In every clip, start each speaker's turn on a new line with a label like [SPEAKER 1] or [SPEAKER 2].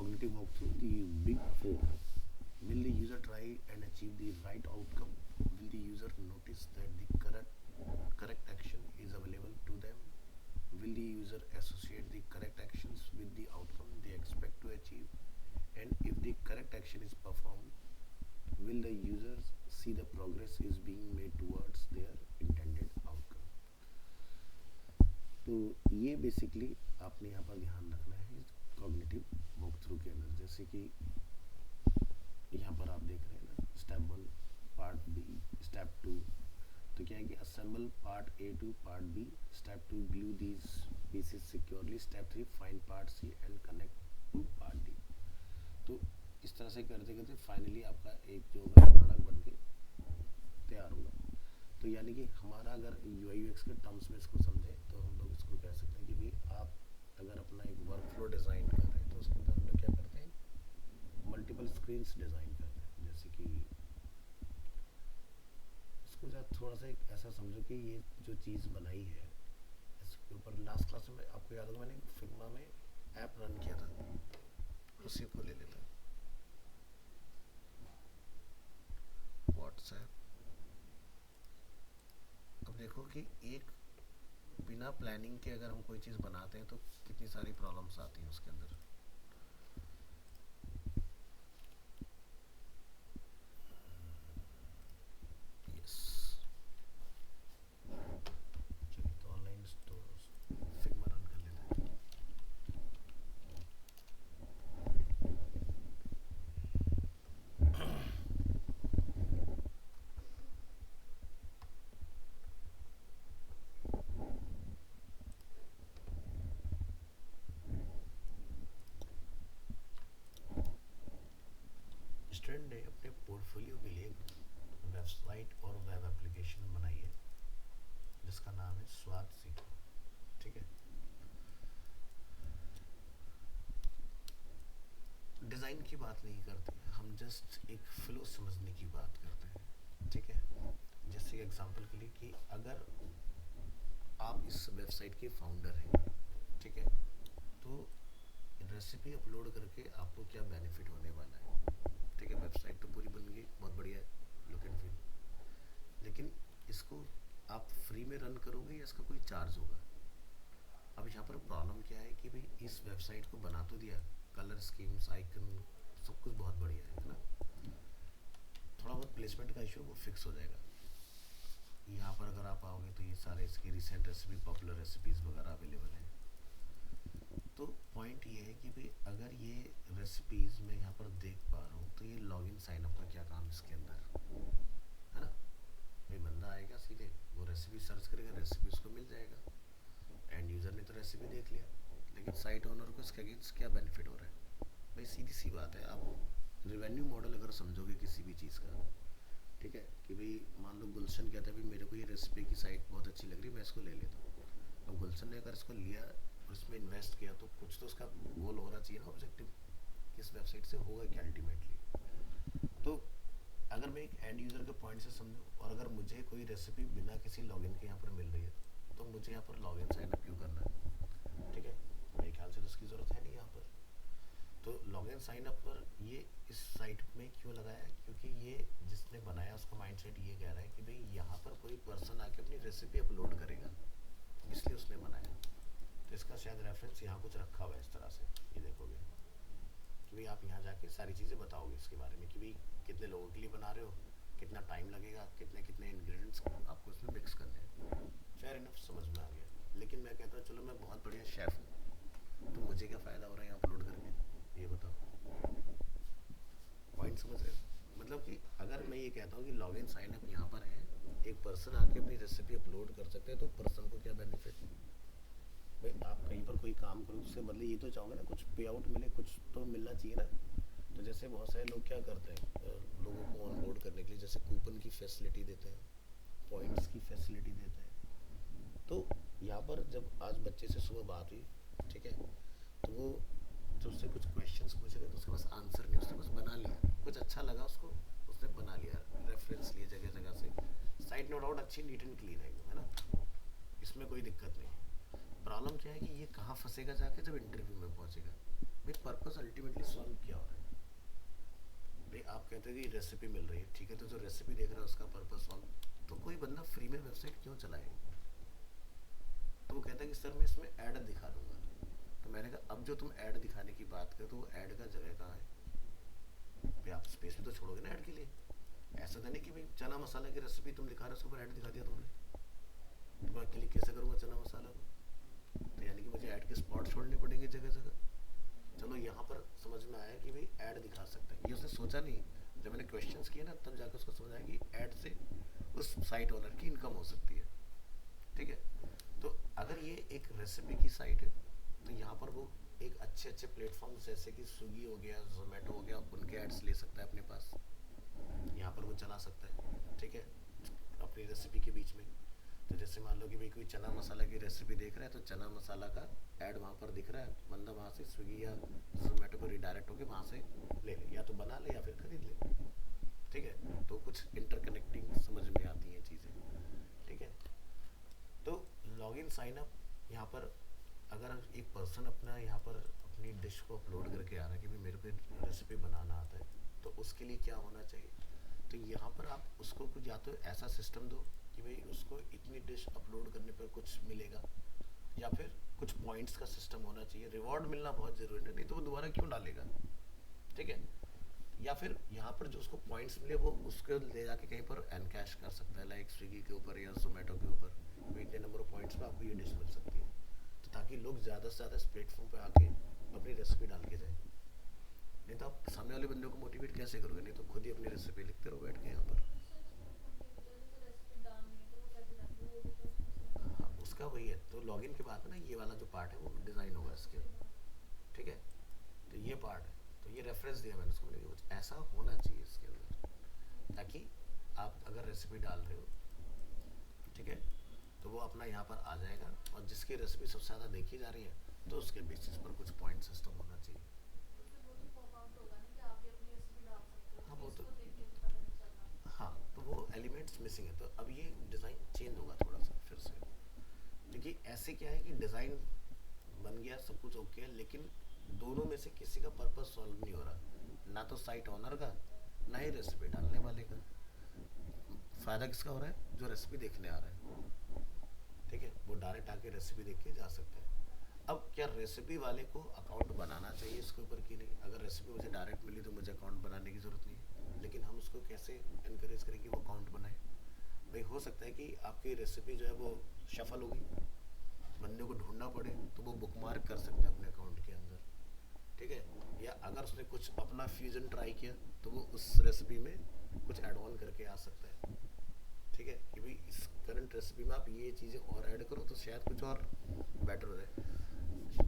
[SPEAKER 1] cognitive walkthrough, the big four. Will the user try and achieve the right outcome? Will the user notice that the correct action is available to them? Will the user associate the correct actions with the outcome they expect to achieve? And if the correct action is performed, will the users see the progress is being made towards their intended outcome? तो ये basically आपने यहाँ पर ध्यान रखना है cognitive walk through के अंदर। जैसे कि यहाँ पर आप देख रहे हैं ना, स्टेप 1 पार्ट बी, स्टेप 2, तो क्या है कि assemble part A to part B, step 2 glue these pieces securely, step 3 find part C and connect to part D. तो इस तरह से करते करते फाइनली आपका एक जो होगा प्रोडक्ट बन के तैयार होगा। तो यानी कि हमारा अगर UI UX के टर्म्स में इसको समझें तो हम लोग इसको कह सकते हैं कि भाई आप अगर अपना एक वर्क फ्लो डिज़ाइन कर रहे हैं तो उसके अंदर हम लोग क्या करते हैं, मल्टीपल स्क्रीन्स डिज़ाइन करते हैं। जैसे कि इसको थोड़ा सा एक ऐसा समझो कि ये जो चीज़ बनाई है इसके ऊपर लास्ट क्लास में आपको याद होगा मैंने फिग्मा में ऐप रन किया था, उसी को ले लेता व्हाट्सएप। अब देखो कि एक बिना प्लानिंग के अगर हम कोई चीज़ बनाते हैं तो कितनी सारी प्रॉब्लम्स आती हैं उसके अंदर। यस, चलिए तो ऑनलाइन स्टोर फिग्मा रन कर लेते हैं। स्टूडेंट ने अपने पोर्टफोलियो के लिए वेबसाइट और वेब एप्लीकेशन बनाई है जिसका नाम है स्वाद सीखो। ठीक है, डिज़ाइन की बात नहीं करते हैं हम, जस्ट एक फ्लो समझने की बात करते हैं। ठीक है, जैसे एग्जांपल के लिए कि अगर आप इस वेबसाइट के फाउंडर हैं, ठीक है, तो रेसिपी अपलोड करके आपको क्या बेनिफिट होने वाला है। ठीक है, वेबसाइट तो पूरी बन गई, बहुत बढ़िया है, लुक एंड फील, लेकिन इसको आप फ्री में रन करोगे या इसका कोई चार्ज होगा। अब यहाँ पर प्रॉब्लम क्या है कि भाई इस वेबसाइट को बना तो दिया, कलर स्कीम्स, आइकन, सब कुछ बहुत बढ़िया है ना, थोड़ा बहुत प्लेसमेंट का इशू वो फिक्स हो जाएगा। यहाँ पर अगर आप आओगे तो ये सारे इसकी रिसेंट रेसिपी, पॉपुलर रेसिपीज़ वगैरह अवेलेबल हैं। तो पॉइंट ये है कि भाई अगर ये रेसिपीज़ मैं यहाँ पर देख पा रहा हूँ तो ये लॉगिन साइनअप का क्या काम इसके अंदर है ना। भाई बंदा आएगा सीधे वो रेसिपी सर्च करेगा, रेसिपी उसको मिल जाएगा। एंड यूज़र ने तो रेसिपी देख लिया, लेकिन साइट ओनर को इसके अगेंस्ट क्या बेनिफिट हो रहा है। भाई सीधी सी बात है, आप रिवेन्यू मॉडल अगर समझोगे किसी भी चीज़ का, ठीक है, कि भाई मान लो गुलशन कहता है भाई मेरे को ये रेसिपी की साइट बहुत अच्छी लग रही है, मैं इसको ले लेता हूँ। अब गुलशन ने अगर इसको लिया और इसमें इन्वेस्ट किया तो कुछ तो उसका गोल होना चाहिए ना, ऑब्जेक्टिव, इस वेबसाइट से होगा क्या अल्टीमेटली। तो अगर मैं एक एंड यूज़र के पॉइंट से समझूँ और अगर मुझे कोई रेसिपी बिना किसी लॉगिन के यहाँ पर मिल रही है तो मुझे यहाँ पर लॉगिन साइन अप क्यों करना है। ठीक है, मेरे ख्याल से तो उसकी ज़रूरत है नहीं यहाँ पर। तो लॉगिन साइन अप पर ये इस साइट में क्यों लगाया है, क्योंकि ये जिसने बनाया उसका माइंडसेट ये कह रहा है कि भाई यहाँ पर कोई पर्सन आके अपनी रेसिपी अपलोड करेगा, इसलिए उसने बनाया। तो इसका शायद रेफरेंस यहाँ कुछ रखा हुआ है इस तरह से, ये देखोगे कि भाई आप यहाँ जाके सारी चीज़ें बताओगे इसके बारे में कि भाई कितने लोगों के लिए बना रहे हो, कितना टाइम लगेगा, कितने कितने इंग्रेडिएंट्स आपको इसमें मिक्स करने हैं। फेयर इनफ, समझ में आ गया। लेकिन मैं कहता हूँ चलो मैं बहुत बढ़िया शेफ़ हूँ तो मुझे क्या फ़ायदा हो रहा है यहाँ अपलोड करके, ये बताओ। पॉइंट समझ रहे हो, मतलब कि अगर मैं ये कहता हूँ कि लॉगिन साइन अप यहाँ पर है, एक पर्सन आके अपनी रेसिपी अपलोड कर सकते हैं, तो पर्सन को क्या बेनिफिट। भाई आप कहीं पर कोई काम करो उससे बदले ये तो चाहोगे ना कुछ पे आउट मिले, कुछ तो मिलना चाहिए ना। तो जैसे बहुत सारे लोग क्या करते हैं, लोगों को ऑन बोर्ड करने के लिए जैसे कूपन की फैसिलिटी देते हैं, पॉइंट्स की फैसिलिटी देते हैं। तो यहाँ पर जब आज बच्चे से सुबह बात हुई, ठीक है, तो वो जो उससे कुछ क्वेश्चंस पूछे गए तो उसके पास आंसर नहीं, उसने बस बना लिया, कुछ अच्छा लगा उसको, उसने बना लिया, रेफरेंस लिए जगह जगह से। साइट नो डाउट अच्छी नीट एंड क्लीन है ना, इसमें कोई दिक्कत नहीं है। प्रॉब्लम क्या है कि ये कहाँ फंसेगा जाके जब इंटरव्यू में पहुंचेगा। भाई पर्पस अल्टीमेटली सॉल्व क्या हो रहा है? भाई आप कहते हैं कि रेसिपी मिल रही है, ठीक है, तो जो रेसिपी देख रहा है उसका पर्पस सॉल्व, तो कोई बंदा फ्री में वेबसाइट क्यों चलाए? तो वो कहता है कि सर मैं इसमें ऐड दिखा दूंगा। तो मैंने कहा अब जो तुम ऐड दिखाने की बात कर, तो वो ऐड का जगह कहाँ है? भाई आप स्पेस भी तो छोड़ोगे ना ऐड के लिए। ऐसा तो नहीं कि भाई चना मसाला की रेसिपी तुम दिखा रहे हो, उसके ऊपर ऐड दिखा दिया तुमने, तो मैं क्लिक कैसे करूँगा चना मसाला को? तो यानी कि मुझे ऐड के स्पॉट छोड़ने पड़ेंगे जगह जगह। चलो यहाँ पर समझ में आया कि भाई ऐड दिखा सकता है, ये उसने सोचा नहीं। जब मैंने क्वेश्चंस किए ना तब जाकर उसको समझ आया कि ऐड से उस साइट ओनर की इनकम हो सकती है। ठीक है, तो अगर ये एक रेसिपी की साइट है, तो यहाँ पर वो एक अच्छे अच्छे प्लेटफॉर्म जैसे कि स्विगी हो गया, जोमेटो हो गया, उनके एड्स ले सकता है अपने पास, यहाँ पर वो चला सकता है। ठीक है, अपनी रेसिपी के बीच में। तो जैसे मान लो कि भाई कोई चना मसाला की रेसिपी देख रहा है, तो चना मसाला का ऐड वहाँ पर दिख रहा है, बंदा वहाँ से स्विगी या जोमेटो पर रिडायरेक्ट होकर वहाँ से ले ले, या तो बना ले या फिर खरीद ले। ठीक है, तो कुछ इंटरकनेक्टिंग समझ में आती हैं चीज़ें। ठीक है, तो लॉगिन साइन अप, यहाँ पर अगर एक पर्सन अपना यहाँ पर अपनी डिश को अपलोड करके आ रहा है कि भाई मेरे को रेसिपी बनाना आता है, तो उसके लिए क्या होना चाहिए? तो यहाँ पर आप उसको कुछ या तो ऐसा सिस्टम दो कि भाई उसको इतनी डिश अपलोड करने पर कुछ मिलेगा, या फिर कुछ पॉइंट्स का सिस्टम होना चाहिए। रिवॉर्ड मिलना बहुत ज़रूरी है, नहीं तो वो दोबारा क्यों डालेगा? ठीक है, या फिर यहाँ पर जो उसको पॉइंट्स मिले वो उसको ले जाके कहीं पर एनकैश कर सकता है, लाइक स्विगी के ऊपर या जोमेटो के ऊपर, इतने नंबर ऑफ पॉइंट्स पे आपको ये डिश मिल सकती है। तो ताकि लोग ज़्यादा से ज़्यादा इस प्लेटफॉर्म पे आके अपनी रेसिपी डाल के जाए। नहीं तो आप सामने वाले बंदे को मोटिवेट कैसे करोगे? नहीं तो खुद ही अपनी रेसिपी लिखते रहो बैठ के यहाँ पर। हाँ, उसका वही है, तो लॉगिन के बाद में ना ये वाला जो पार्ट है वो डिज़ाइन होगा इसके। ठीक है, तो ये पार्ट है, तो ये रेफरेंस दिया मैंने उसको, मैंने कुछ ऐसा होना चाहिए इसके अंदर, ताकि आप अगर रेसिपी डाल रहे हो, ठीक है, तो वो अपना यहाँ पर आ जाएगा, और जिसकी रेसिपी सबसे ज़्यादा देखी जा रही है तो उसके बेसिस पर कुछ पॉइंट सिस्टम होना चाहिए। हाँ वो तो, हाँ तो वो एलिमेंट्स मिसिंग है, तो अब ये डिज़ाइन चेंज होगा थोड़ा सा फिर से। क्योंकि ऐसे क्या है कि डिज़ाइन बन गया, सब कुछ ओके है, लेकिन दोनों में से किसी का पर्पस सॉल्व नहीं हो रहा, ना तो साइट ओनर का, ना ही रेसिपी डालने वाले का। फ़ायदा किसका हो रहा है? जो रेसिपी देखने आ रहा है। ठीक है, वो डायरेक्ट आके रेसिपी देख के जा सकते हैं। अब क्या रेसिपी वाले को अकाउंट बनाना चाहिए इसके ऊपर कि नहीं? अगर रेसिपी मुझे डायरेक्ट मिली तो मुझे अकाउंट बनाने की ज़रूरत नहीं है, लेकिन हम उसको कैसे इनक्रेज करें कि वो अकाउंट बनाए? भाई हो सकता है कि आपकी रेसिपी जो है वो शफल होगी, बंदे को ढूंढना पड़े, तो वो बुकमार्क कर सकता है अपने अकाउंट के अंदर। ठीक है, या अगर उसने कुछ अपना फ्यूजन ट्राई किया, तो वो उस रेसिपी में कुछ ऐड ऑन करके आ सकता है। ठीक है, कि भाई इस करंट रेसिपी में आप ये चीज़ें और ऐड करो तो शायद कुछ और बेटर हो जाए।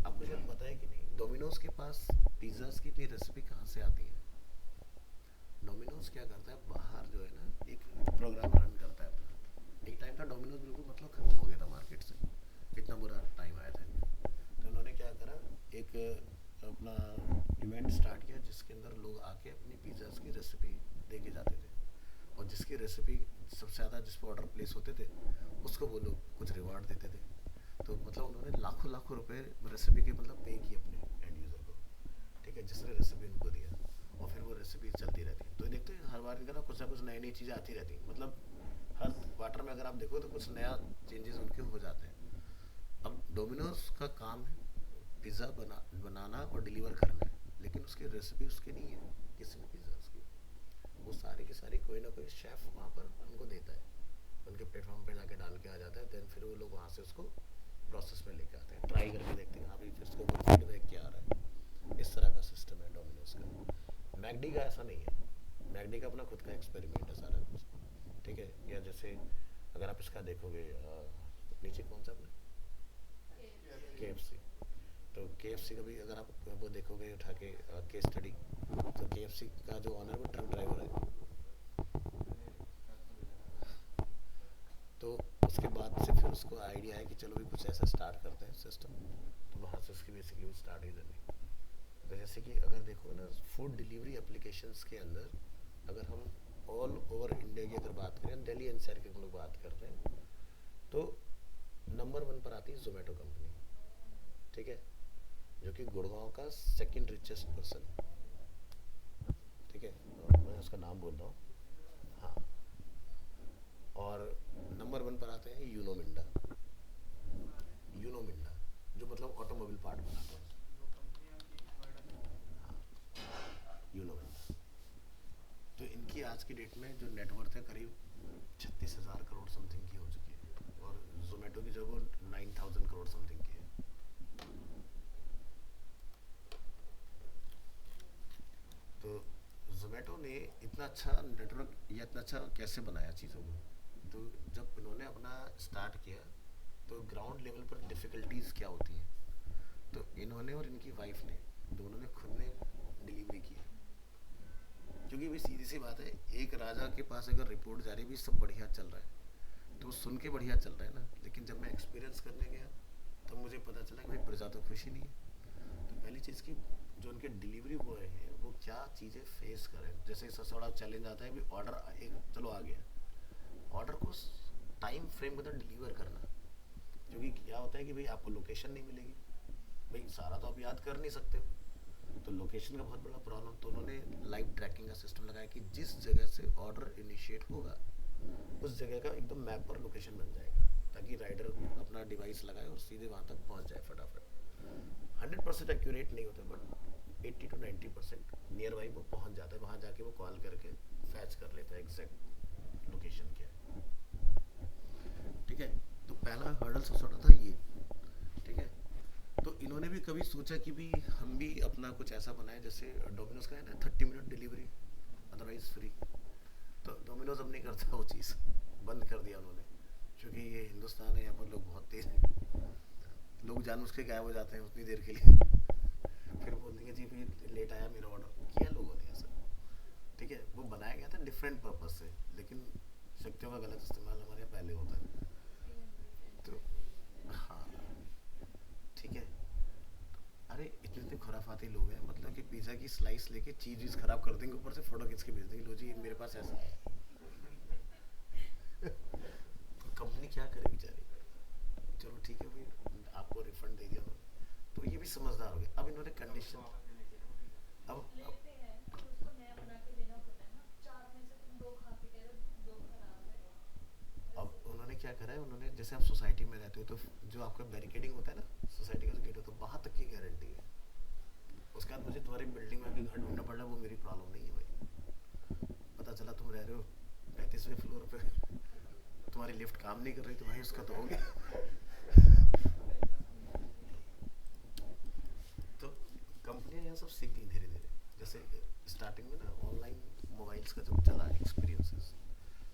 [SPEAKER 1] आपको शायद पता है कि नहीं, डोमिनोज के पास पिज़्ज़ाज की इतनी रेसिपी कहाँ से आती है? डोमिनोज क्या करता है, बाहर जो है ना एक प्रोग्राम रन करता है अपना। एक टाइम था डोमिनोज बिल्कुल मतलब खत्म हो गया था मार्केट से, इतना बुरा टाइम आया था इनका। तो उन्होंने क्या करा, एक अपना इवेंट स्टार्ट किया जिसके अंदर लोग आके अपनी पिज़्ज़ाज की रेसिपी दे के जाते थे, और जिसकी रेसिपी सबसे ज़्यादा जिस पर ऑर्डर प्लेस होते थे उसको वो लोग कुछ रिवार्ड देते थे। तो मतलब उन्होंने लाखों लाखों रुपए रेसिपी के मतलब पे किए अपने एंड यूज़र को। ठीक है, जिसने रेसिपी उनको दिया, और फिर वो रेसिपी चलती रहती है। तो देखते हैं हर बार इनका ना कुछ नई नई चीज़ें आती रहती हैं, मतलब हर क्वार्टर में अगर आप देखो तो कुछ नया चेंजेस उनके हो जाते हैं। अब डोमिनोज का काम है पिज़्ज़ा बनाना और डिलीवर करना है, लेकिन उसकी रेसिपी उसकी नहीं है, किसी भी पिज़्ज़ा की। वो सारी की सारी कोई ना कोई शेफ़ वहाँ पर उनको देता है, उनके प्लेटफॉर्म पे जाके डाल के आ जाता है, देन फिर वो लोग वहाँ से उसको प्रोसेस में लेके आते हैं, ट्राई करके देखते हैं, हाँ भाई फिर उसको फीडबैक क्या आ रहा है। इस तरह का सिस्टम है डोमिनोज का। मैकडी का ऐसा नहीं है, मैकडी का अपना खुद का एक्सपेरिमेंट है सारा कुछ। ठीक है, या जैसे अगर आप इसका देखोगे नीचे कौन सा अपना KFC, तो KFC का भी अगर आप वो देखोगे उठा के केस स्टडी, तो KFC का जो ऑनर वो ट्रक ड्राइवर है। तो उसके बाद से फिर उसको आइडिया है कि चलो भी कुछ ऐसा स्टार्ट करते हैं सिस्टम, तो वहाँ से उसकी बेसिकली स्टार्ट ही जर्नी। तो जैसे कि अगर देखो ना फूड डिलीवरी एप्लीकेशंस के अंदर, अगर हम ऑल ओवर इंडिया की अगर बात करें, दिल्ली एनसीआर की हम लोग बात करते हैं, तो नंबर 1 पर आती है जोमेटो कंपनी। ठीक है, जो कि गुड़गांव का सेकंड रिचेस्ट पर्सन, ठीक है, मैं उसका नाम बोल रहा हूँ। हाँ। और नंबर वन पर आते हैं यूनो मिंडा। यूनो मिंडा जो मतलब ऑटोमोबाइल पार्ट बनाते हैं। हाँ, यूनो मिंडा। तो इनकी आज की डेट में जो नेटवर्थ है करीब 36,000 करोड़ समथिंग की हो चुकी है, और जोमेटो की जो वो 9,000 करोड़ समथिंग की है। तो जोमेटो ने इतना अच्छा नेटवर्क या इतना अच्छा कैसे बनाया चीज़ों को, तो जब इन्होंने अपना स्टार्ट किया तो ग्राउंड लेवल पर डिफ़िकल्टीज़ क्या होती हैं, तो इन्होंने और इनकी वाइफ ने दोनों ने खुद ने डिलीवरी की। क्योंकि भाई सीधी सी बात है, एक राजा के पास अगर रिपोर्ट जा रही है भी सब बढ़िया चल रहा है तो सुन के बढ़िया चल रहा है ना, लेकिन जब मैं एक्सपीरियंस करने गया तब मुझे पता चला कि भाई प्रजा तो खुश ही नहीं है। तो पहली चीज़ की जो उनके डिलीवरी बॉय हैं वो क्या चीज़ें फेस करें, जैसे सबसे बड़ा चैलेंज आता है भी ऑर्डर एक चलो आ गया, ऑर्डर को टाइम फ्रेम के अंदर डिलीवर करना। क्योंकि क्या होता है कि भाई आपको लोकेशन नहीं मिलेगी, भाई सारा तो आप याद कर नहीं सकते हो, तो लोकेशन का बहुत बड़ा प्रॉब्लम। तो उन्होंने लाइव ट्रैकिंग का सिस्टम लगाया कि जिस जगह से ऑर्डर इनिशिएट होगा उस जगह का एकदम मैप पर लोकेशन बन जाएगा, ताकि राइडर अपना डिवाइस लगाए और सीधे वहाँ तक पहुँच जाए फटाफट। 100% एक्यूरेट नहीं होता, बट 80 to 90% नियर बाई वो पहुँच जाता है, वहाँ जाके वो कॉल करके फैच कर लेता है एग्जैक्ट लोकेशन क्या है। ठीक है। तो पहला हर्डल सबसे बड़ा था ये। ठीक है। तो इन्होंने भी कभी सोचा कि भी हम भी अपना कुछ ऐसा बनाए, जैसे डोमिनोज का है ना 30 मिनट डिलीवरी अदरवाइज फ्री। तो डोमिनोज अब नहीं करता वो चीज़, बंद कर दिया उन्होंने, क्योंकि ये हिंदुस्तान है, यहाँ पर लोग बहुत तेज हैं, लोग जानबूझ के गायब हो जाते हैं उतनी देर के लिए, फिर बोल देंगे जी भी लेट आया मेरा ऑर्डर, किया लोगों ने ऐसा। ठीक है, वो बनाया गया था डिफरेंट पर्पज से, लेकिन शक्तियों का गलत इस्तेमाल हमारे यहाँ पहले होता है। तो हाँ, ठीक है। अरे इतने इतने खुराफाती लोग हैं, मतलब कि पिज़्ज़ा की स्लाइस लेके चीज़ खराब कर देंगे, ऊपर से फोटो खींच के भेज देंगे, लो जी मेरे पास ऐसा है। तो कंपनी क्या करे बेचारी। चलो ठीक है भाई, आपको रिफंड दे दिया उन्होंने, तो ये भी समझदार हो गए। अब इन्होंने कंडीशन, अब अब उन्होंने क्या करा है, उन्होंने जैसे आप सोसाइटी में रहते हो तो जो आपका बैरिकेडिंग होता है ना, सोसाइटी का जो गेट होता है वहाँ तक की गारंटी है। उसके बाद मुझे तुम्हारी बिल्डिंग में आके घर ढूंढना पड़ रहा है, वो मेरी प्रॉब्लम नहीं है भाई। पता चला तुम रह रहे हो 35वें फ्लोर पे, तुम्हारी लिफ्ट काम नहीं कर रही, तो भाई उसका तो हो गया। तो कंपनियां यहाँ सब सीख गई धीरे धीरे। जैसे स्टार्टिंग में ना ऑनलाइन मोबाइल्स का जब चला एक्सपीरियंसेस,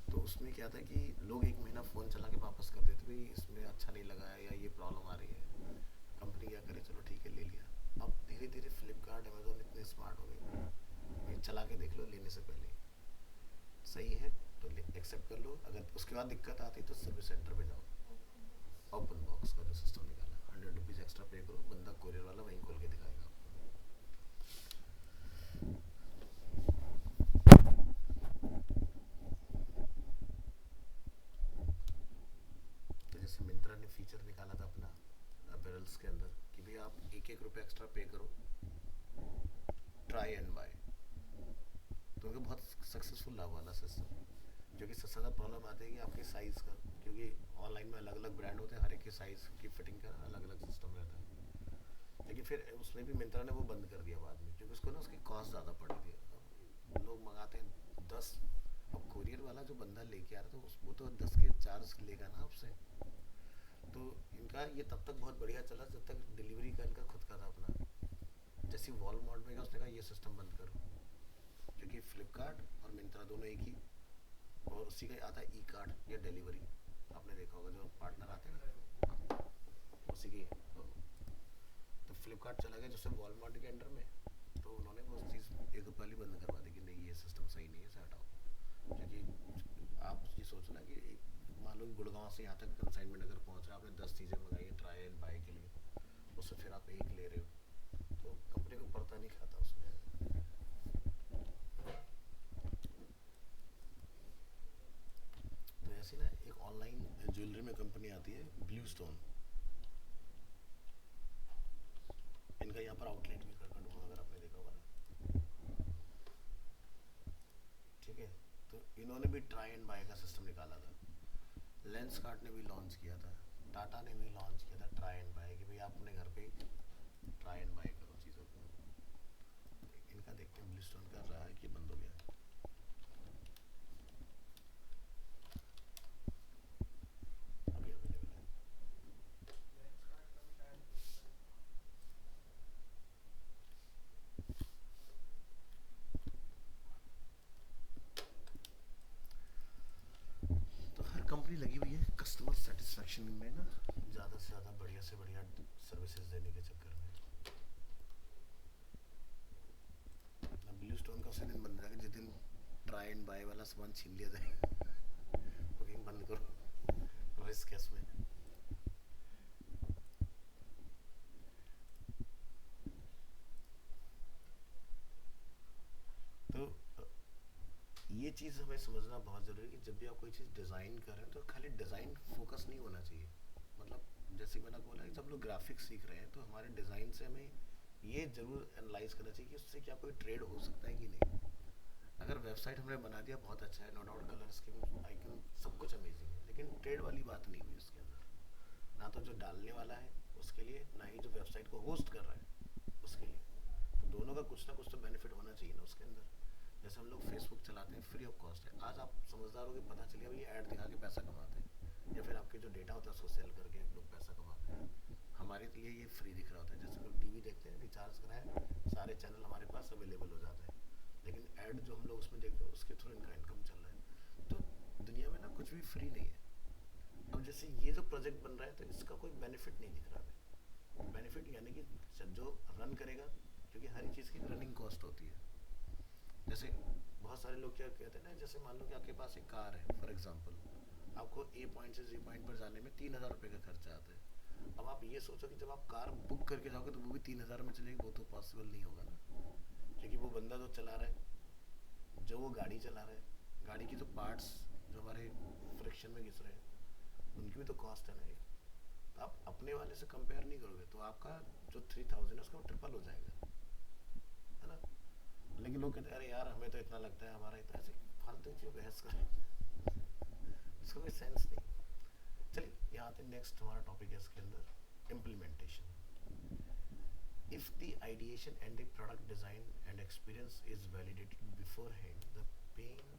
[SPEAKER 1] तो उसमें क्या था कि लोग एक महीना फ़ोन चला के वापस कर देते, भाई इसमें अच्छा नहीं लगा है या ये प्रॉब्लम आ रही है। कंपनी क्या करे, चलो ठीक है ले लिया। अब धीरे धीरे फ्लिपकार्ट अमेजोन इतने स्मार्ट हो गए, भाई चला के देख लो लेने से पहले, सही है तो एक्सेप्ट कर लो, अगर उसके बाद दिक्कत आती तो सर्विस सेंटर पे जाओ। ओपन बॉक्स का जो सिस्टम निकाला, 100 रुपीज़ एक्स्ट्रा पे करो, बंदा कोरियर वाला वहीं खोल के दिखाएगा आपको। तो जैसे मिंत्रा ने फीचर निकाला था अपना अपैरल्स के अंदर कि भाई आप एक एक रुपये एक्स्ट्रा पे करो, ट्राई एंड बाय। तो उनका बहुत सक्सेसफुल रहा वाला सिस्टम। जो कि सबसे ज़्यादा प्रॉब्लम आती है कि आपके साइज़ का, क्योंकि ऑनलाइन में अलग अलग ब्रांड होते हैं, हर एक के साइज़ की फिटिंग का अलग अलग सिस्टम रहता है। लेकिन फिर उसमें भी मिंत्रा ने वो बंद कर दिया बाद में, क्योंकि उसको ना उसकी कॉस्ट ज़्यादा पड़ रही थी। अब लोग मंगाते हैं 10, अब कोरियर वाला जो बंदा लेके आ रहा था वो तो 10 के चार्ज लेगा ना आपसे। तो इनका ये तब तक बहुत बढ़िया चला जब तक डिलीवरी का इनका खुद का था अपना। जैसे वॉलमार्ट में गया उसने कहा ये सिस्टम बंद करो, क्योंकि फ्लिपकार्ट और मिंत्रा दोनों एक ही, और उसी का आता है ई कार्ड या डिलीवरी, आपने देखा होगा जो पार्टनर आते हैं ना, उसी की दोनों। तो फ्लिपकार्ट चला गया जैसे वॉलमार्ट के अंडर में, तो उन्होंने वो चीज़ एक पहले बंद करवा दी कि नहीं ये सिस्टम सही नहीं है, इसे हटाओ। क्योंकि आप ये सोचो ना कि मान लो कि गुड़गांव से यहाँ तक कंसाइनमेंट अगर पहुँच रहा है, आपने 10 चीज़ें मंगाई है ट्राई एंड बाय के लिए, उससे फिर आप एक ले रहे हो, तो कंपनी को पड़ता नहीं खाता उसमें। तो ऐसी ना एक ऑनलाइन ज्वेलरी में कंपनी आती है ब्लू स्टोन, इनका का यहाँ पर आउटलेट भी कर दूंगा अगर आपने देखा होगा ना। ठीक है, तो इन्होंने भी ट्राई एंड बाय का सिस्टम निकाला था। लेंस कार्ट ने भी लॉन्च किया था, टाटा ने भी लॉन्च किया था ट्राई एंड बाय, कि भाई आप अपने घर पे ट्राई एंड बाय करो चीज़ों को। इनका देखते हैं ब्लूस्टोन का रहा है कि बंद हो गया है। अभी अवेलेबल है। तो हर कंपनी लगी हुई है कस्टमर सेटिस्फेक्शन में ना, ज़्यादा से ज़्यादा बढ़िया से बढ़िया सर्विसेज देने के चक्कर में। ब्लू स्टोन का उसी दिन बंद जाएगा जिस दिन ट्राई एंड बाय वाला सामान छीन लिया जाए। बुकिंग बंद करो, रिस्क है इसमें। तो ये चीज़ हमें समझना बहुत ज़रूरी है कि जब भी आप कोई चीज़ डिज़ाइन करें तो खाली डिज़ाइन फोकस नहीं होना चाहिए। मतलब जैसे मैंने बोला कि जब लोग ग्राफिक्स सीख रहे हैं तो हमारे डिज़ाइन से हमें ये ज़रूर एनालाइज करना चाहिए कि उससे क्या कोई ट्रेड हो सकता है कि नहीं। अगर वेबसाइट हमने बना दिया बहुत अच्छा है, no doubt, colour scheme icon सब कुछ अमेजिंग है, लेकिन ट्रेड वाली बात नहीं हुई उसके अंदर। ना तो जो डालने वाला है उसके लिए, ना ही जो वेबसाइट को होस्ट कर रहा है उसके लिए। तो दोनों का कुछ ना कुछ तो बेनिफिट होना चाहिए ना उसके अंदर। जैसे हम लोग फेसबुक चलाते हैं, फ्री ऑफ कॉस्ट है। आज आप समझदार हो के पता चलिए भाई ऐड दिखा के पैसा कमाते हैं, या फिर आपके जो डेटा होता है उसको सेल करके लोग पैसा कमाते हैं। हमारे लिए ये फ्री दिख रहा होता है। जैसे लोग टीवी देखते हैं, रिचार्ज कराएं, सारे चैनल हमारे पास अवेलेबल हो जाते हैं, लेकिन ऐड जो हम लोग उसमें देखते हैं उसके थ्रू इनका इनकम चल रहा है। तो दुनिया में ना कुछ भी फ्री नहीं है। अब जैसे ये जो प्रोजेक्ट बन रहा है तो इसका कोई बेनिफिट नहीं दिख रहा है। बेनिफिट यानी कि जो रन करेगा, क्योंकि हर चीज़ की रनिंग कॉस्ट होती है। जैसे बहुत सारे लोग क्या कहते हैं ना, जैसे मान लो कि आपके पास एक कार है फॉर एग्जांपल, आपको ए पॉइंट से जी पॉइंट पर जाने में 3,000 रुपये का खर्चा आता है। अब आप ये सोचो कि जब आप कार बुक करके जाओगे तो वो भी 3,000 में चलेगी, वो तो पॉसिबल नहीं होगा ना। क्योंकि वो बंदा जो चला रहा है, जो वो गाड़ी चला रहा है, गाड़ी की जो पार्ट्स जो हमारे फ्रिक्शन में घिस रहे हैं, उनकी भी तो कॉस्ट है ना एक। तो आप अपने वाले से कंपेयर नहीं करोगे तो आपका जो 3,000 है उसका ट्रिपल हो जाएगा, है ना। लेकिन लोग कहते हैं अरे यार हमें तो इतना लगता है, हमारा इतना, ऐसे फालतू की बहस करें, उसका कोई सेंस नहीं। चलिए यहाँ आते नेक्स्ट हमारा टॉपिक है इसके अंदर, implementation. If the ideation and the product design and experience is validated beforehand, the pain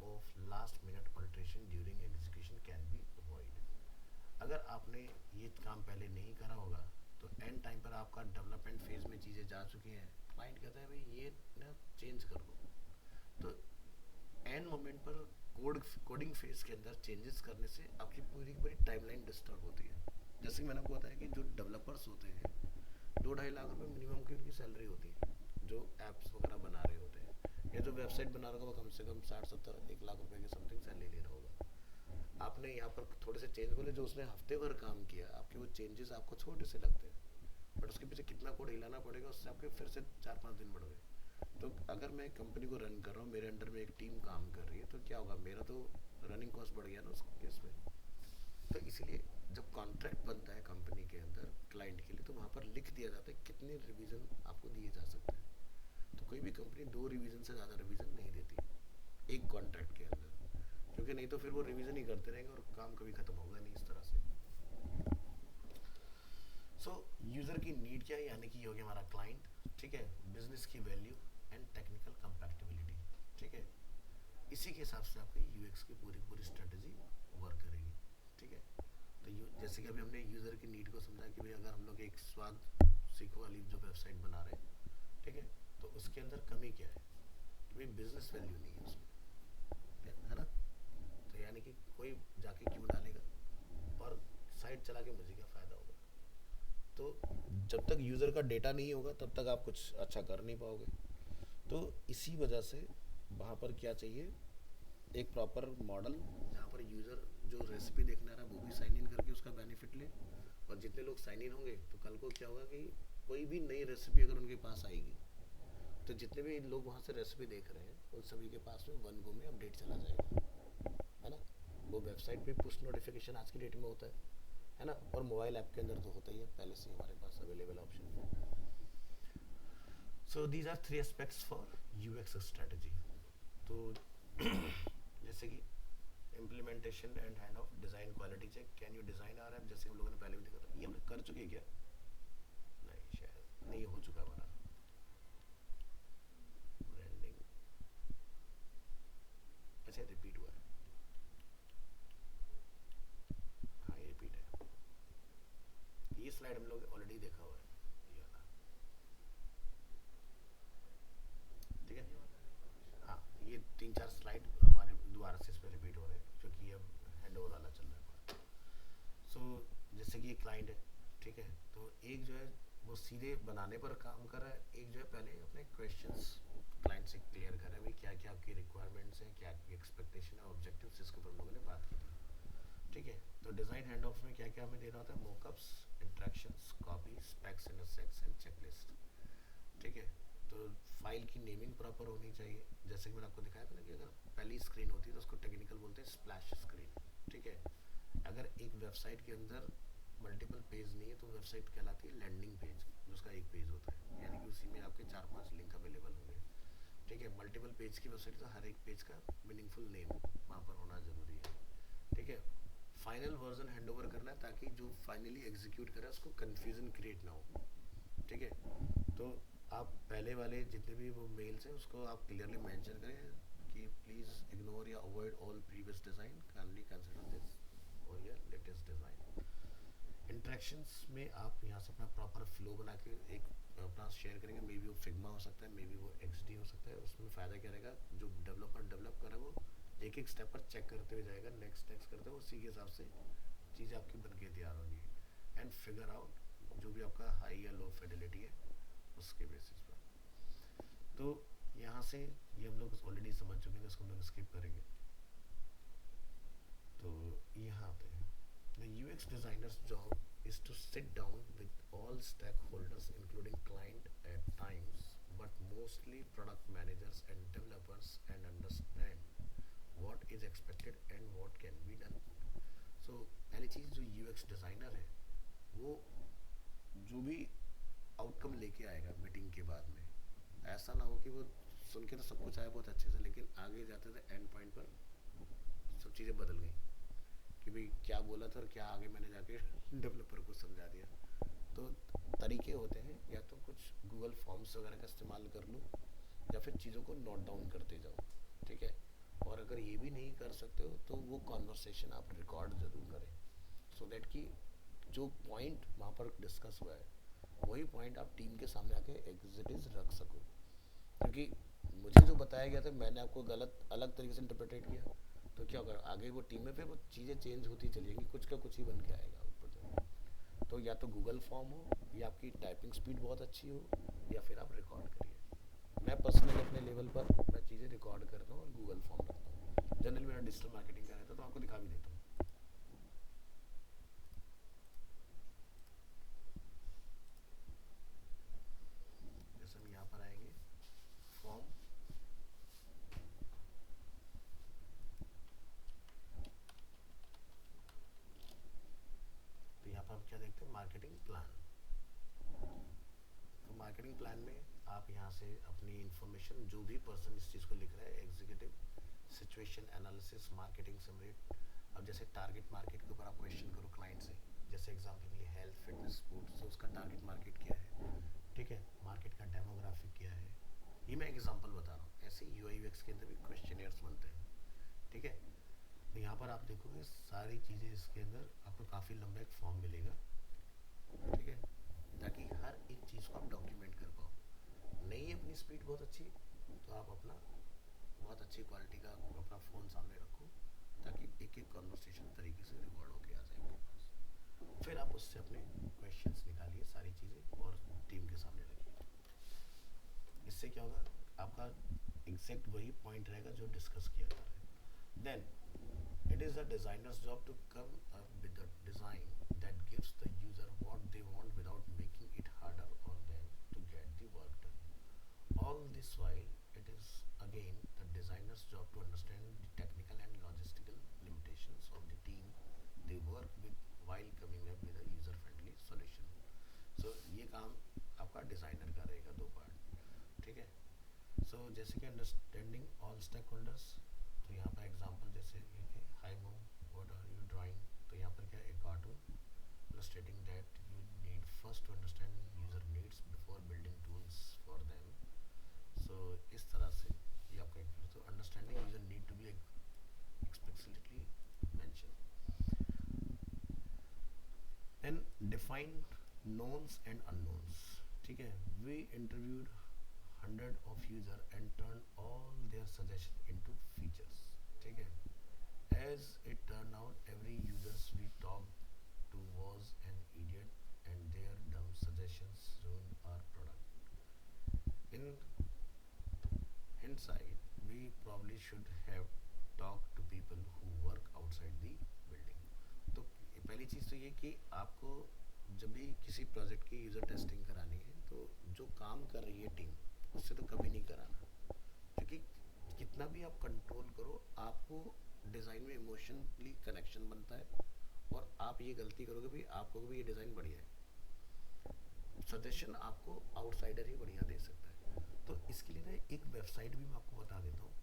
[SPEAKER 1] of last minute alteration during execution can be avoided. अगर आपने ये काम पहले नहीं करा होगा तो एंड टाइम पर आपका डेवलपमेंट फेज में चीज़ें जा चुकी हैं, क्लाइंट कहता है भाई ये ना चेंज कर दो, तो एंड मोमेंट पर कोडिंग फेज के अंदर चेंजेस करने से आपकी पूरी की पूरी टाइमलाइन डिस्टर्ब होती है। जैसे कि मैंने आपको बताया कि जो डेवलपर्स होते हैं 2-2.5 लाख रुपए मिनिमम की उनकी सैलरी होती है, जो एप्स वगैरह बना रहे होते हैं, या जो वेबसाइट बना रहा होगा वो कम से कम 60-70-1 लाख रुपए के समथिंग सैलरी ले रहा होगा। आपने यहाँ पर थोड़े से चेंज बोले, जो उसने हफ्ते भर काम किया, आपके वो चेंजेस आपको छोटे से लगते हैं, बट उसके पीछे कितना कोड हिलाना पड़ेगा, उससे आपके फिर से 4-5 दिन बढ़ गए। तो अगर मैं कंपनी को रन कर रहा हूँ, मेरे अंडर में एक टीम काम कर रही है, तो क्या होगा, मेरा तो रनिंग कॉस्ट बढ़ गया ना उस केस में। तो इसीलिए जब कॉन्ट्रैक्ट बनता है कंपनी के अंदर क्लाइंट के लिए, तो वहाँ पर लिख दिया जाता है कितने रिवीजन आपको दिए जा सकते हैं। तो कोई भी कंपनी 2 रिवीजन से ज़्यादा रिवीजन नहीं देती एक कॉन्ट्रैक्ट के अंदर, क्योंकि नहीं तो फिर वो रिवीजन ही करते रहेंगे और काम कभी ख़त्म होगा नहीं इस तरह से। सो यूज़र की नीड क्या है, यानी कि हो गया हमारा क्लाइंट, ठीक है, बिजनेस की वैल्यू एंड टेक्निकल कंपैटिबिलिटी, ठीक है। इसी के हिसाब से आपकी यूएक्स की पूरी पूरी स्ट्रेटजी वर्क करेगी, ठीक है। तो जैसे कि अभी हमने यूज़र की नीड को समझा कि भाई अगर हम लोग एक स्वाद सीखो वाली जो वेबसाइट बना रहे हैं, ठीक है, तो उसके अंदर कमी क्या है कि भाई बिजनेस वैल्यू नहीं है उसमें, है ना। तो यानी कि कोई जाके क्यों डालेगा, और साइट चला के मुझे क्या फ़ायदा होगा। तो जब तक यूज़र का डेटा नहीं होगा तब तक आप कुछ अच्छा कर नहीं पाओगे। तो इसी वजह से वहाँ पर क्या चाहिए, एक प्रॉपर मॉडल जहाँ पर यूज़र जो रेसिपी देखना रहा वो भी साइन इन करके उसका बेनिफिट ले, और जितने लोग साइन इन होंगे तो कल को क्या होगा कि कोई भी नई रेसिपी अगर उनके पास आएगी तो जितने भी लोग वहाँ से रेसिपी देख रहे हैं उन सभी के पास में 1 गो में अपडेट चला जाएगा, है ना। वो वेबसाइट पे पुश नोटिफिकेशन आज की डेट में होता है ना, और मोबाइल ऐप के अंदर तो होता ही है पहले से हमारे पास available option. So these are three aspects for UX strategy. तो जैसे कि implementation and hand off design quality check. Can you design our app, जैसे हम लोगों ने पहले भी देखा था. ये हम लोग कर चुके हैं क्या? नहीं, शायद नहीं हो चुका हमारा ब्रांडिंग. अच्छा, रिपीट हुआ है. हाँ, ये रिपीट है. ये स्लाइड हम लोग ऑलरेडी देखा हुआ है, ये वाला. ठीक है. हाँ, ये 3-4 स्लाइड हमारे दोबारा से इस पर रिपीट हो रहे हैं क्योंकि अब हैंड ओवर वाला चल रहा है हमारा. सो जैसे कि एक क्लाइंट है, ठीक है. तो एक जो है वो सीधे बनाने पर काम कर रहा है, एक जो है पहले अपने क्वेश्चंस क्लाइंट से क्लियर कर रहा है. भाई क्या क्या आपकी रिक्वायरमेंट्स हैं, क्या आपकी एक्सपेक्टेशन है, ऑब्जेक्टिव्स, जिसके ऊपर हम लोगों ने बात की थी. ठीक है. तो डिज़ाइन हैंड ऑफ में क्या क्या हमें देना होता है? Mockups, interactions, copy, specs, intersects and checklist. ठीक है. तो फाइल की नेमिंग प्रॉपर होनी चाहिए. जैसे कि मैंने आपको दिखाया था ना कि अगर पहली स्क्रीन होती है तो उसको टेक्निकल बोलते हैं स्प्लैश स्क्रीन. ठीक है. अगर एक वेबसाइट के अंदर मल्टीपल पेज नहीं है तो वेबसाइट कहलाती है लैंडिंग पेज, जिसका एक पेज होता है, यानी कि उसी में आपके 4-5 लिंक अवेलेबल होंगे. ठीक है. मल्टीपल पेज की वेबसाइट तो हर एक पेज का मीनिंगफुल नेम वहाँ पर होना ज़रूरी है. ठीक है. फाइनल वर्जन हैंड ओवर करना है ताकि जो फाइनली एग्जीक्यूट करे उसको कन्फ्यूजन क्रिएट ना हो. ठीक है. तो आप पहले वाले जितने भी वो मेल्स हैं उसको आप क्लियरली मेंशन करें कि प्लीज़ इग्नोर या avoid all previous design, kindly consider this और या लेटेस्ट डिज़ाइन. इंट्रैक्शंस में आप यहाँ से अपना प्रॉपर फ्लो बना के एक अपना शेयर करेंगे. मे बी वो फिग्मा हो सकता है, मे बी वो एक्सडी हो सकता है. उसमें फ़ायदा क्या रहेगा, जो डेवलपर डेवलप कर रहा है वो एक एक स्टेप पर चेक करते हुए जाएगा, नेक्स्ट नेक्स्ट करते हुए उसी के हिसाब से चीज़ें आपकी बन के तैयार होंगी. एंड फिगर आउट जो भी आपका हाई या लो फिडेलिटी है उसके बेसिस पर. तो यहाँ से ये हम लोग ऑलरेडी समझ चुके हैं, इसको हम लोग स्किप करेंगे. तो यहाँ पे the UX designer's job is to sit down with all stakeholders including client at times but mostly product managers and developers and understand what is expected and what can be done. So पहली चीज़ जो UX designer है वो जो भी outcome लेके आएगा meeting के बाद में, ऐसा ना हो कि वो सुन के तो सब कुछ आया बहुत अच्छे से, लेकिन आगे जाते थे एंड पॉइंट पर सब चीज़ें बदल गई कि भाई क्या बोला था और क्या आगे मैंने जाके डेवलपर को समझा दिया. तो तरीके होते हैं, या तो कुछ गूगल फॉर्म्स वगैरह का इस्तेमाल कर लूँ या फिर चीज़ों को नोट डाउन करते जाओ. ठीक है. और अगर ये भी नहीं कर सकते हो तो वो कॉन्वर्सेशन आप रिकॉर्ड ज़रूर करें, सो दैट कि जो पॉइंट वहाँ पर डिस्कस हुआ है वही पॉइंट आप टीम के सामने आके एग्जिटिव रख सको. क्योंकि मुझे जो बताया गया था मैंने आपको गलत अलग तरीके से इंटरप्रेटेट किया, तो क्या होगा आगे वो टीम में फिर वो चीज़ें चेंज होती चली जाएंगी, कुछ का कुछ ही बन के आएगा ऊपर जाके. तो या तो गूगल फॉर्म हो, या आपकी टाइपिंग स्पीड बहुत अच्छी हो, या फिर आप रिकॉर्ड करिए. मैं पर्सनली अपने लेवल पर मैं चीज़ें रिकॉर्ड करता हूँ और गूगल फॉर्म रखता हूँ. जनरली मेरा डिजिटल मार्केटिंग का रहता है तो आपको दिखा भी देता हूँ. जैसे हम यहाँ पर आएंगे फॉर्म, तो यहाँ पर हम क्या देखते हैं, मार्केटिंग प्लान. तो मार्केटिंग प्लान में आप यहाँ से अपनी इंफॉर्मेशन, जो भी पर्सन इस चीज़ को लिख रहा है, executive, situation analysis, marketing summary. अब जैसे टारगेट मार्केट के ऊपर आप क्वेश्चन करो क्लाइंट से, जैसे एग्जांपल के लिए हेल्थ, फिटनेस, स्पोर्ट्स, तो उसका टारगेट मार्केट क्या है. ठीक है. मार्केट का डेमोग्राफिक क्या है. ये मैं एग्जांपल बता रहा हूँ. ऐसे यूआई यूएक्स के अंदर भी क्वेश्चनियर्स बनते हैं. ठीक है. तो यहाँ पर आप देखोगे सारी चीज़ें इसके अंदर आपको काफ़ी लंबा एक फॉर्म मिलेगा. ठीक है. ताकि हर एक चीज़ को आप डॉक्यूमेंट कर पाओ. नहीं है अपनी स्पीड बहुत अच्छी तो आप अपना बहुत अच्छी क्वालिटी का अपना फ़ोन सामने रखो ताकि एक एक कॉन्वर्सेशन तरीके से रिकॉर्ड होके आ जाए आपके पास. फिर आप उससे अपने क्वेश्चंस निकालिए, सारी चीज़ें, और टीम के सामने रखिए. इससे क्या होगा, आपका एग्जैक्ट वही पॉइंट रहेगा जो डिस्कस किया जा रहा है. Then it is the designer's job to come up with a design that gives the user what they want without making it harder on them to get the work done. All this while, it is again the designer's job to understand the technical and logistical limitations of the team they work with while coming up with a user-friendly solution. So ये काम आपका designer का रहेगा, दो part. ठीक है। सो जैसे कि अंडरस्टैंडिंग ऑल स्टेक होल्डर्स, तो यहाँ पर एग्जांपल जैसे लिखे हाई मोम व्हाट आर यू ड्राइंग, तो यहाँ पर क्या है, एक cartoon illustrating that you need first to understand user needs before building tools for them. So इस तरह से ये आपका एक फिर तो understanding user need to be explicitly mentioned and define knowns and unknowns, ठीक है। we interviewed 100 of user and turned all their suggestion into features, ठीक है। as it turned out every users we talked to was an idiot and their dumb suggestions ruined our product. In hindsight, we probably should have talked to people who work outside the building. तो पहली चीज़ तो ये कि आपको जब भी किसी project की यूज़र टेस्टिंग करानी है तो जो काम कर रही है टीम उससे तो कभी नहीं कराना, क्योंकि कितना भी आप कंट्रोल करो आपको डिज़ाइन में इमोशनली कनेक्शन बनता है और आप ये गलती करोगे भी आपको भी ये डिज़ाइन बढ़िया है, सजेशन आपको आउटसाइडर ही बढ़िया दे सकता है। तो इसके लिए ना एक वेबसाइट भी मैं आपको बता देता हूँ,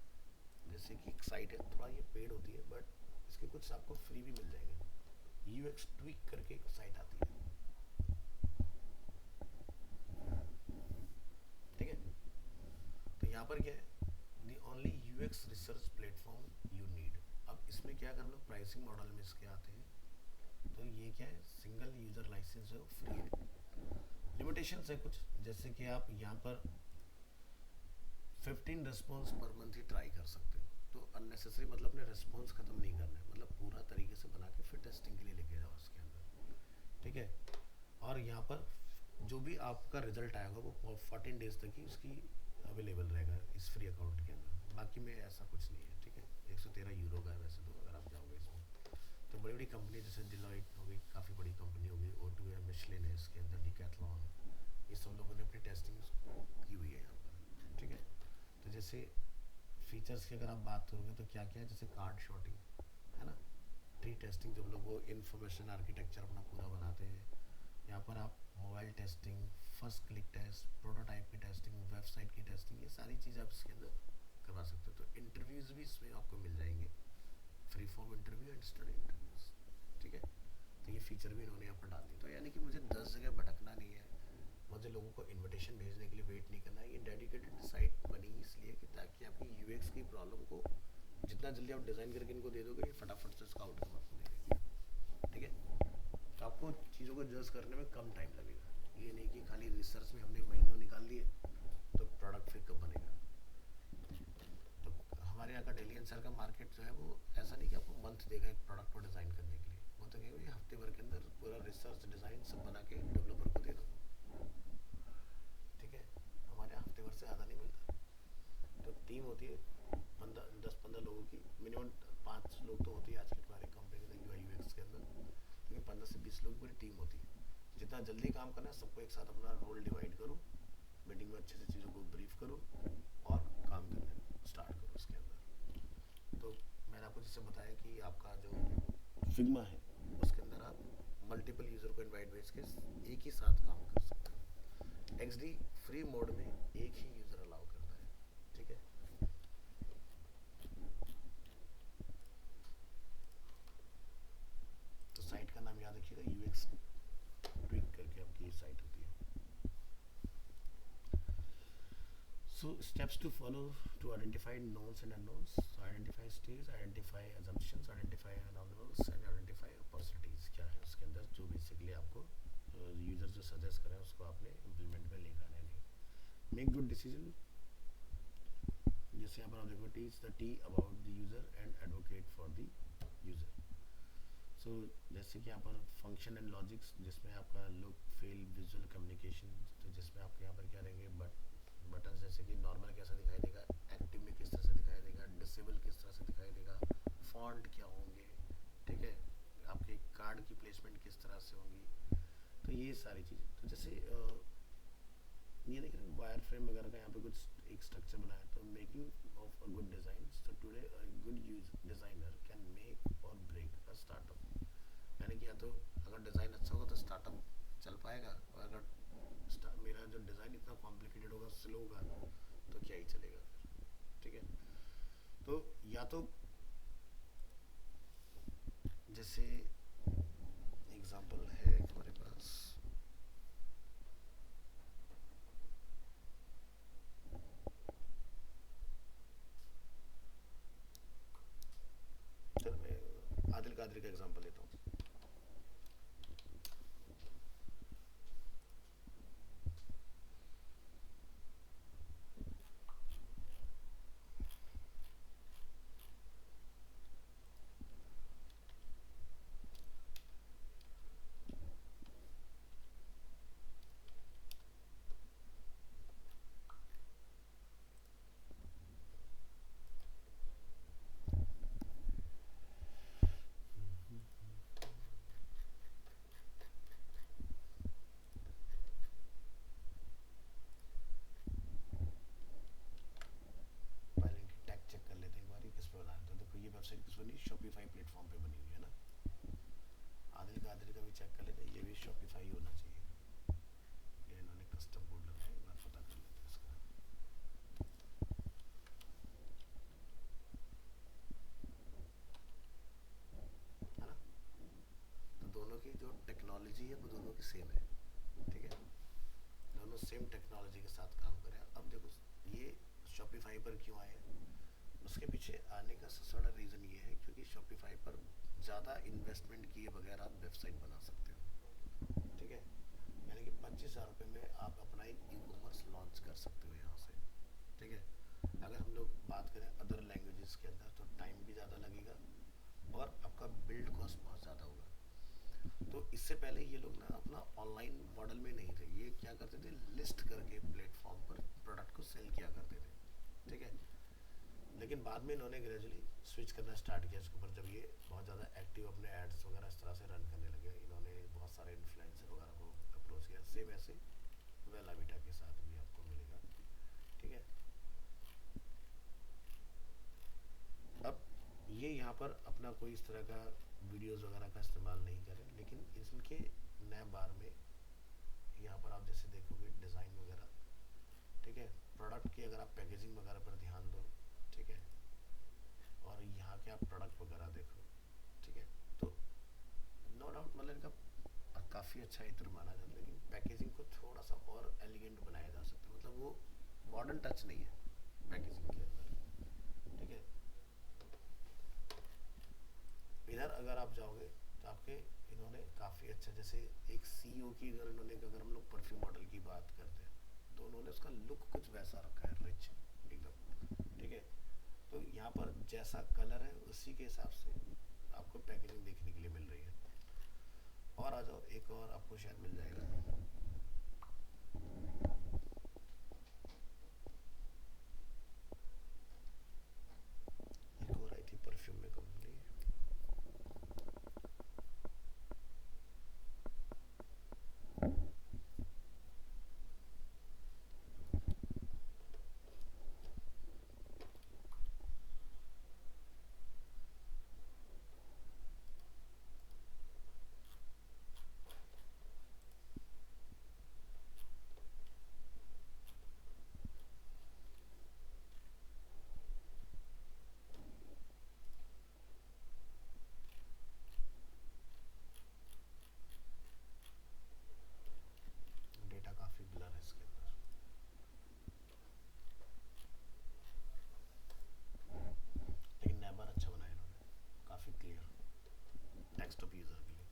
[SPEAKER 1] जैसे कि एक साइट है, थोड़ा ये पेड होती है बट इसके कुछ आपको फ्री भी मिल जाएंगे। यूएक्स ट्विक करके एक साइट आती है, ठीक है। तो यहाँ पर क्या है, the only UX research platform you need. अब इसमें क्या कर लो, प्राइसिंग मॉडल में इसके आते हैं, तो ये क्या है, सिंगल यूज़र लाइसेंस है, फ्री है। लिमिटेशंस है कुछ, जैसे कि आप यहाँ पर 15 रिस्पॉन्स पर मंथ ही ट्राई कर सकते हो, तो अननेसेसरी मतलब अपने रिस्पॉन्स ख़त्म नहीं करना है, मतलब पूरा तरीके से बना के फिर टेस्टिंग के लिए लेके जाओ उसके अंदर, ठीक है। और यहाँ पर जो भी आपका रिजल्ट आएगा वो 14 डेज तक ही उसकी अवेलेबल रहेगा इस फ्री अकाउंट के अंदर, बाकी में ऐसा कुछ नहीं है, ठीक है। 113 यूरो का है वैसे तो, अगर आप जाओगे इसमें तो बड़ी बड़ी कंपनी जैसे डिलॉयट हो गई, काफ़ी बड़ी कंपनी होगी, O2 है, मिशलिन है, इसके अंदर डिकैथलॉन, ये सब लोगों ने अपनी टेस्टिंग की हुई है यहाँ पर, ठीक है। तो जैसे फीचर्स की अगर आप बात करोगे तो क्या क्या है, जैसे कार्ड शॉटिंग है ना, ट्री टेस्टिंग, जब लोग वो इंफॉर्मेशन आर्किटेक्चर अपना पूरा बनाते हैं, यहाँ पर आप mobile testing, first click test, prototype की टेस्टिंग, वेबसाइट की टेस्टिंग, ये सारी चीज़ आप इसके अंदर करवा सकते हो। तो इंटरव्यूज़ भी इसमें आपको मिल जाएंगे, free form interview and study interviews, ठीक है। तो ये फीचर भी इन्होंने यहाँ पर डाल दी, तो यानी कि मुझे 10 जगह भटकना नहीं है, मुझे लोगों को इनविटेशन भेजने के लिए वेट नहीं करना है। ये डेडिकेटेड साइट बनी इसलिए कि ताकि आपकी यूएक्स की प्रॉब्लम को जितना जल्दी आप डिज़ाइन करके इनको दे दोगे, ये फटाफट से उसका आउटकम आपको दे देंगे, ठीक है। तो आपको चीज़ों को जज करने में कम टाइम लगेगा, ये नहीं कि खाली रिसर्च में हमने महीनों निकाल दिए तो प्रोडक्ट फिर कब बनेगा। तो हमारे यहाँ का डेली एनसीआर का मार्केट जो है वो ऐसा नहीं कि आपको मंथ देगा एक प्रोडक्ट को डिज़ाइन करने के लिए, वो तो कहेंगे हफ्ते भर के अंदर पूरा रिसर्च डिज़ाइन सब बना के डेवलपर को दे दो, ठीक है। हमारे यहाँ हफ्ते भर से ज़्यादा नहीं मिलता। तो टीम होती है 10-15 लोगों की, मिनिमम 5 लोग तो होती है आज की हमारी कंपनी के यूआई यूएक्स के अंदर, लेकिन 15 से 20 लोग पूरी टीम होती है। जितना जल्दी काम करना है सबको एक साथ अपना रोल डिवाइड करो, मीटिंग में अच्छे से चीज़ों को ब्रीफ करो और काम करने स्टार्ट करो उसके अंदर। तो मैंने आपको जैसे बताया कि आपका जो फिग्मा है उसके अंदर आप मल्टीपल यूज़र को इनवाइट भेज के एक ही साथ काम कर सकते हो। XD फ्री मोड में एक ही यूज़र अलाउ करता है, ठीक है। तो साइट का नाम याद रखिएगा, यूएक्स ट्विक करके आपकी ये साइट होती है। So steps to follow to identify knowns and unknowns. So identify states, identify assumptions, identify anomalies and identify opportunities। क्या है उसके अंदर, जो बेसिकली आपको यूजर जो सजेस्ट करें उसको आपने इम्प्लीमेंट में लेकर आने नहीं। मेक गुड डिसीजन, जैसे यहाँ पर आप देखो, teach the tea about the user and advocate for the user. So जैसे कि यहाँ पर फंक्शन एंड लॉजिक्स, जिसमें आपका लुक फील विजुअल कम्युनिकेशन, तो जिसमें आपके यहाँ पर क्या रहेंगे, बटन जैसे कि नॉर्मल कैसा दिखाई देगा, एक्टिव में किस तरह से दिखाई देगा, डिसेबल किस तरह से दिखाई देगा, फॉन्ट क्या होंगे, ठीक है, आपके कार्ड की प्लेसमेंट किस तरह से होंगी, तो ये सारी चीज़ें। तो जैसे ये देख रहे हैं वायर फ्रेम वगैरह का यहाँ पे कुछ एक स्ट्रक्चर बनाया, तो making of a good design, तो today a good use designer can make or break a startup. यानी कि या तो अगर डिज़ाइन अच्छा होगा तो स्टार्टअप चल पाएगा। और अगर मेरा जो डिज़ाइन इतना कॉम्प्लिकेटेड होगा, स्लो होगा, तो क्या ही चलेगा फिर। ठीक है। तो या तो जैसे एग्जांपल है हमारे पास, चल मैं आदिल कादरी का एग्जांपल लेता हूँ। पहले इनकी टैग चेक कर लेते हैं एक बार, ये किस पे बना है। तो देखो ये वेबसाइट किस पर बनी, शॉपिफाई प्लेटफॉर्म पे बनी हुई है ना। आदिल कादरी का भी चेक कर लेते हैं, ये भी शॉपिफाई होना चाहिए। ये इन्होंने कस्टम कोड लगाया, एक बार पता कर लेते हैं इसका, है ना। तो दोनों की जो टेक्नोलॉजी है वो दोनों की सेम है। ठीक है, दोनों सेम टेक्नोलॉजी के साथ काम करें। अब देखो ये शॉपिफाई पर क्यों आए हैं, उसके पीछे आने का सबसे बड़ा रीज़न ये है क्योंकि शॉपिफाई पर ज़्यादा इन्वेस्टमेंट किए बगैर आप वेबसाइट बना सकते हो। ठीक है, यानी कि 25,000 रुपये में आप अपना एक ई कॉमर्स लॉन्च कर सकते हो यहाँ से। ठीक है, अगर हम लोग बात करें अदर लैंग्वेजेस के अंदर तो टाइम भी ज़्यादा लगेगा और आपका बिल्ड कॉस्ट बहुत ज़्यादा होगा। तो इससे पहले ये लोग ना अपना ऑनलाइन मॉडल में नहीं थे, ये क्या करते थे, लिस्ट करके प्लेटफॉर्म पर प्रोडक्ट को सेल किया करते थे। ठीक है, लेकिन बाद में इन्होंने ग्रेजुअली स्विच करना स्टार्ट किया इसके ऊपर, जब ये बहुत ज़्यादा एक्टिव अपने एड्स वगैरह इस तरह से रन करने लगे। इन्होंने बहुत सारे इन्फ्लुएंसर वगैरह को अप्रोच किया, सेम ऐसे वेला वीटा के साथ भी आपको मिलेगा। ठीक है, अब ये यहाँ पर अपना कोई इस तरह का वीडियोस वगैरह का इस्तेमाल नहीं करें, लेकिन इनके नए बार में यहाँ पर आप जैसे देखोगे डिज़ाइन वगैरह, ठीक है, प्रोडक्ट की अगर आप पैकेजिंग वगैरह पर ध्यान दो, ठीक है, और यहाँ के आप प्रोडक्ट वगैरह देखो, ठीक है, तो नो डाउट मतलब इनका काफ़ी अच्छा इत्र माना जाता है, लेकिन पैकेजिंग को थोड़ा सा और एलिगेंट बनाया जा सकता है, मतलब वो मॉडर्न टच नहीं है पैकेजिंग के अंदर। ठीक है, इधर अगर आप जाओगे तो आपके इन्होंने काफ़ी अच्छा, जैसे एक सीईओ की अगर इन्होंने, अगर हम लोग परफ्यूम मॉडल की बात करते हैं तो उन्होंने उसका लुक कुछ वैसा रखा है, रिच एकदम। ठीक है, तो यहाँ पर जैसा कलर है उसी के हिसाब से आपको पैकेजिंग देखने के लिए मिल रही है। और आ जाओ, एक और आपको शायद मिल जाएगा, एक और आई थी परफ्यूम में कंपनी, डेटा काफ़ी ब्लर है इसके अंदर, लेकिन नैबर अच्छा बनाया इन्होंने, काफ़ी क्लियर डेस्कटॉप यूज़र के लिए।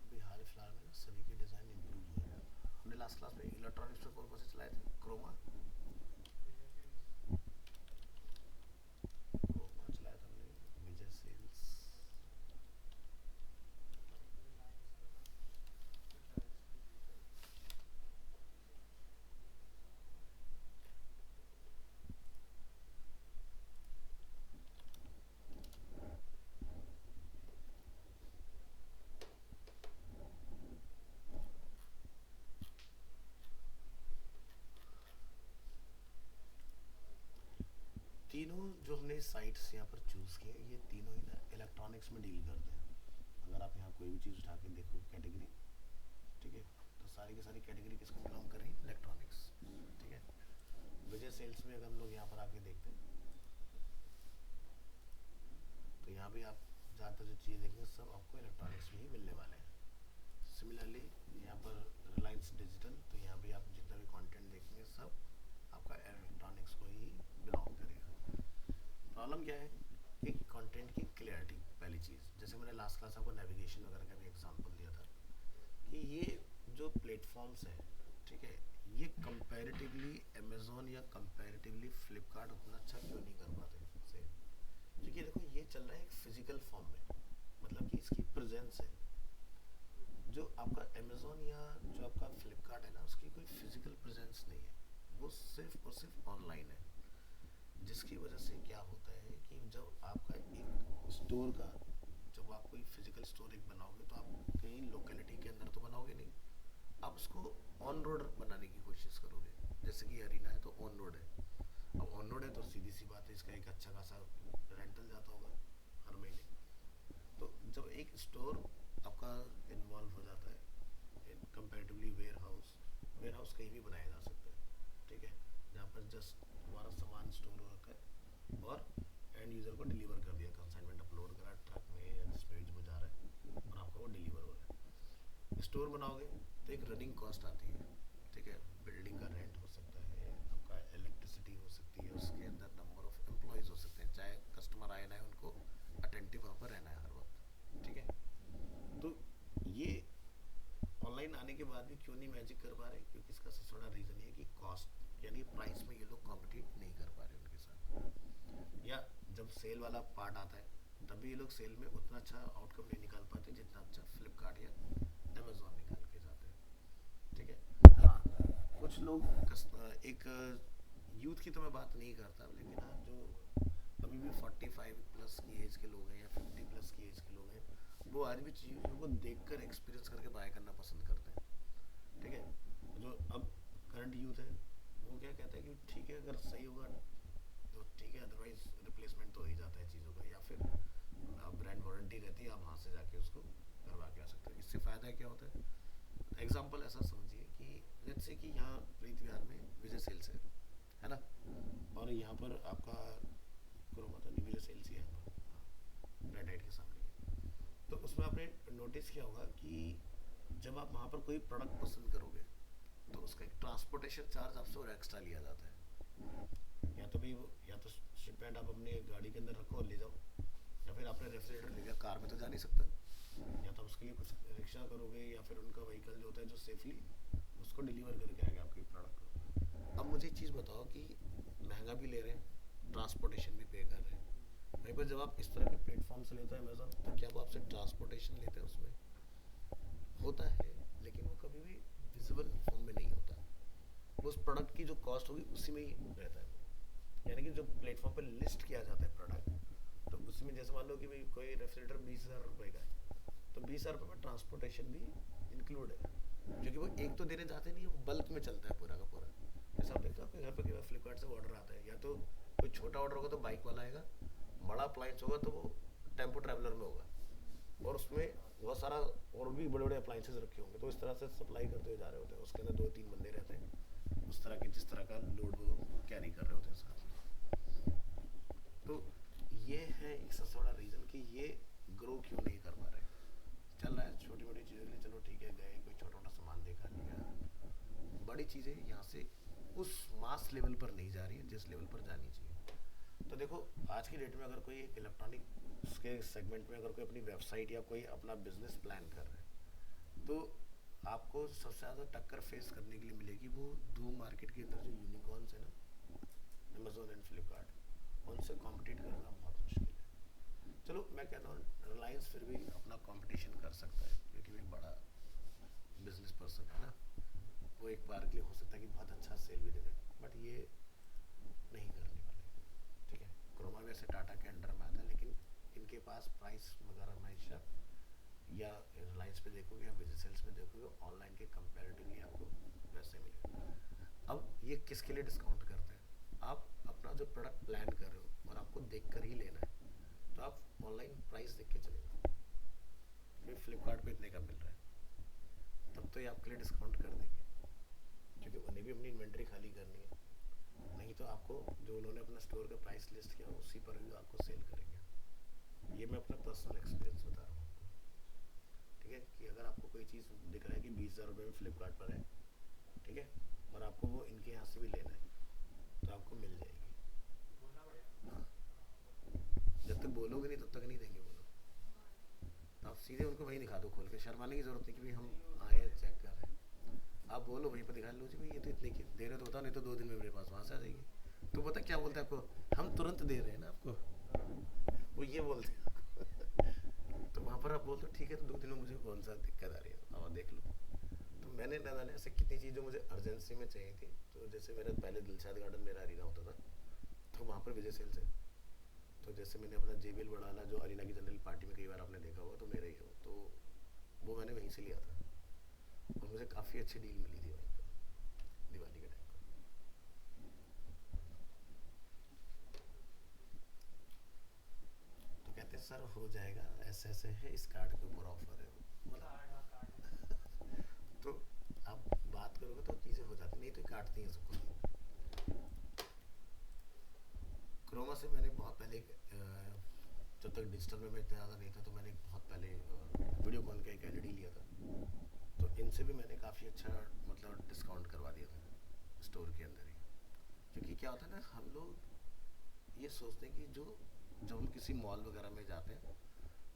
[SPEAKER 1] अभी हाल फिलहाल में ना सभी के डिज़ाइन इंप्रूव हुए हैं। हमने लास्ट क्लास में इलेक्ट्रॉनिक्स में कौन कौन से चलाए थे, क्रोमा, क्रोमा चलाया था हमने, विजय सेल्स, सारी साइट्स यहाँ पर चूज़ किए, ये तीनों ही ना इलेक्ट्रॉनिक्स में डील करते हैं। अगर आप यहाँ कोई भी चीज़ उठा के देखो कैटेगरी, ठीक है, तो सारी की सारी कैटेगरी किसको बिलोंग कर रही है? इलेक्ट्रॉनिक्स। ठीक है। विजय सेल्स में अगर हम लोग यहाँ पर आके देखते हैं तो यहाँ भी आप ज़्यादातर जो चीज़ें देखेंगे सब आपको इलेक्ट्रॉनिक्स में ही मिलने वाले हैं। सिमिलरली यहाँ पर रिलायंस डिजिटल, तो यहाँ भी आप जितना भी कंटेंट देखेंगे सब आपका इलेक्ट्रॉनिक्स को ही बिलोंग करेगा। प्रॉब्लम क्या है कि कंटेंट की क्लियरिटी पहली चीज़, जैसे मैंने लास्ट क्लास आपको नेविगेशन वगैरह का भी एग्जांपल दिया था कि ये जो प्लेटफॉर्म्स हैं, ठीक है, ये कंपैरेटिवली अमेज़ॉन या कंपैरेटिवली फ्लिपकार्ट उतना अच्छा क्यों नहीं कर पाते से, क्योंकि देखो ये चल रहा है एक फिजिकल फॉर्म में, मतलब कि इसकी प्रेजेंस है। जो आपका अमेज़ॉन या जो आपका फ्लिपकार्ट है ना, उसकी कोई फिजिकल प्रेजेंस नहीं है, वो सिर्फ और सिर्फ ऑनलाइन है। जिसकी वजह से क्या होता है कि जब आपका एक स्टोर का, जब आप कोई फिजिकल स्टोर एक बनाओगे तो आप कहीं लोकेलिटी के अंदर तो बनाओगे नहीं, आप उसको ऑन रोड बनाने की कोशिश करोगे। जैसे कि अरीना है तो ऑन रोड है, अब ऑन रोड है तो सीधी सी बात है इसका एक अच्छा खासा रेंटल जाता होगा हर महीने। तो जब एक स्टोर आपका इन्वॉल्व हो जाता है कंपैरेटिवली वेयर हाउस कहीं भी बनाया जा सकता है, ठीक है, जहाँ पर जस्ट हमारा सामान स्टोर हो रखा है और एंड यूज़र को डिलीवर कर दिया, कंसाइनमेंट अपलोड करा ट्रक में या जिस पे भी जा रहा है और आपका वो डिलीवर हो रहा है। स्टोर बनाओगे तो एक रनिंग कॉस्ट आती है, ठीक है, बिल्डिंग का रेंट हो सकता है, आपका इलेक्ट्रिसिटी हो सकती है, उसके अंदर नंबर ऑफ एम्प्लॉयज़ हो सकते हैं, चाहे कस्टमर आए ना है उनको अटेंटिव वहाँ पर रहना है हर वक्त, ठीक है। तो ये ऑनलाइन आने के बाद भी क्यों नहीं मैजिक कर पा रहे, क्योंकि इसका सबसे बड़ा रीज़न ये कि कॉस्ट यानी प्राइस में ये लोग कॉम्पिटिट नहीं कर पा रहे उनके साथ, या जब सेल वाला पार्ट आता है तभी ये लोग सेल में उतना अच्छा आउटकम नहीं निकाल पाते जितना अच्छा फ्लिपकार्ट या अमेज़ॉन निकाल के जाते हैं, ठीक है। हाँ, कुछ लोग एक यूथ की तो मैं बात नहीं करता, लेकिन हाँ जो अभी भी 45 प्लस की एज के लोग हैं या 50 प्लस की एज के लोग हैं, वो आज भी चीज़ों को देखकर एक्सपीरियंस करके बाय करना पसंद करते हैं, ठीक है। जो अब करंट यूथ है वो क्या कहता है कि ठीक है अगर सही होगा तो ठीक है, अदरवाइज रिप्लेसमेंट तो हो ही जाता है चीज़ों का, या फिर ब्रांड वारंटी रहती है, आप वहाँ से जाके उसको करवा के आ सकते हो। इससे फ़ायदा क्या होता है, एग्जाम्पल ऐसा समझिए कि लेट्स से कि यहाँ प्रीत विहार में विजय सेल्स है ना, और यहाँ पर आपका क्रोमा तो नहीं, विजय सेल्स ही है यहाँ पर, हाँ, रेड लाइट के सामने ही। तो उसमें आपने नोटिस किया होगा कि जब आप वहाँ पर कोई प्रोडक्ट पसंद करोगे तो उसका एक ट्रांसपोर्टेशन चार्ज आपसे और एक्स्ट्रा लिया जाता है। या तो भाई या तो शिपमेंट आप अपने गाड़ी के अंदर रखो और ले जाओ, या फिर आपने रेफ्रिजरेटर ले लिया, कार में तो जा नहीं सकता, या तो उसके लिए कुछ रिक्शा करोगे या फिर उनका व्हीकल जो होता है जो सेफली उसको डिलीवर करके आएगा आपके प्रोडक्ट को। अब मुझे एक चीज़ बताओ कि महंगा भी ले रहे हैं, ट्रांसपोर्टेशन भी पे कर रहे हैं, वहीं पर जब आप इस तरह के प्लेटफॉर्म से लेते हैं अमेजोन, तो क्या वो आपसे ट्रांसपोर्टेशन लेते हैं? उसमें होता है, लेकिन वो कभी भी विजिबल फॉर्म में नहीं होता, वो उस प्रोडक्ट की जो कॉस्ट होगी उसी में ही रहता है। यानी कि जो प्लेटफॉर्म पर लिस्ट किया जाता है प्रोडक्ट, तो उसमें जैसे मान लो कि भाई कोई रेफ्रिजरेटर 20,000 रुपये का है, तो 20,000 रुपये में ट्रांसपोर्टेशन भी इंक्लूड है, क्योंकि वो एक तो देने जाते नहीं है, वो बल्क में चलता है पूरा का पूरा। जैसे आप देखते हो आपके घर पर कई बार फ्लिपकार्ट से ऑर्डर आता है, या तो कोई छोटा ऑर्डर होगा तो बाइक वाला आएगा, बड़ा अप्लायंस होगा तो वो टेम्पो ट्रैवलर में होगा, और उसमें बहुत सारा और भी बड़े बड़े अप्लायंसेस रखे होंगे, तो इस तरह से सप्लाई करते हुए जा रहे होते हैं, उसके अंदर 2-3 बंदे रहते हैं उस तरह के जिस तरह का लोड वो कैरी कर रहे होते हैं साथ में। तो ये है एक सबसे बड़ा रीज़न कि ये ग्रो क्यों नहीं कर पा रहे। चल रहा है छोटी मोटी चीज़ों के लिए, चलो ठीक है, गए कोई छोटा मोटा सामान देखा लिया, बड़ी चीज़ें यहाँ से उस मास लेवल पर नहीं जा रही है जिस लेवल पर जानी चाहिए। तो देखो आज की डेट में अगर कोई इलेक्ट्रॉनिक के सेगमेंट में अगर कोई अपनी वेबसाइट या कोई अपना बिजनेस प्लान कर रहा है, तो आपको सबसे ज़्यादा टक्कर फेस करने के लिए मिलेगी वो दो मार्केट के अंदर जो यूनिकॉर्न्स है ना, अमेजोन एंड फ्लिपकार्ट, उनसे कॉम्पिटिट करना बहुत मुश्किल है। चलो मैं कहता हूँ रिलायंस फिर भी अपना कंपटीशन कर सकता है, क्योंकि वो बड़ा बिजनेस पर्सन है ना, वो एक बार के लिए हो सकता है कि बहुत अच्छा सेल भी दे दे, बट ये नहीं करने वाले, ठीक है। क्रोमा वैसे टाटा के अंडर में आता है, लेकिन इनके पास प्राइस वगैरह हमेशा या रिलायंस पे देखोगे या विजय सेल्स पे देखोगे ऑनलाइन के कंपैरेटिवली आपको वैसे मिलेगा। अब ये किसके लिए डिस्काउंट करते हैं? आप अपना जो प्रोडक्ट प्लान कर रहे हो और आपको देख कर ही लेना है, तो आप ऑनलाइन प्राइस देख के चलेगा कि फ्लिपकार्ट पे इतने का मिल रहा है, तब तो ये आपके लिए डिस्काउंट कर देंगे, क्योंकि उन्हें भी अपनी इन्वेंट्री खाली करनी है। नहीं तो आपको जो उन्होंने अपना स्टोर का प्राइस लिस्ट किया उसी पर भी आपको सेल करेंगे। ये मैं अपना पर्सनल एक्सपीरियंस बता रहा हूँ आपको। ठीक है, कि अगर आपको कोई चीज़ दिख रहा है कि 20,000 रुपये में फ्लिपकार्ट पर है, ठीक है, और आपको वो इनके यहाँ से भी लेना है, तो आपको मिल जाएगी। हाँ, जब तक बोलोगे नहीं तब तक नहीं देंगे वो लोग। तो आप सीधे उनको वहीं दिखा दो खोल के, शर्माने की जरूरत नहीं कि भाई हम आए चेक कर रहे हैं। आप बोलो वहीं पर दिखा लो जी भाई ये तो इतने की दे रहे, तो बताओ, नहीं तो 2 दिन में मेरे पास वहाँ से आ जाएगी। तो पता क्या बोलते हैं आपको, हम तुरंत दे रहे हैं ना आपको, वो ये बोलते हैं आपको। तो वहाँ पर आप बोल दो ठीक है, तो 2 दिन में मुझे कौन सा दिक्कत आ रही है, आप देख लो। तो मैंने ना जाने ऐसे कितनी चीज़ें मुझे अर्जेंसी में चाहिए थी, तो जैसे मेरा पहले दिलशाद गार्डन मेरा अरीना होता था, तो वहाँ पर विजय सेल्स है। तो जैसे मैंने अपना JBL बढ़ाना, जो अरीना की जनरल पार्टी में कई बार आपने देखा होगा, तो मेरा ही हो, तो वो मैंने वहीं से लिया था, और मुझे काफ़ी अच्छी डील मिली थी वहीं पर दिवाली के टाइम पर। तो कहते हैं सर हो जाएगा, ऐसे ऐसे है, इस कार्ड के ऊपर ऑफर है, मतलब तो आप बात करोगे तो चीज़ें हो जाती, नहीं तो काटती हैं सबको। क्रोमा से मैंने बहुत पहले जब तक डिजिटल में मैं इतना ज़्यादा नहीं था, तो मैंने बहुत पहले वीडियोकॉन का एक LED लिया था, तो इनसे भी मैंने काफ़ी अच्छा मतलब डिस्काउंट करवा दिया था स्टोर के अंदर ही। क्योंकि क्या होता है ना, हम लोग ये सोचते हैं कि जो जब हम किसी मॉल वगैरह में जाते हैं,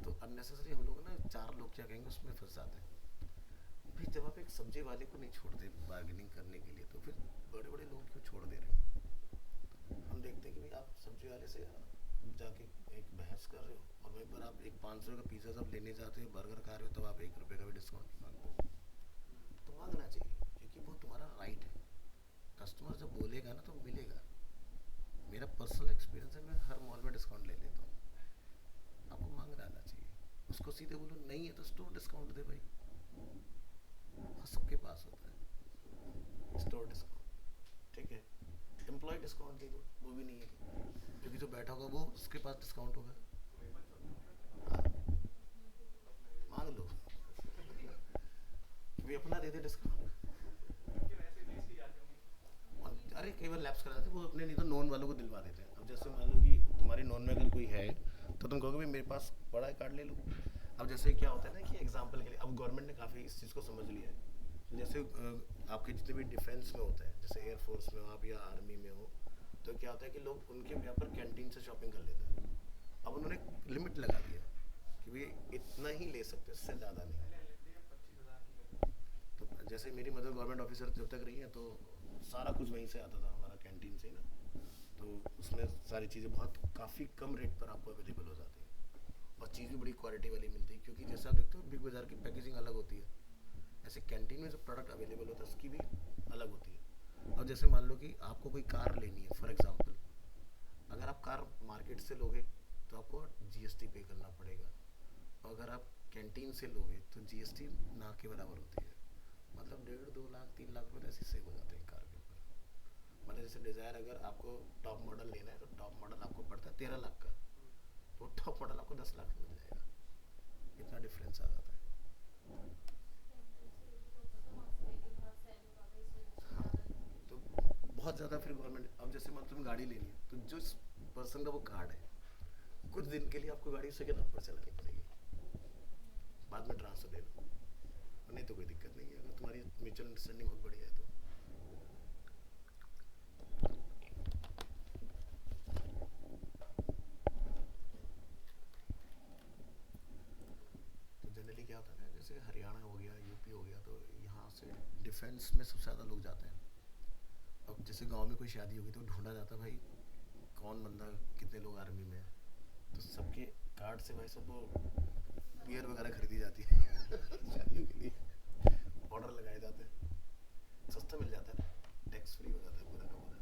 [SPEAKER 1] तो अननेसेसरी हम लोग ना 4 लोग क्या कहेंगे उसमें फंस जाते हैं। भाई जब आप एक सब्जी वाले को नहीं छोड़ते बार्गेनिंग करने के लिए, तो फिर बड़े बड़े लोग क्यों छोड़ दे रहे हैं। हम देखते हैं कि भाई आप सब्जी वाले से जाके एक बहस कर रहे हो, और वहीं पर आप एक 500 का पिज़्ज़ा जब लेने जाते हो, बर्गर खा रहे हो, तब आप 1 रुपये का भी डिस्काउंट मांगते हो। तो मांगना चाहिए, क्योंकि वो तुम्हारा राइट है। कस्टमर जब बोलेगा ना तो मिलेगा। मेरा पर्सनल एक्सपीरियंस है, मैं हर मॉल में डिस्काउंट ले लेता हूँ। आपको मांगना आना चाहिए, उसको सीधे बोलो नहीं है तो स्टोर डिस्काउंट दे भाई, हाँ सबके पास होता है स्टोर डिस्काउंट। ठीक है, एम्प्लॉय डिस्काउंट दे दो, वो भी नहीं है क्योंकि जो बैठा होगा वो उसके पास डिस्काउंट होगा। हाँ, मांग लो भी अपना दे दे डिस्काउंट। अरे कई बार लैप्स करा देते हैं, वो अपने नहीं तो नॉन वालों को दिलवा देते हैं। अब जैसे मान लो कि तुम्हारी नॉन में अगर कोई है, तो तुम कहोगे भाई मेरे पास बड़ा है कार्ड ले लो। अब जैसे क्या होता है ना कि एग्जांपल के लिए अब गवर्नमेंट ने काफ़ी इस चीज़ को समझ लिया है। तो जैसे आपके जितने भी डिफेंस में होते हैं, जैसे एयरफोर्स में हो आप या आर्मी में हो, तो क्या होता है कि लोग उनके यहाँ पर कैंटीन से शॉपिंग कर लेते हैं। अब उन्होंने लिमिट लगा दिया कि भाई इतना ही ले सकते हैं, इससे ज़्यादा नहीं। तो जैसे मेरी मदर गवर्नमेंट ऑफिसर जब तक रही है, तो सारा कुछ वहीं से आता था, हमारा कैंटीन से ही ना। तो उसमें सारी चीज़ें बहुत काफ़ी कम रेट पर आपको अवेलेबल हो जाती हैं, और चीज़ भी बड़ी क्वालिटी वाली मिलती है। क्योंकि जैसे आप देखते हो बिग बाज़ार की पैकेजिंग अलग होती है, ऐसे कैंटीन में जो प्रोडक्ट अवेलेबल होता है उसकी भी अलग होती है। और जैसे मान लो कि आपको कोई कार लेनी है फॉर एग्जांपल, अगर आप कार मार्केट से लोगे तो आपको GST पे करना पड़ेगा, और अगर आप कैंटीन से लोगे तो GST ना के बराबर होती है। मतलब 1.5 2 लाख 3 लाख रुपये ऐसे सेव हो जाते हैं कार के ऊपर। मतलब जैसे डिज़ायर अगर आपको टॉप मॉडल लेना है, तो टॉप मॉडल आपको पड़ता है 13 लाख का, तो टॉप मॉडल आपको 10 लाख में मिल जाएगा। इतना डिफरेंस आ जाता है। हाँ, तो बहुत ज़्यादा फिर गवर्नमेंट, अब जैसे मान तुम गाड़ी लेनी है, तो जो पर्सन का वो कार्ड है, कुछ दिन के लिए आपको गाड़ी सेकेंड हाथ पर चलानी पड़ेगी, बाद में ट्रांसफर ले लो। नहीं तो कोई दिक्कत नहीं है, अगर तुम्हारी म्यूचुअल अंडरस्टैंडिंग बहुत बढ़िया है तो। तो जनरली क्या होता है ना, जैसे हरियाणा हो गया, यूपी हो गया, तो यहाँ से डिफेंस में सबसे ज़्यादा लोग जाते हैं। अब जैसे गांव में कोई शादी होगी तो ढूंढा जाता है भाई कौन बंदा, कितने लोग आर्मी में है, तो सबके कार्ड से भाई सब वो बियर वगैरह खरीदी जाती है शादियों के लिए, ऑर्डर लगाए जाते हैं, सस्ता मिल जाता है ना, टैक्स फ्री हो जाता है पूरा का पूरा।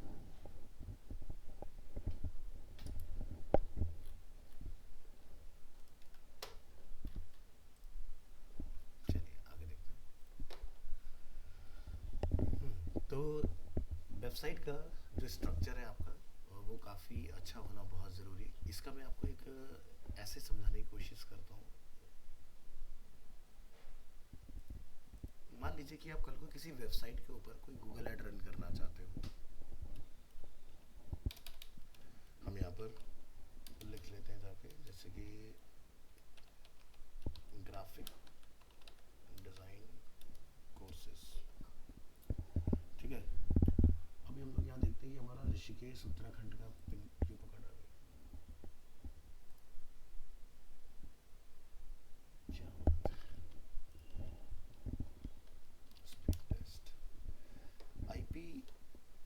[SPEAKER 1] चलिए आगे देखते हैं। तो वेबसाइट का जो स्ट्रक्चर है आपका, वो काफ़ी अच्छा होना बहुत ज़रूरी है। इसका मैं आपको एक ऐसे समझाने की कोशिश करता हूँ। मान लीजिए कि आप कल को किसी वेबसाइट के ऊपर कोई गूगल ऐड रन करना चाहते हो। हम यहाँ पर लिख लेते हैं जाके, जैसे कि ग्राफिक डिज़ाइन कोर्सेज, ठीक है। अभी हम लोग यहाँ देखते हैं कि हमारा ऋषिकेश उत्तराखंड का पिन क्यों पकड़ रहा है। क्या स्पीड टेस्ट, आईपी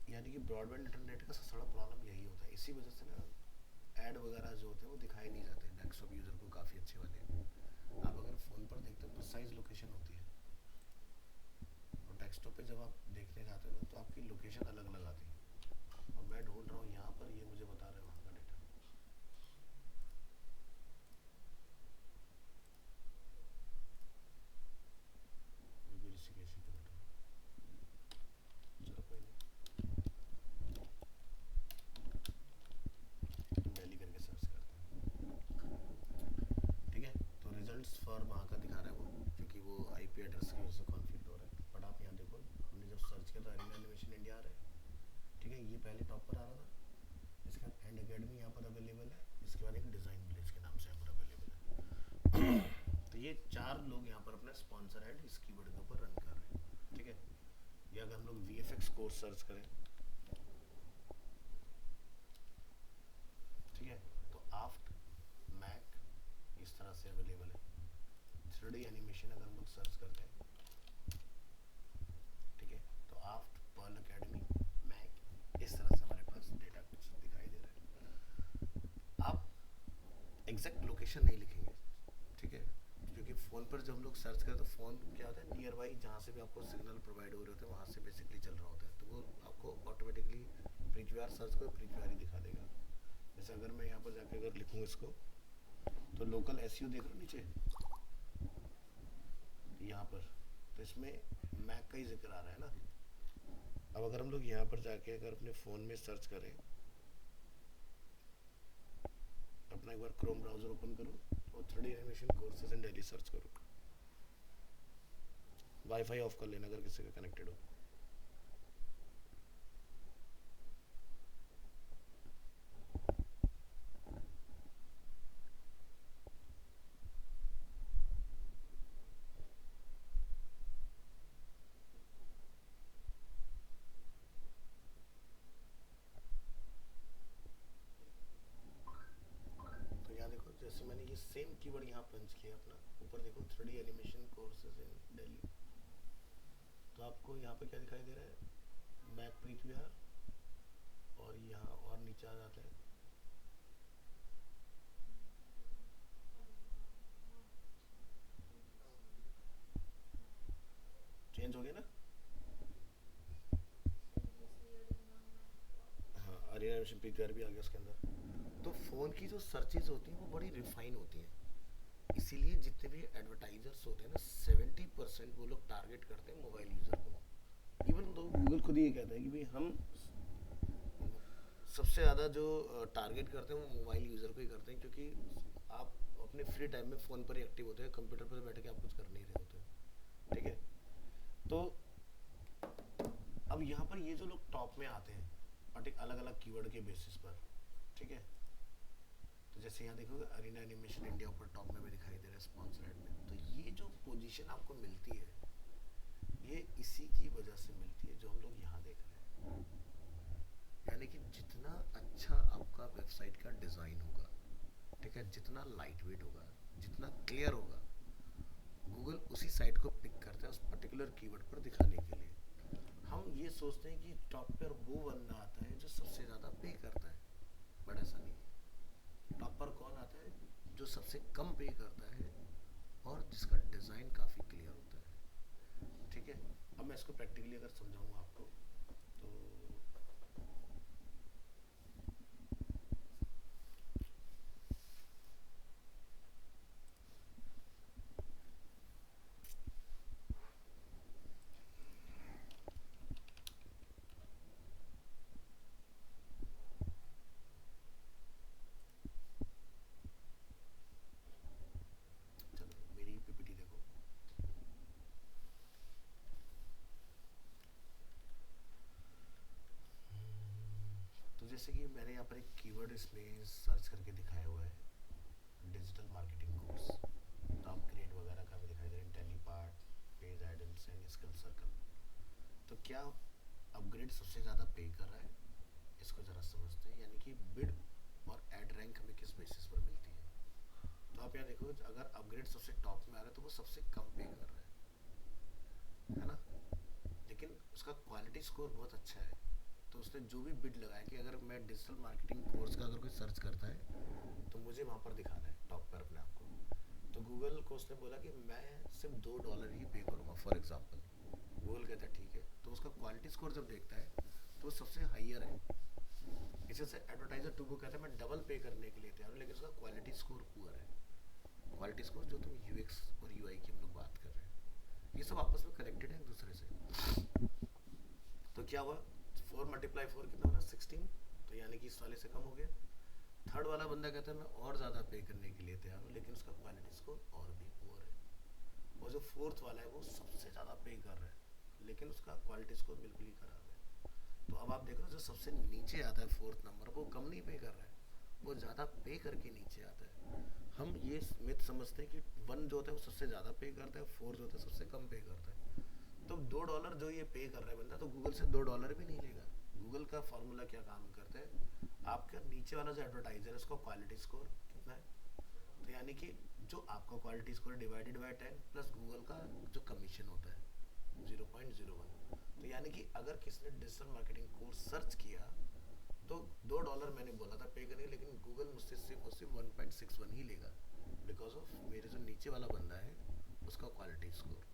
[SPEAKER 1] यानी कि ब्रॉडबैंड इंटरनेट का सबसे बड़ा प्रॉब्लम यही होता है। इसी वजह से ना ऐड वगैरह जो होते हैं वो दिखाई नहीं जाते डेस्कटॉप यूज़र को काफ़ी अच्छे वाले। आप अगर फ़ोन पर देखते हो प्रिसाइज लोकेशन होती है, और डेस्कटॉप पे जब आप देखने जाते हो ना तो आपकी लोकेशन अलग अलग आती है। और मैं ढूंढ रहा हूँ यहाँ पर, ये मुझे बता रहे हैं वहाँ का डेटा। ये भी ऋषिकेश ही पकड़ रहा है, चलो कोई नहीं, दिल्ली करके सर्च करते हैं, ठीक है। तो रिजल्ट्स फॉर वहाँ का दिखा रहा है वो, क्योंकि वो आईपी एड्रेस की वजह से कॉन्फ्लिक्ट हो रहा है। बट आप यहाँ देखो, हमने जब सर्च किया तो अरेना एनिमेशन इंडिया आ रहा है, ठीक है। ये पहले टॉप पर आ रहा था। इसके बाद एंड अकेडमी यहाँ पर अवेलेबल है। इसके बाद एक डिज़ाइन विलेज के नाम से यहाँ पर अवेलेबल है। तो ये चार लोग यहाँ पर अपना स्पॉन्सर एड इस कीवर्ड के ऊपर रन कर रहे हैं, ठीक है। या अगर हम लोग V F x course search करें, ठीक है, तो आफ्ट मैक इस तरह से अवेलेबल है। 3D एनिमेशन अगर हम लोग सर्च करते हैं, ठीक है, तो आफ्ट पर्ल अकेडमी मैक इस तरह से हमारे पास डेटा कुछ दिखाई दे रहा है। आप एग्जैक्ट लोकेशन नहीं लिखेंगे, ठीक है, क्योंकि फ़ोन पर जब हम लोग सर्च करें तो फ़ोन क्या होता है, नियर बाई जहाँ से भी आपको सिग्नल प्रोवाइड हो रहे होते हैं वहाँ से बेसिकली चल रहा होता है, तो वो आपको automatically pre Q R search को प्री क्यू आर ही दिखा देगा। जैसे अगर मैं यहाँ पर जाके अगर लिखूँ इसको, तो लोकल एस देख रहे हो नीचे यहाँ पर, तो इसमें मैक का ही जिक्र आ रहा है ना। अब अगर हम लोग यहाँ पर जाके अगर अपने फ़ोन में सर्च करें, अपना एक बार क्रोम ब्राउज़र ओपन करो और 3D animation courses in Delhi search करो। वाईफाई ऑफ कर लेना अगर किसी का कनेक्टेड हो। तो यहाँ देखो, जैसे मैंने ये सेम कीवर्ड यहाँ पंच किया अपना, ऊपर देखो 3D animation courses in Delhi, तो आपको यहाँ पे क्या दिखाई दे रहा है, मैक प्री क्यू आर, और यहाँ और नीचे आ जाते हैं, चेंज हो गया ना। हाँ, Arena animation pre Q R भी आ गया उसके अंदर। तो फ़ोन की जो सर्चेज होती हैं वो बड़ी रिफाइन होती हैं, इसीलिए जितने भी एडवर्टाइजर्स होते हैं ना 70% वो लोग टारगेट करते हैं मोबाइल यूज़र को। इवन तो गूगल खुद ही ये कहता है कि भाई हम सबसे ज़्यादा जो टारगेट करते हैं वो मोबाइल यूज़र को ही करते हैं, क्योंकि आप अपने फ्री टाइम में फ़ोन पर ही एक्टिव होते हैं, कंप्यूटर पर बैठ के आप कुछ कर नहीं रहे होते, ठीक है। तो अब यहाँ पर ये जो लोग टॉप में आते हैं अलग अलग कीवर्ड के बेसिस पर, ठीक है। तो जैसे यहाँ देखोगे अरीना एनिमेशन इंडिया ऊपर टॉप में भी दिखाई दे रहा है स्पॉन्सर्ड में। तो ये जो पोजीशन आपको मिलती है ये इसी की वजह से मिलती है जो हम लोग यहाँ देख रहे हैं। यानी कि जितना अच्छा आपका वेबसाइट का डिज़ाइन होगा, ठीक है, जितना लाइट वेट होगा, जितना क्लियर होगा, गूगल उसी साइट को पिक करता है उस पर्टिकुलर कीवर्ड पर दिखाने के लिए। हम ये सोचते हैं कि टॉप पर वो बंदा आता है जो सबसे ज़्यादा पे करता है, बट ऐसा नहीं है। टॉप पर कौन आता है, जो सबसे कम पे करता है और जिसका डिज़ाइन काफ़ी क्लियर होता है, ठीक है। अब मैं इसको प्रैक्टिकली अगर समझाऊँ आपको, तो जैसे कि मैंने यहाँ पर एक कीवर्ड इसमें सर्च करके दिखाया हुआ है, डिजिटल मार्केटिंग कोर्स। तो आप ग्रेड वगैरह का भी दिखाई दे रहे हैं, इंटेलीपार्ट, पेज आइडेंस एंड स्किल सर्कल। तो क्या अपग्रेड सबसे ज़्यादा पे कर रहा है, इसको ज़रा समझते हैं। यानी कि बिड और एड रैंक हमें किस बेसिस पर मिलती है। तो आप यहाँ देखो, अगर अपग्रेड सबसे टॉप में आ रहा है तो वो सबसे कम पे कर रहा है ना, लेकिन उसका क्वालिटी स्कोर बहुत अच्छा है। तो उसने जो भी बिड लगाया कि अगर मैं डिजिटल मार्केटिंग कोर्स का अगर कोई सर्च करता है तो मुझे वहाँ पर दिखाना है टॉप पर अपने आप को। तो गूगल को उसने बोला कि मैं सिर्फ $2 ही पे करूँगा फॉर एग्जाम्पल। गूगल कहता है ठीक है, तो उसका क्वालिटी स्कोर जब देखता है तो वो सबसे हाइयर है। इसी से एडवर्टाइजर टू वो कहता है मैं डबल पे करने के लिए तैयार हूँ, लेकिन उसका क्वालिटी स्कोर पुअर है। क्वालिटी स्कोर जो तुम यूएक्स और यूआई की हम लोग बात कर रहे हैं, ये सब आपस में कनेक्टेड है एक दूसरे से। तो क्या हुआ, 4 × 4 कितना होना, 16। तो यानी कि इस वाले से कम हो गया। थर्ड वाला बंदा कहता है मैं और ज़्यादा पे करने के लिए तैयार हूँ, लेकिन उसका क्वालिटी स्कोर और भी पुअर है। और जो फोर्थ वाला है वो सबसे ज़्यादा पे कर रहा है, लेकिन उसका क्वालिटी स्कोर बिल्कुल ही खराब है। तो अब आप देख रहे हो जो सबसे नीचे आता है फोर्थ नंबर, वो कम नहीं पे कर रहा है, वो ज़्यादा पे करके नीचे आता है। हम ये मिथ समझते हैं कि 1 जो होता है वो सबसे ज़्यादा पे करता है, 4 जो होता है सबसे कम पे करता है। तो $2 जो ये पे कर रहा है बंदा, तो गूगल से $2 भी नहीं लेगा। गूगल का फॉर्मूला क्या काम करता है, आपका नीचे वाला जो एडवर्टाइजर है उसका क्वालिटी स्कोर कितना है, तो यानी कि जो आपका quality score divided by 10 plus Google का जो कमीशन होता है 0.01। तो यानी कि अगर किसी ने डिजिटल मार्केटिंग कोर्स सर्च किया तो $2 मैंने बोला था पे करने, लेकिन गूगल मुझसे सिर्फ और सिर्फ 1.61 ही लेगा, बिकॉज ऑफ मेरे जो नीचे वाला बंदा है उसका क्वालिटी स्कोर।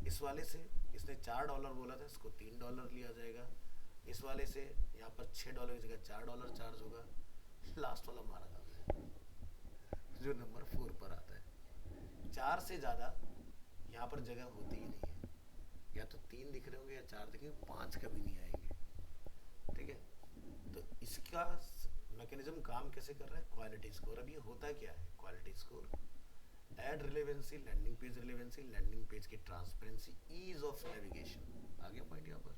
[SPEAKER 1] इस वाले से इसने $4 बोला था, इसको $3 लिया जाएगा। इस वाले से यहाँ पर $6 की जगह $4 चार्ज होगा। लास्ट वाला मारा जाता है जो नंबर 4 पर आता है। 4 से ज़्यादा यहाँ पर जगह होती ही नहीं है, या तो 3 दिख रहे होंगे या 4 दिखेंगे, 5 कभी नहीं आएंगे। ठीक है, तो इसका मैकेनिज्म काम कैसे कर रहा है, क्वालिटी स्कोर। अब ये होता क्या है quality score, ad relevancy, landing page की ट्रांसपेरेंसी, ईज ऑफ नेविगेशन। आ गया पॉइंट यहाँ पर।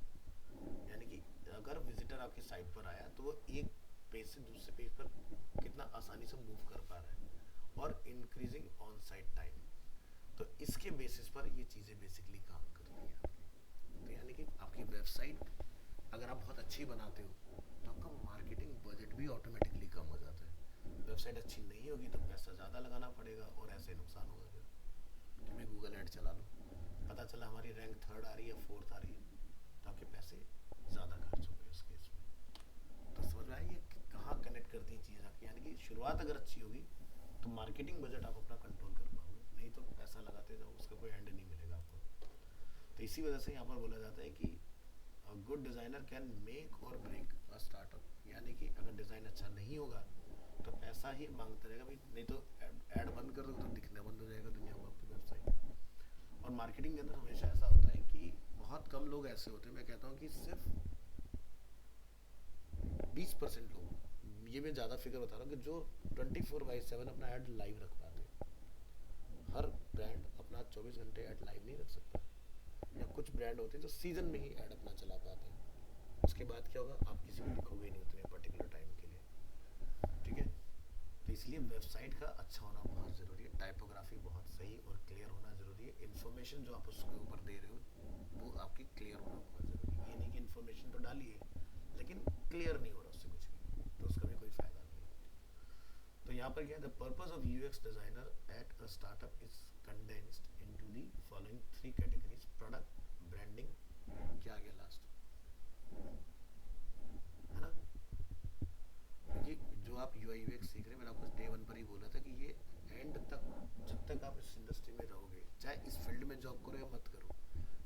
[SPEAKER 1] यानी कि अगर विजिटर आपकी साइट पर आया तो वो एक पेज से दूसरे पेज पर कितना आसानी से मूव कर पा रहा है, और इंक्रीजिंग ऑन साइट टाइम। तो इसके बेसिस पर ये चीज़ें बेसिकली काम करती हैं आपकी। तो यानी कि आपकी वेबसाइट अगर आप बहुत अच्छी बनाते हो तो आपका मार्केटिंग बजट भी ऑटोमेटिकली कम हो जाता है। वेबसाइट अच्छी नहीं होगी तो पैसा ज़्यादा लगाना पड़ेगा, और ऐसे नुकसान होगा फिर कि मैं गूगल ऐड चला लूँ, पता चला हमारी रैंक 3rd आ रही है, 4th आ रही है, तो आपके पैसे ज़्यादा खर्च होंगे उस केस में। तो समझ में आइए कहाँ कनेक्ट करती है चीज़ आपकी। यानी कि शुरुआत अगर अच्छी होगी तो मार्केटिंग बजट आप अपना कंट्रोल कर पाओगे, नहीं तो पैसा लगाते जाओ उसका कोई एंड नहीं मिलेगा आपको। तो इसी वजह से यहाँ पर बोला जाता है कि good designer can make or break a startup. यानी कि अगर डिज़ाइन अच्छा नहीं होगा तो पैसा ही मांगता रहेगा भाई, नहीं तो ऐड बंद कर दो तो दिखना बंद हो जाएगा दुनिया को आपकी वेबसाइट। और मार्केटिंग के अंदर हमेशा ऐसा होता है कि बहुत कम लोग ऐसे होते हैं, मैं कहता हूँ कि सिर्फ 20% लोग, ये मैं ज़्यादा फिगर बता रहा हूँ, कि जो 24/7 अपना ऐड लाइव रख पाते हैं। हर ब्रांड अपना 24 घंटे ऐड लाइव नहीं रख सकता, या कुछ ब्रांड होते हैं जो सीजन में ही ऐड अपना चला पाते हैं। उसके बाद क्या होगा, आप किसी को दिखोगे नहीं उतने पर्टिकुलर टाइम के लिए। ठीक है, तो इसलिए वेबसाइट का अच्छा होना बहुत ज़रूरी है, टाइपोग्राफी बहुत सही और क्लियर होना ज़रूरी है, इन्फॉर्मेशन जो आप उसके ऊपर दे रहे हो वो आपकी क्लियर होना बहुत ज़रूरी है। ये नहीं कि इन्फॉर्मेशन तो डालिए लेकिन क्लियर नहीं हो रहा उससे कुछ भी, तो उसका भी कोई फ़ायदा नहीं है। तो यहाँ पर क्या है, the purpose of UX designer at a startup is condensed into the following 3 categories, product, branding, क्या आ गया लास्ट, है ना। क्योंकि जो आप यूआई यूएक्स सीख रहे हैं, मैंने आपको डे 1 पर ही बोला था कि ये एंड तक, जब तक आप इस इंडस्ट्री में रहोगे, चाहे इस फील्ड में जॉब करो या मत करो,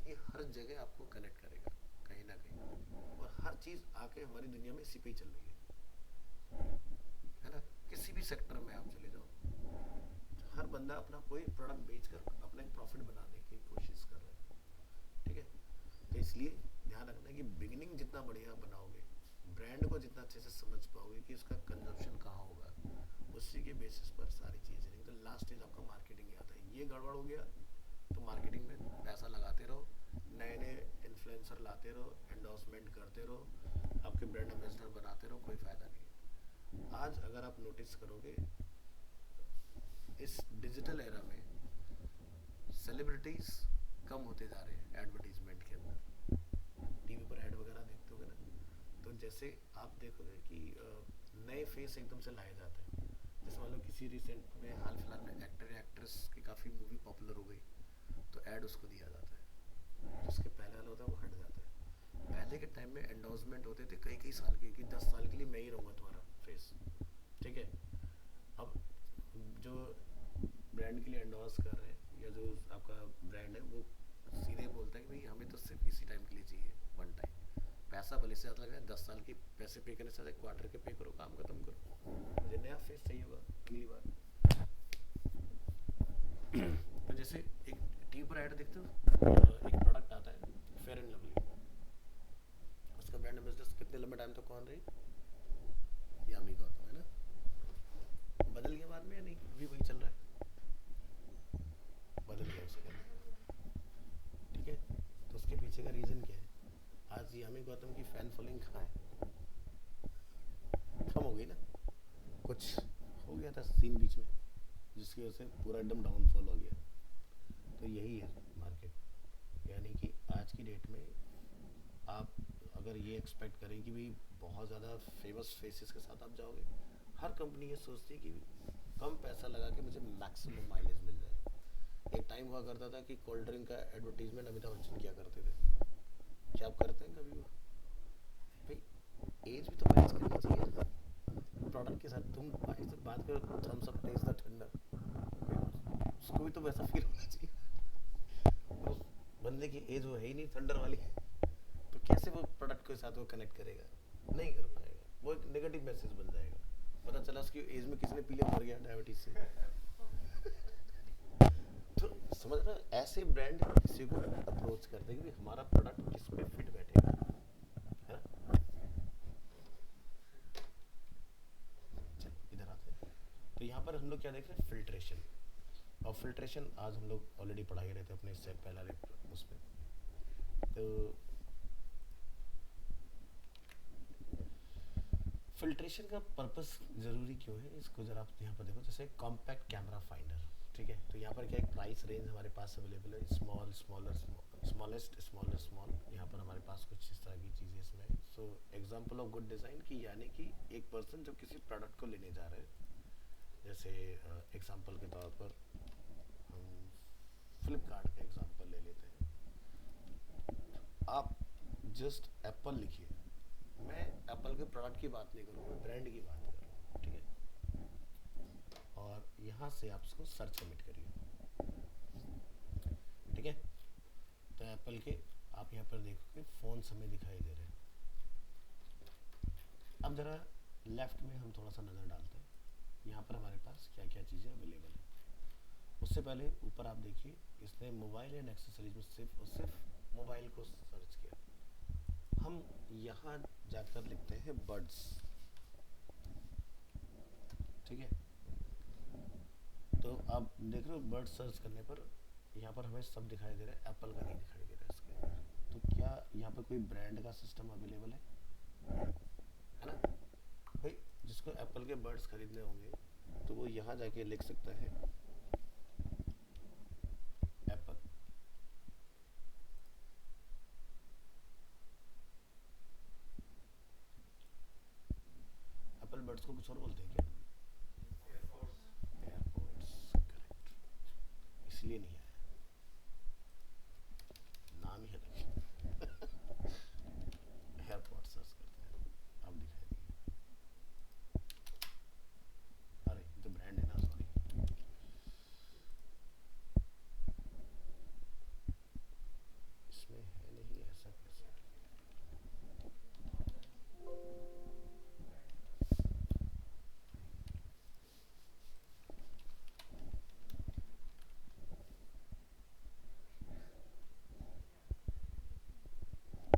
[SPEAKER 1] ये हर जगह आपको कनेक्ट करेगा कहीं ना कहीं। और हर चीज़ आके हमारी दुनिया में इसी पे ही चल रही है ना। किसी भी सेक्टर में आप चले जाओ, हर बंदा अपना कोई प्रोडक्ट बेचकर अपना एक प्रॉफिट बनाने की कोशिश कर रहा है। ठीक है, तो इसलिए ध्यान रखना कि बिगिनिंग जितना बढ़िया बनाओगे, ब्रांड को जितना अच्छे से समझ पाओगे कि उसका कंजप्शन कहाँ होगा, उसी के बेसिस पर सारी चीज़ें। नहीं तो लास्ट स्टेज आपका मार्केटिंग ही आता है, ये गड़बड़ हो गया तो मार्केटिंग में पैसा लगाते रहो, नए नए इन्फ्लुएंसर लाते रहो, एंडोर्समेंट करते रहो, आपके आपके ब्रांड एम्बेसडर बनाते रहो, कोई फ़ायदा नहीं है। आज अगर आप नोटिस करोगे इस डिजिटल एरा में सेलिब्रिटीज़ कम होते जा रहे हैं एडवर्टीजमेंट के अंदर। टीवी पर ऐड वगैरह देखते होगे ना, तो जैसे आप देखोगे कि नए फेस एकदम से लाए जाते हैं। जैसे मान लो किसी रिसेंट में हाल फिलहाल में एक्टर या एक्ट्रेस की काफ़ी मूवी पॉपुलर हो गई, तो ऐड उसको दिया जाता है। जिसके पहले वाला होता है वो हट जाता है। पहले के टाइम में एंडोर्समेंट होते थे कई कई साल के, कि 10 साल के लिए मैं ही रहूँगा तुम्हारा फेस, ठीक है। अब जो ब्रांड के लिए एंडोर्स कर रहे हैं या जो आपका ब्रांड है वो सीधे बोलता है कि भाई हमें तो सिर्फ इसी टाइम के लिए चाहिए, वन टाइम। पैसा भले से ज़्यादा लग रहा है, 10 साल के पैसे पे करने से ज़्यादा क्वार्टर के पे करो, काम खत्म करो, मुझे नया फेस चाहिए होगा अगली बार। तो जैसे एक टीवी पर ऐड देखते हो, एक प्रोडक्ट आता है फेयर एंड लवली, उसका ब्रांड एम्बेसडर कितने लंबे टाइम तक कौन रही? यामी गौतम, है ना। बदल गया बाद में या नहीं, अभी वही चल रहा है? बदल गया उसे कहते, ठीक है। तो उसके पीछे का रीज़न क्या है? आज यामी गौतम की फैन फॉलोइंग कहाँ है? कम हो गई ना। कुछ हो गया था सीन बीच में जिसकी वजह से पूरा एकदम डाउनफॉल हो गया। तो यही है मार्केट, यानी कि आज की डेट में आप अगर ये एक्सपेक्ट करें कि भाई बहुत ज़्यादा फेमस फेसेस के साथ आप जाओगे, हर कंपनी ये सोचती है कि कम पैसा लगा के मुझे मैक्सिमम माइलेज मिल जाए। एक टाइम हुआ करता था कि कोल्ड ड्रिंक का एडवर्टीजमेंट अमिताभ बच्चन किया करते थे। क्या आप करते हैं कभी वो? भाई एज भी तो मैच करनी चाहिए ना प्रोडक्ट के साथ। तुम भाई से बात करो Thums Up taste the thunder, उसको भी तो वैसा फील होना चाहिए। उस बंदे की एज वो है ही नहीं थंडर वाली, तो कैसे वो प्रोडक्ट के साथ वो कनेक्ट करेगा? नहीं कर पाएगा, वो एक नेगेटिव मैसेज बन जाएगा। पता चला उसकी एज में किसी ने पी लिया, मर गया डायबिटीज से। तो समझ रहे हो, ऐसे ब्रांड किसी को अप्रोच करते हैं कि हमारा प्रोडक्ट किस पे फिट बैठेगा, है ना। चल इधर आते हैं। तो यहाँ पर हम लोग क्या देख रहे हैं? फिल्ट्रेशन। और फिल्ट्रेशन आज हम लोग ऑलरेडी पढ़ा ही रहे थे अपने इससे पहला उसमें। तो फिल्ट्रेशन का पर्पस ज़रूरी क्यों है, इसको ज़रा आप यहाँ पर देखो। जैसे कॉम्पैक्ट कैमरा फाइंडर, ठीक है। तो यहाँ पर क्या एक प्राइस रेंज हमारे पास अवेलेबल है, small smaller smallest smaller small. यहाँ पर हमारे पास कुछ इस तरह की चीज़ें इसमें। So example of good design की, यानी कि एक पर्सन जब किसी प्रोडक्ट को लेने जा रहे हैं, जैसे एग्जांपल के तौर पर हम फ्लिपकार्ट का एग्जांपल ले लेते हैं। आप जस्ट एप्पल लिखिए, मैं एप्पल के प्रोडक्ट की बात नहीं करूँ, मैं ब्रांड की बात कर रहा हूँ, ठीक है। और यहाँ से आप उसको सर्च सबमिट करिए, ठीक है। तो एप्पल के आप यहाँ पर देखोगे फ़ोन्स हमें दिखाई दे रहे हैं। अब ज़रा लेफ्ट में हम थोड़ा सा नज़र डालते हैं, यहाँ पर हमारे पास क्या क्या चीज़ें अवेलेबल है। उससे पहले ऊपर आप देखिए, इसने मोबाइल एंड एक्सेसरीज में सिर्फ और सिर्फ मोबाइल को सर्च किया। हम यहाँ जाकर लिखते हैं बड्स, ठीक है। तो आप देख रहे हो बर्ड्स सर्च करने पर यहाँ पर हमें सब दिखाई दे रहा है, एप्पल का नहीं दिखाई दे रहा है इसके अंदर। तो क्या यहाँ पर कोई ब्रांड का सिस्टम अवेलेबल है ना? भाई जिसको एप्पल के बर्ड्स खरीदने होंगे तो वो यहाँ जाके लिख सकता है एप्पल। एप्पल बर्ड्स को कुछ और बोलते हैं क्या? Airports, correct. इसलिए नहीं आया, नाम ही अलग है। एयरपोर्ट सर्च करते हैं, अब दिखाई दिए। अरे ये तो ब्रांड है ना, सॉरी। इसमें है नहीं, ऐसा कैसे?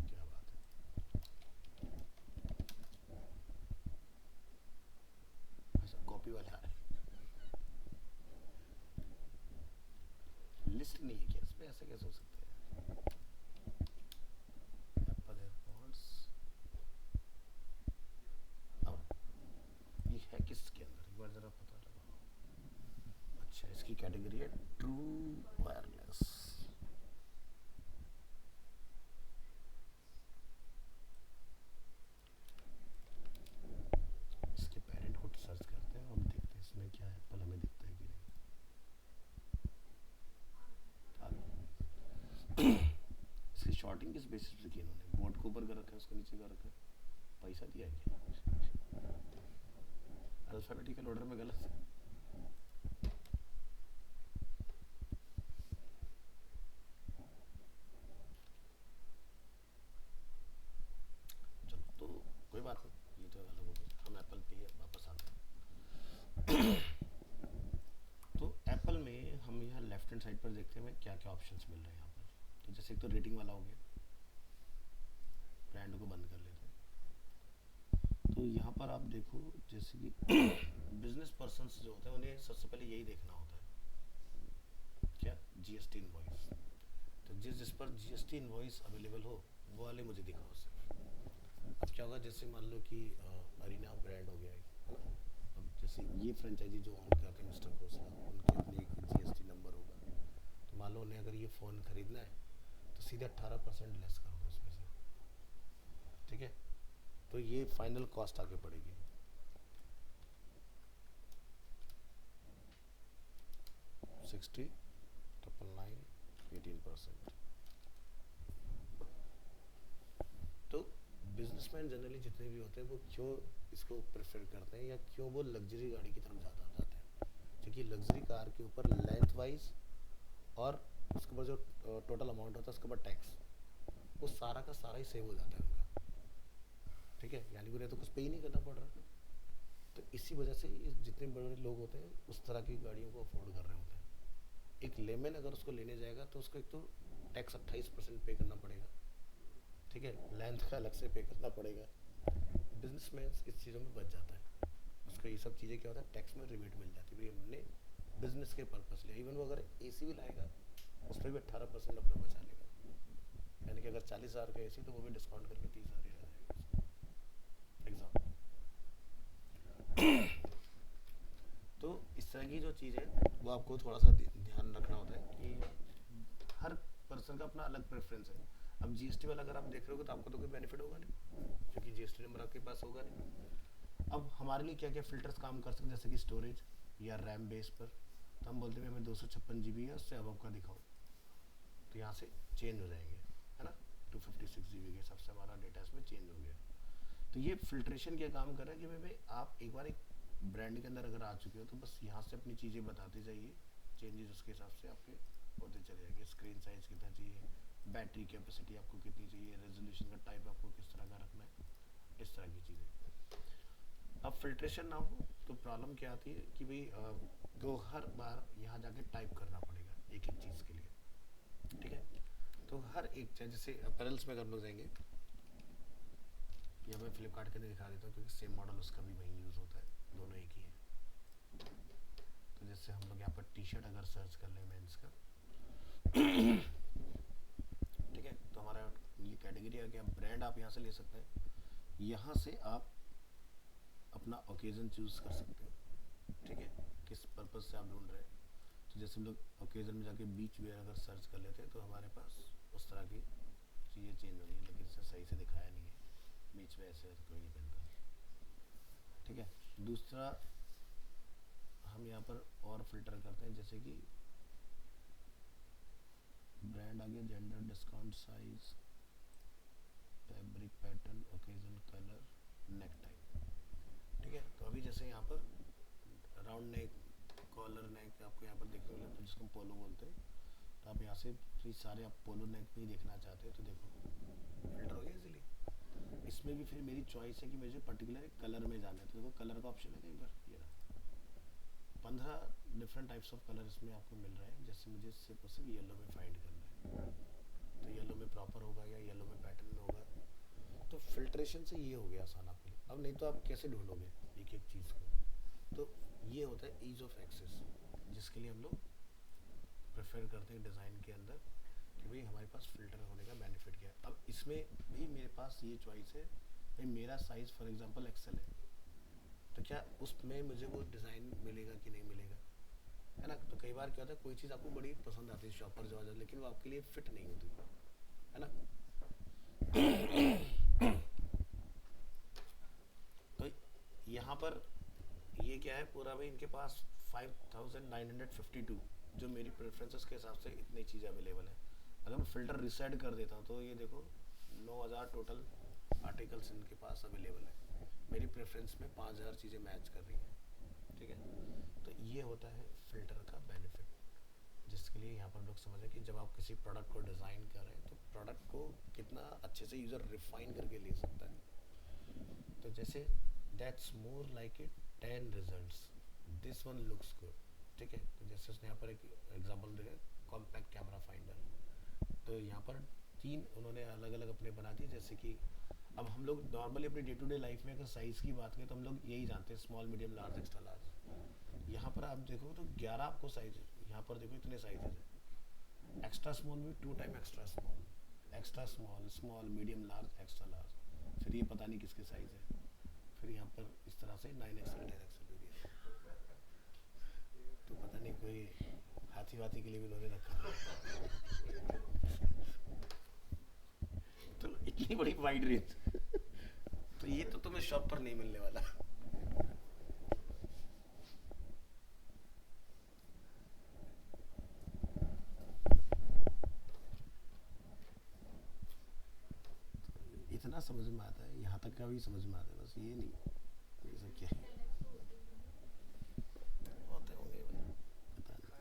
[SPEAKER 1] क्या बात है, अच्छा कॉपी वाले आ रहे हैं। लिस्ट नहीं है क्या इसमें? ऐसा कैसे हो सकता है? एप्पल एयरपोर्ट्स, कैटेगरी है ट्रू वायरलेस। इसके पेरेंट हुड सर्च करते हैं, हम देखते हैं इसमें क्या एप्पल हमें दिखता है कि नहीं। इसकी शॉर्टिंग किस बेसिस पे की इन्होंने, बोर्ड को ऊपर कर रखा है, उसको नीचे कर रखा है, पैसा दिया है क्या, अल्फाबेटिकल ऑर्डर में गलत है। चलो तो कोई बात नहीं, ये तो अलग हो गया, हम एप्पल पे वापस आते हैं। तो एप्पल में हम यहाँ लेफ्ट हैंड साइड पर देखते हैं क्या क्या ऑप्शंस मिल रहे हैं यहाँ पर। तो जैसे एक तो रेटिंग वाला हो गया, ब्रांड को बंद कर लेते हैं। तो यहाँ पर आप देखो जैसे कि बिजनेस पर्सन्स जो होते हैं उन्हें सबसे पहले यही देखना होता है क्या, जीएसटी इनवॉइस। तो जिस पर जीएसटी इनवॉइस अवेलेबल हो वो वाले मुझे दिखाओ सिर्फ। अब क्या होगा, जैसे मान लो कि अरीना ब्रांड हो गया है ना, अब जैसे ये फ्रेंचाइजी जो ऑन करते हैं मिस्टर कोसला, उनके अपने एक जीएसटी नंबर होगा। तो मान लो उन्हें अगर ये फ़ोन खरीदना है तो सीधे 18% लेस करोगे उसमें से, ठीक है। तो ये फाइनल कॉस्ट आगे पड़ेगी 60,999 18%। तो बिजनेसमैन जनरली जितने भी होते हैं वो क्यों इसको प्रेफर करते हैं या क्यों वो लग्जरी गाड़ी की तरफ ज़्यादा जाते हैं, क्योंकि लग्जरी कार के ऊपर लेंथ वाइज और उसके ऊपर जो टोटल अमाउंट होता है उसके ऊपर टैक्स, वो सारा का सारा ही सेव हो जाता है उनका, ठीक है। यानी उन्हें तो कुछ पे ही नहीं करना पड़ रहा। तो इसी वजह से जितने बड़े बड़े लोग होते हैं उस तरह की गाड़ियों को अफोर्ड कर रहे होते हैं। एक लेमन अगर उसको लेने जाएगा तो उसको एक तो टैक्स 28% पे करना पड़ेगा, ठीक है, लेंथ का अलग से पे करना पड़ेगा। बिजनेसमैन इस चीज़ों में बच जाता है, उसको ये सब चीज़ें क्या होता है टैक्स में रिबेट मिल जाती है, भाई हमने बिजनेस के पर्पस लिया। इवन वो अगर एसी भी लाएगा उस पर भी 18% अपना बचा लेगा, यानी कि अगर 40,000 का एसी तो वो भी डिस्काउंट करके 30,000 ही रह जाएगा उसका एग्जाम्पल। तो इस तरह की जो चीज़ है वो आपको थोड़ा सा ध्यान रखना होता है कि हर पर्सन का अपना अलग प्रेफरेंस है। अब जीएसटी वाला अगर आप देख रहे हो तो आपको तो कोई बेनिफिट होगा नहीं, क्योंकि जीएसटी नंबर आपके पास होगा नहीं। अब हमारे लिए क्या क्या फिल्टर्स काम कर सकते हैं, जैसे कि स्टोरेज या रैम बेस पर, तो हम बोलते हैं हमें 256 GB है, उससे अब का दिखाओ, तो यहाँ से चेंज हो जाएंगे, है ना, 256 GB के हिसाब से हमारा डेटा इसमें चेंज हो गया। तो ये फिल्ट्रेशन क्या काम कर रहा है कि भाई आप एक बार एक ब्रांड के अंदर अगर आ चुके हो तो बस यहाँ से अपनी चीज़ें बताते जाइए, चेंजेस उसके हिसाब से आपके होते चले जाएंगे। स्क्रीन साइज कितना चाहिए, बैटरी कैपेसिटी आपको कितनी चाहिए, रेजोल्यूशन का टाइप आपको किस तरह का रखना है, इस तरह की चीज़ें। अब फिल्ट्रेशन ना हो तो प्रॉब्लम क्या आती है कि भाई तो हर बार यहाँ जाके टाइप करना पड़ेगा एक एक चीज़ के लिए, ठीक है। तो हर एक जैसे अपैरल्स में अगर हम लोग जाएंगे, या मैं फ्लिपकार्ट के लिए दिखा देता हूँ क्योंकि सेम मॉडल उसका भी वहीं यूज़ होता है, दोनों एक ही है। तो जैसे हम लोग यहाँ पर टी शर्ट अगर सर्च कर लें मेंस का, ठीक है, तो हमारा ये कैटेगरी आ गया। ब्रांड आप यहाँ से ले सकते हैं, यहाँ से आप अपना ओकेज़न चूज़ कर सकते हो, ठीक है, किस पर्पज़ से आप ढूंढ रहे हैं। तो जैसे हम लोग ओकेज़न में जाके बीच वेयर अगर सर्च कर लेते हैं तो हमारे पास उस तरह की चीज़ें चेंज हो रही है, लेकिन इसे सही से दिखाया नहीं है, बीच में ऐसे तो कोई नहीं पहनता, ठीक है। दूसरा हम यहाँ पर और फिल्टर करते हैं, जैसे कि ब्रांड आ गया, gender, discount, size, fabric, pattern, occasion, colour, neck type, ठीक है। तो अभी जैसे यहाँ पर राउंड नेक, कॉलर नेक आपको यहाँ पर देखने को मिलता है, जिसको हम पोलो बोलते हैं। तो आप यहाँ से फिर सारे आप पोलो नेक में ही देखना चाहते हो तो देखो फिल्टर हो गया इजीली। इसमें भी फिर मेरी चॉइस है कि मुझे पर्टिकुलर एक कलर में जाना है, तो देखो कलर का ऑप्शन है कहीं पर, ये रहा 15 डिफरेंट टाइप्स ऑफ कलर इसमें आपको मिल रहे हैं। जैसे मुझे सिर्फ और सिर्फ येलो में फाइंड करना है तो येलो में प्रॉपर होगा या येलो में पैटर्न में होगा। तो फिल्ट्रेशन से ये हो गया आसान आपके लिए। अब नहीं तो आप कैसे ढूंढोगे एक एक चीज़ को, तो ये होता है ईज ऑफ एक्सेस, जिसके लिए हम लोग प्रेफर करते हैं डिज़ाइन के अंदर कि भाई हमारे पास फ़िल्टर होने का बेनिफिट क्या है। अब इसमें भी मेरे पास ये चॉइस है, भाई मेरा साइज़ फॉर एग्जांपल एक्सेल है, तो क्या उसमें मुझे वो डिज़ाइन मिलेगा कि नहीं मिलेगा, है ना। तो कई बार क्या होता है, कोई चीज़ आपको बड़ी पसंद आती है शॉप पर जो लेकिन वो आपके लिए फिट नहीं होती, है ना। तो यहाँ पर ये क्या है पूरा भाई, इनके पास 5952, जो मेरी प्रेफरेंसेस के हिसाब से इतनी चीज़ें अवेलेबल है। अगर मैं फ़िल्टर रिसेट कर देता हूँ तो ये देखो 9000 टोटल आर्टिकल्स इनके पास अवेलेबल है। मेरी प्रेफरेंस में 5000 चीज़ें मैच कर रही हैं, ठीक है। तो ये होता है फ़िल्टर का बेनिफिट, जिसके लिए यहाँ पर लोग समझें कि जब आप किसी प्रोडक्ट को डिज़ाइन कर रहे हैं तो प्रोडक्ट को कितना अच्छे से यूज़र रिफाइन करके ले सकता है। तो जैसे that's more like it 10 results, this one looks good, ठीक है। तो जैसे उसने यहाँ पर एक एग्जांपल दिया, कॉम्पैक्ट कैमरा फाइंडर। तो यहाँ पर 3 उन्होंने अलग अलग अपने बना दिए। जैसे कि अब हम लोग नॉर्मली अपनी डे टू डे लाइफ में अगर साइज़ की बात करें तो हम लोग यही जानते हैं, small medium large extra large. यहाँ पर आप देखो तो 11 आपको साइज, यहाँ पर देखो इतने साइजेज है। एक्स्ट्रा स्मॉल में 2 time extra small, extra small, small, medium large, extra large, फिर ये पता नहीं किसके साइज़ है। फिर यहाँ पर इस तरह से 9XL 10XL भी दिया है। तो पता नहीं कोई हाथी वाथी के लिए भी उन्होंने रखा है। तो इतनी बड़ी वाइड रेंज, तो ये तो तुम्हें शॉप पर नहीं मिलने वाला। इतना समझ में आता है, यहाँ तक का भी समझ में आता है, बस ये नहीं ये सब क्या है, होते होंगे भाई, पता नहीं।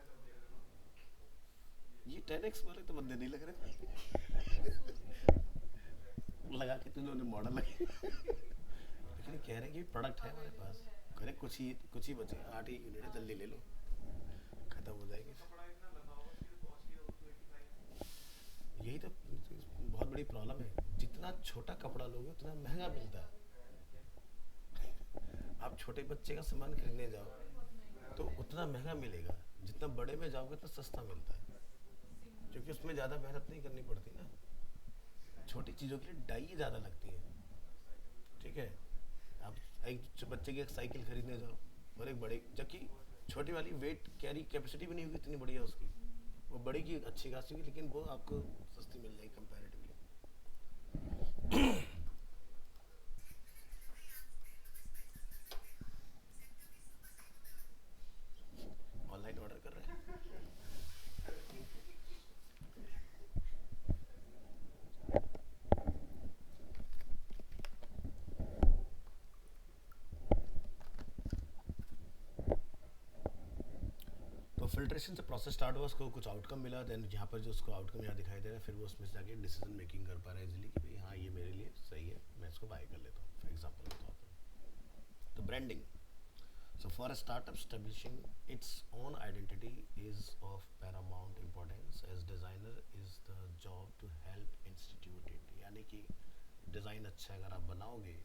[SPEAKER 1] ये 10X वाले तो बंदे नहीं लग रहे लगा के तुमने उन्हें मॉडल लगे लेकिन कह रहे हैं कि प्रोडक्ट है हमारे पास, कह रहे कुछ ही बचे, 8 ही यूनिट है, जल्दी ले लो, खत्म हो जाएगी। यही तो बहुत बड़ी प्रॉब्लम है, जितना छोटा कपड़ा लोगे उतना महंगा मिलता है। आप छोटे बच्चे का सामान खरीदने जाओ तो उतना महंगा मिलेगा, जितना बड़े में जाओगे तो सस्ता मिलता है, क्योंकि उसमें ज़्यादा मेहनत नहीं करनी पड़ती ना। छोटी चीज़ों के लिए डाई ज़्यादा लगती है, ठीक है। आप एक बच्चे की एक साइकिल खरीदने जाओ और एक बड़े, जबकि छोटी वाली वेट कैरी कैपेसिटी भी नहीं होगी इतनी बढ़िया उसकी, वो बड़ी की अच्छी खासी होगी लेकिन वो आपको सस्ती मिल जाएगी कंपैरेटिवली। ऑनलाइन ऑर्डर कर रहे हैं। तो फिल्ट्रेशन से प्रोसेस स्टार्ट हुआ, उसको कुछ आउटकम मिला, देन यहाँ पर जो उसको आउटकम यहाँ दिखाई दे रहा है, फिर वो उसमें से जाके डिसीजन मेकिंग कर पा रहा है इजीली कि भाई हाँ ये मेरे लिए सही है, मैं इसको बाय कर लेता हूँ, फॉर एग्जाम्पल के तौर पर। तो branding, so for a startup, establishing its own identity is of paramount importance, as designer is the job to help institute it। यानी कि डिज़ाइन अच्छा अगर आप बनाओगे,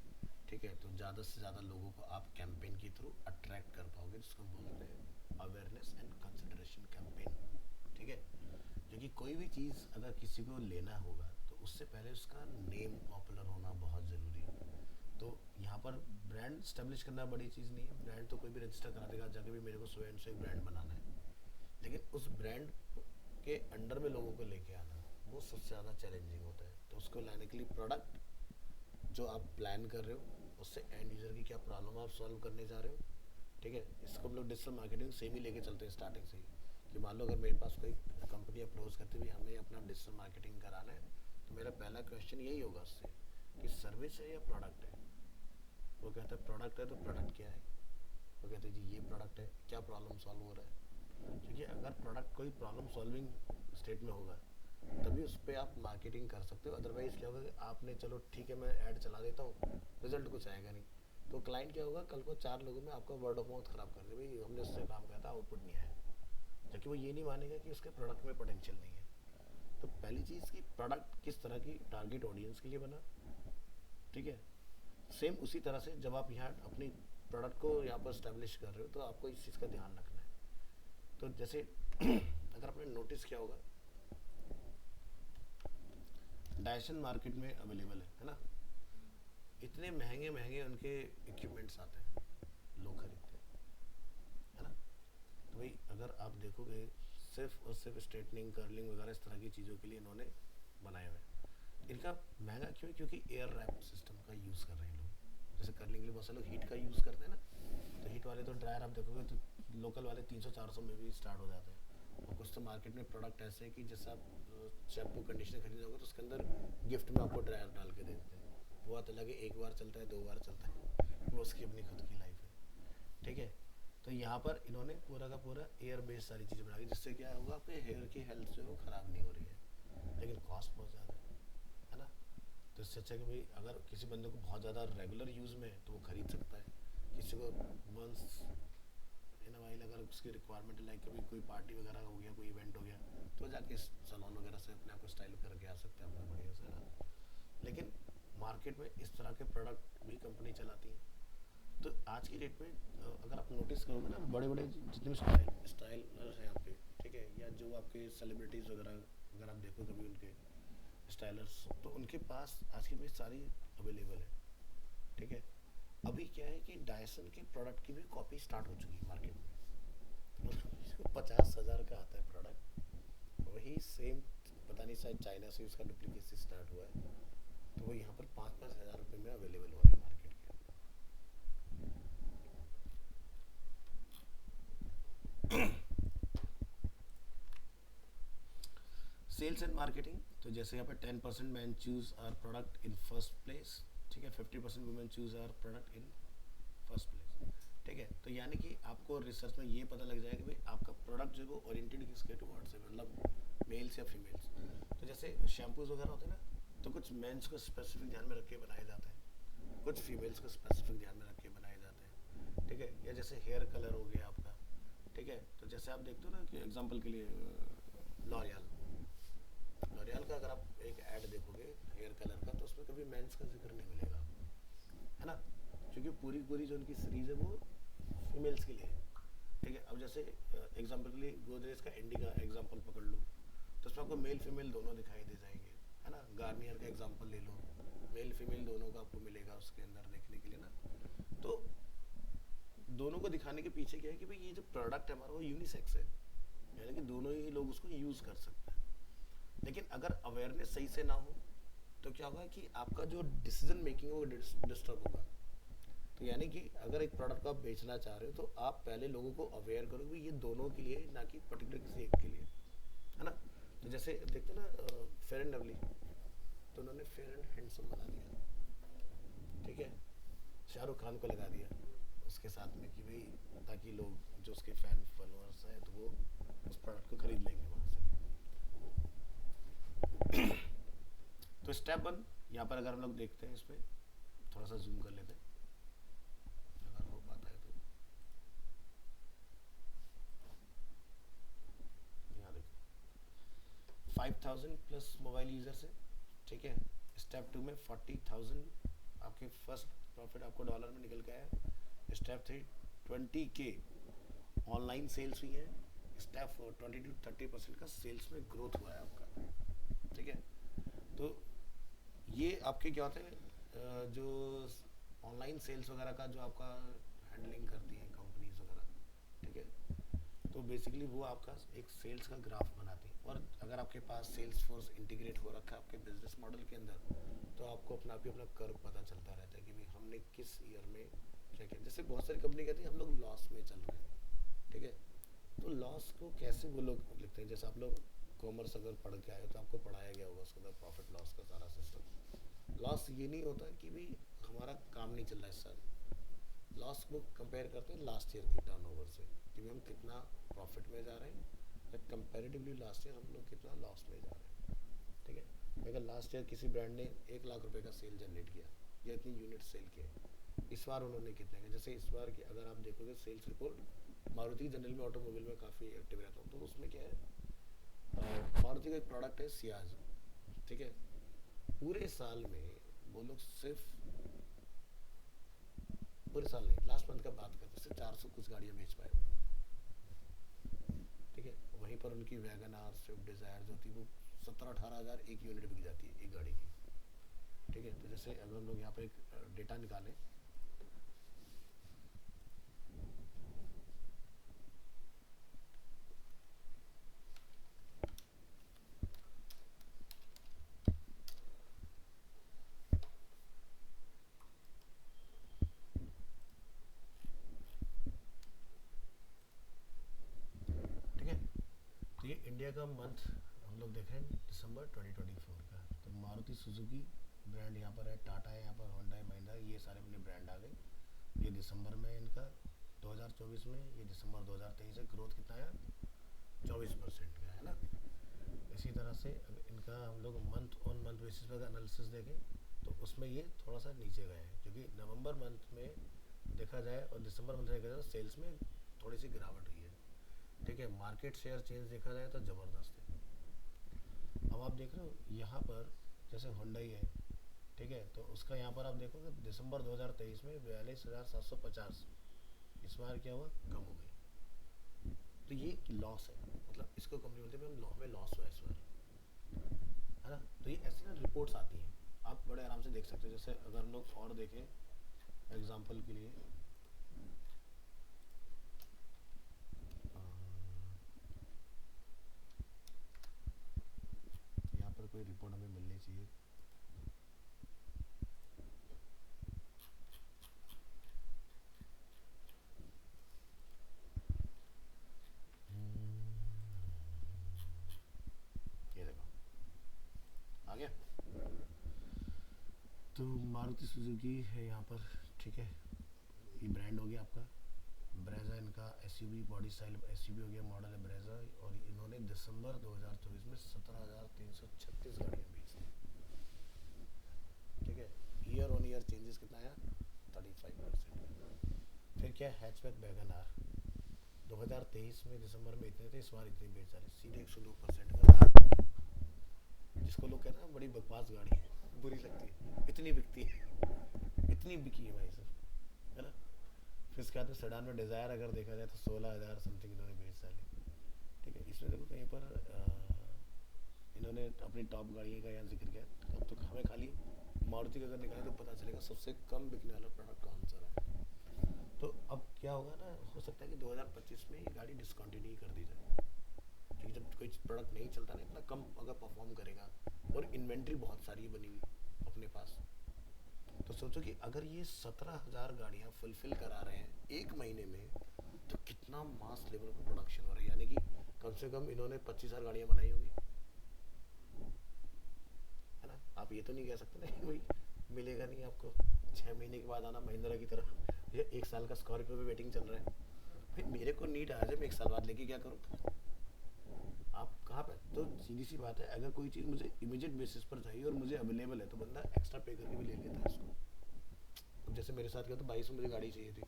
[SPEAKER 1] ठीक है, तो ज़्यादा से ज़्यादा लोगों को आप कैंपेन के थ्रू अट्रैक्ट कर पाओगे, जिसको हम बोलते हैं अवेयरनेस एंड कंसिडरेशन कैंपेन, ठीक है। क्योंकि कोई भी चीज़ अगर किसी को लेना होगा तो उससे पहले उसका नेम पॉपुलर होना बहुत ज़रूरी है। तो यहाँ पर ब्रांड स्टेब्लिश करना बड़ी चीज़ नहीं है, ब्रांड तो कोई भी रजिस्टर करा देगा जाके भी, मेरे को सो एंड सो एक ब्रांड बनाना है, लेकिन उस ब्रांड के अंडर में लोगों को लेके आना वो सबसे ज़्यादा चैलेंजिंग होता है। तो उसको लाने के लिए प्रोडक्ट जो आप प्लान कर रहे हो उससे एंड यूज़र की क्या प्रॉब्लम आप सॉल्व करने जा रहे हो, ठीक है। इसको हम लोग डिजिटल मार्केटिंग सेम ही लेके चलते हैं स्टार्टिंग से ही, कि मान लो अगर मेरे पास कोई कंपनी अप्रोच करती हुई हमें अपना डिजिटल मार्केटिंग कराना है, तो मेरा पहला क्वेश्चन यही होगा उससे कि सर्विस है या प्रोडक्ट है। वो कहता है प्रोडक्ट है, तो प्रोडक्ट क्या है। वो कहते हैं जी ये प्रोडक्ट है, क्या प्रॉब्लम सॉल्व हो रहा है। क्योंकि अगर प्रोडक्ट कोई प्रॉब्लम सॉल्विंग स्टेट में होगा तभी उस पर आप मार्केटिंग कर सकते हो, अदरवाइज़ क्या होगा कि आपने चलो ठीक है मैं ऐड चला देता हूँ, रिजल्ट कुछ आएगा नहीं, तो क्लाइंट क्या होगा, कल को 4 लोगों में आपका वर्ड ऑफ माउथ ख़राब कर दे, भाई हमने उससे काम किया था आउटपुट नहीं आया, जबकि वो ये नहीं मानेगा कि उसके प्रोडक्ट में पोटेंशियल नहीं है। तो पहली चीज़ कि प्रोडक्ट किस तरह की टारगेट ऑडियंस के लिए बना, ठीक है। सेम उसी तरह से जब आप यहाँ अपनी प्रोडक्ट को यहाँ पर स्टैब्लिश कर रहे हो तो आपको इस चीज़ का ध्यान रखना है। तो जैसे अगर आपने नोटिस किया होगा, डायसन मार्केट में अवेलेबल है ना, इतने महंगे महंगे उनके इक्विपमेंट्स आते हैं, लोग खरीदते हैं, है ना। तो भाई अगर आप देखोगे सिर्फ और सिर्फ स्ट्रेटनिंग कर्लिंग वगैरह इस तरह की चीज़ों के लिए इन्होंने बनाए हुए हैं। इनका महंगा क्यों है? क्योंकि एयर रैप सिस्टम का यूज़ कर रहे हैं लोग। जैसे कर्लिंग के लिए बहुत सारे लोग हीट का यूज़ करते हैं ना, तो हीट वाले तो ड्रायर आप देखोगे तो लोकल वाले 300-400 में भी स्टार्ट हो जाते हैं। और कुछ तो मार्केट में प्रोडक्ट ऐसे हैं कि जैसे आप शैम्पू कंडीशनर खरीदोगे तो उसके अंदर गिफ्ट में आपको ड्रायर डाल के देते हैं। वो आता लगे एक बार चलता है, 2 बार चलता है, वो उसकी अपनी खुद की लाइफ है। ठीक है, तो यहाँ पर इन्होंने पूरा का पूरा एयर बेस्ड सारी चीज़ें बना दी, जिससे क्या होगा आपके हेयर की हेल्थ जो है वो ख़राब नहीं हो रही है, लेकिन कॉस्ट बहुत ज़्यादा है ना। तो इससे अच्छा कि भाई अगर किसी बंदे को बहुत ज़्यादा रेगुलर यूज़ में है तो वो खरीद सकता है। किसी को वंस इन वाइल अगर उसकी रिक्वायरमेंट लाइक कभी कोई पार्टी वगैरह हो गया, कोई इवेंट हो गया, तो जाके सलोन वगैरह से अपने आप को स्टाइल करके आ सकते हैं अपना बढ़िया से ना। लेकिन मार्केट में इस तरह के प्रोडक्ट भी कंपनी चलाती है। तो आज की डेट में अगर आप नोटिस करोगे ना, बड़े बड़े जितने भी स्टाइलर हैं आपके, ठीक है, या जो आपके सेलिब्रिटीज़ वगैरह अगर आप देखो कभी उनके स्टाइलर्स, तो उनके पास आज की डेट सारी अवेलेबल है। ठीक है, अभी क्या है कि डायसन के प्रोडक्ट की भी कॉपी स्टार्ट हो चुकी है मार्केट में। 50,000 का आता है प्रोडक्ट, वही सेम पता नहीं शायद चाइना से उसका डुप्लीकेसी स्टार्ट हुआ है, तो वो यहाँ पर 5-5 हज़ार रुपये में अवेलेबल हो रहे हैं मार्केट के। सेल्स एंड मार्केटिंग, तो जैसे यहाँ पर 10% man choose our product in first place, ठीक है, 50% women choose our product in first place. ठीक है, तो यानी कि आपको रिसर्च में ये पता लग जाएगा कि भाई आपका प्रोडक्ट जो है वो ओरिएंटेड किसके टुवर्ड्स है, मतलब मेल्स या फीमेल्स। तो जैसे शैम्पूज वगैरह होते हैं ना, तो कुछ मेंस को स्पेसिफिक ध्यान में रख के बनाए जाते हैं, कुछ फीमेल्स को स्पेसिफिक ध्यान में रख के बनाए जाते हैं। ठीक है, या जैसे हेयर कलर हो गया आपका, ठीक है, तो जैसे आप देखते हो ना कि एग्जांपल के लिए लॉरियल, लॉरियल का अगर आप एक ऐड देखोगे हेयर कलर का, तो उसमें कभी मेंस का जिक्र नहीं मिलेगा आपको, है ना, क्योंकि पूरी पूरी जो उनकी सीरीज है वो फीमेल्स के लिए है। ठीक है, अब जैसे एग्जांपल के लिए गोदरेज का एंडी का एग्जांपल पकड़ लो, तो उसमें आपको मेल फीमेल दोनों दिखाई दे जाएंगे, है ना। गार्नियर का एग्जांपल ले लो, मेल फीमेल दोनों का आपको मिलेगा उसके अंदर देखने के लिए ना। तो दोनों को दिखाने के पीछे क्या है कि भाई ये जो प्रोडक्ट है हमारा वो यूनिसेक्स है, यानी कि दोनों ही लोग उसको यूज़ कर सकते हैं। लेकिन अगर अवेयरनेस सही से ना हो तो क्या होगा कि आपका जो डिसीजन मेकिंग है वो डिस्टर्ब होगा। तो यानी कि अगर एक प्रोडक्ट को आप बेचना चाह रहे हो तो आप पहले लोगों को अवेयर करो कि ये दोनों के लिए, ना कि पर्टिकुलर किसी एक के लिए, है ना। तो जैसे देखते ना फेयर एंड लवली, तो उन्होंने फेयर एंड हैंडसम बना दिया, ठीक है, शाहरुख खान को लगा दिया उसके साथ में कि भाई ताकि लोग जो उसके फैन फॉलोअर्स हैं तो वो उस प्रोडक्ट को खरीद लेंगे वहाँ से। तो स्टेप 1 यहाँ पर अगर हम लोग देखते हैं, इसमें थोड़ा सा जूम कर लेते हैं अगर हो पाता है तो। यहाँ देखो 5,000 प्लस मोबाइल यूजर्स है, ठीक है। स्टेप 2 में 40,000 आपके फर्स्ट प्रॉफिट आपको डॉलर में निकल के आया। स्टेप 3 20K ऑनलाइन सेल्स हुई है। स्टेप 4 20-30% का सेल्स में ग्रोथ हुआ है आपका, ठीक है। तो ये आपके क्या होते हैं जो ऑनलाइन सेल्स वगैरह का जो आपका हैंडलिंग करती हैं कंपनीज वगैरह, ठीक है, तो बेसिकली वो आपका एक सेल्स का ग्राफ बनाती है। और अगर आपके पास सेल्स फोर्स इंटीग्रेट हो रखा है आपके बिजनेस मॉडल के अंदर, तो आपको अपना भी अपना कर्व पता चलता रहता है कि भाई हमने किस ईयर में क्या किया। जैसे बहुत सारी कंपनी कहती है हम लोग लॉस में चल रहे हैं, ठीक है, तो लॉस को कैसे वो लोग लिखते हैं। जैसे आप लोग कॉमर्स अगर पढ़ के आए हो तो आपको पढ़ाया गया होगा उसके अंदर प्रॉफिट लॉस का सारा सिस्टम। लॉस ये नहीं होता कि भाई हमारा काम नहीं चल रहा इस साल, लॉस को कंपेयर करते हैं लास्ट ईयर के टर्नओवर से कि भाई हम कितना प्रॉफिट में जा रहे हैं, या कंपेरेटिवली लास्ट ईयर हम लोग कितना लॉस में जा रहे हैं, ठीक है। अगर लास्ट ईयर किसी ब्रांड ने 1 लाख रुपए का सेल जनरेट किया या इतनी यूनिट सेल किए, इस बार उन्होंने कितने का, जैसे इस बार की अगर आप देखोगे सेल्स रिपोर्ट, मारुति जनरल में ऑटोमोबाइल में काफ़ी एक्टिव रहता हूँ, तो उसमें क्या है मारुति का एक प्रोडक्ट है सियाज, ठीक है, पूरे साल में वो लोग सिर्फ, पूरे साल नहीं लास्ट मंथ का बात करते सिर्फ 400 कुछ गाड़ियाँ बेच पाए, ठीक है। वहीं पर उनकी वैगन आर स्विफ्ट डिज़ायर जो थी वो 17-18 हज़ार एक यूनिट बिक जाती है एक गाड़ी की, ठीक है। तो जैसे अगर हम लोग यहाँ पर एक डेटा निकालें, इंडिया का मंथ हम लोग देख रहे हैं दिसंबर 2024 का। तो मारुति सुजुकी ब्रांड यहाँ पर है, टाटा है यहाँ पर, होंडा है, महिंद्रा, ये सारे अपने ब्रांड आ गए। ये दिसंबर में इनका 2024 में, ये दिसंबर 2023 है। ग्रोथ कितना आया? 24% का है ना। इसी तरह से अगर इनका हम लोग मंथ ऑन मंथ बेसिस पर एनालिसिस देखें तो उसमें ये थोड़ा सा नीचे गए हैं, क्योंकि नवंबर मंथ में देखा जाए और दिसंबर मंथ में देखा जाए तो सेल्स में थोड़ी सी गिरावट हुई है। ठीक है, मार्केट शेयर चेंज देखा जाए तो ज़बरदस्त है। अब आप देख रहे हो यहाँ पर जैसे होंडाई है, ठीक है, तो उसका यहाँ पर आप देखोगे दिसंबर 2023 में 42,750, इस बार क्या हुआ? कम हो गई। तो ये लॉस है, मतलब इसको कंपनी बोलते हैं हमें लॉस हुआ इस बार, है ना। तो ये ऐसी ना रिपोर्ट्स आती हैं, आप बड़े आराम से देख सकते हो। जैसे अगर हम लोग और देखें एग्जांपल के लिए, यहाँ पर कोई रिपोर्ट हमें मिलनी चाहिए। ये देखो आ गया। तो मारुति सुजुकी है यहाँ पर, ठीक है, ये ब्रांड हो गया आपका। ब्रेजा इनका एसयूवी बॉडी स्टाइल एसयूवी हो गया, मॉडल है ब्रेजा। और इन्होंने दिसंबर 2024 में 17,336 गाड़ियाँ बेची, ठीक है। ईयर ऑन ईयर चेंजेस कितना आया? 35%। फिर क्या, हैचबैक वैगन आर 2023 में दिसंबर में इतने थे, इस बार इतने बेच डाले, सीधे 102% का। जिसको लोग कहते हैं ना बड़ी बकवास गाड़ी है, बुरी लगती है, इतनी बिकती है, इतनी बिकी है भाई साहब, है ना। फिर उसके बाद में सेडान में डिज़ायर अगर देखा जाए तो 16,000 समथिंग इन्होंने बेच डाली, ठीक है। इसमें देखो कहीं पर इन्होंने अपनी टॉप गाड़ियों का यहाँ जिक्र किया। अब तो हमें खाली मारुति का अगर निकालें तो पता चलेगा सबसे कम बिकने वाला प्रोडक्ट कौन सा रहा है। तो अब क्या होगा ना, हो सकता है कि 2025 में ये गाड़ी डिसकंटिन्यू कर दी जाए, क्योंकि जब कोई प्रोडक्ट नहीं चलता ना, इतना कम अगर परफॉर्म करेगा और इन्वेंट्री बहुत सारी बनी हुई अपने पास, तो सोचो कि अगर ये 17,000 गाड़ियाँ फुलफिल करा रहे हैं एक महीने में, तो कितना मास लेवल पर प्रोडक्शन हो रहा है। यानी कि कम से कम इन्होंने 25,000 गाड़ियाँ बनाई होंगी, है ना। आप ये तो नहीं कह सकते ना भाई मिलेगा नहीं आपको, 6 महीने के बाद आना महिंद्रा की तरह। ये 1 साल का स्कॉर्पियो पे वेटिंग चल रहा है भाई, मेरे को नीड आ जाए, मैं 1 साल बाद लेके क्या करूँ? आप कहाँ पे? तो सीधी सी बात है, अगर कोई चीज़ मुझे इमीडिएट बेसिस पर चाहिए और मुझे अवेलेबल है तो बंदा एक्स्ट्रा पे करके भी ले लेता है इसको। अब जैसे मेरे साथ क्या, तो 22 में मुझे गाड़ी चाहिए थी,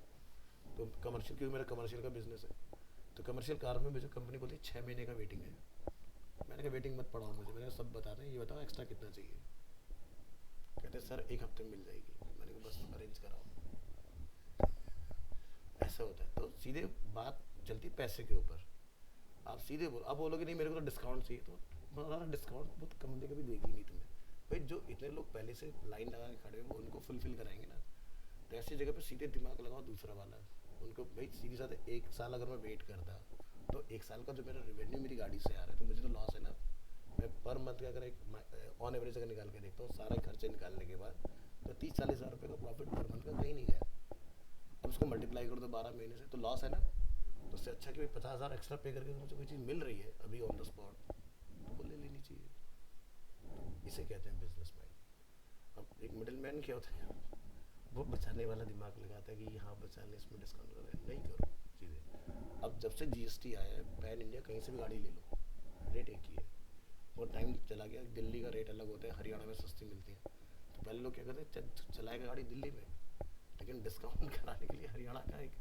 [SPEAKER 1] तो कमर्शियल, क्योंकि मेरा कमर्शियल का बिजनेस है, तो कमर्शियल कार में मुझे कंपनी बोलती है 6 महीने का वेटिंग है। मैंने कहा वेटिंग मत पढ़ाओ मुझे, मैंने सब बता दें, ये बताओ एक्स्ट्रा कितना चाहिए। कहते सर 1 हफ्ते में मिल जाएगी। मैंने कहा बस अरेंज कराओ। ऐसा होता है। तो सीधे बात चलती पैसे के ऊपर। आप सीधे बोलो, आप बोलोगे नहीं मेरे को तो डिस्काउंट चाहिए, तो हमारा डिस्काउंट बहुत कंपनी कभी देगी नहीं तुम्हें भाई। जो इतने लोग पहले से लाइन लगा के खड़े होंगे उनको फुलफिल कराएंगे ना। तो ऐसी जगह पे सीधे दिमाग लगाओ दूसरा वाला, उनको भाई सीधी साथ 1 साल अगर मैं वेट करता तो 1 साल का जो मेरा रेवेन्यू मेरी गाड़ी से आ रहा है तो मुझे तो लॉस है ना। मैं पर मंथ का अगर एक ऑन एवरेज अगर निकाल के देखता हूँ सारा खर्चे निकालने के बाद, तो 30-40 हज़ार रुपये का प्रॉफिट पर मंथ का कहीं नहीं गया। अब उसको मल्टीप्लाई कर दो 12 महीने से, तो लॉस है ना। तो उससे अच्छा कि भाई 50,000 एक्स्ट्रा पे करके मुझे कोई चीज़ मिल रही है अभी ऑन द स्पॉट, तो वो ले लेनी चाहिए। इसे कहते हैं बिजनेस माइंड। अब एक मिडिल मैन क्या होता है, वो बचाने वाला दिमाग लगाता है कि यहाँ बचा ले, इसमें डिस्काउंट कर रहे हैं, नहीं करो चीज़ें। अब जब से जीएसटी आया है पैन इंडिया कहीं से भी गाड़ी ले लो रेट एक ही है। वो टाइम चला गया, दिल्ली का रेट अलग होता है, हरियाणा में सस्ती मिलती है। तो पहले लोग क्या करते हैं, चलाएगा गाड़ी दिल्ली में, लेकिन डिस्काउंट कराने के लिए हरियाणा का एक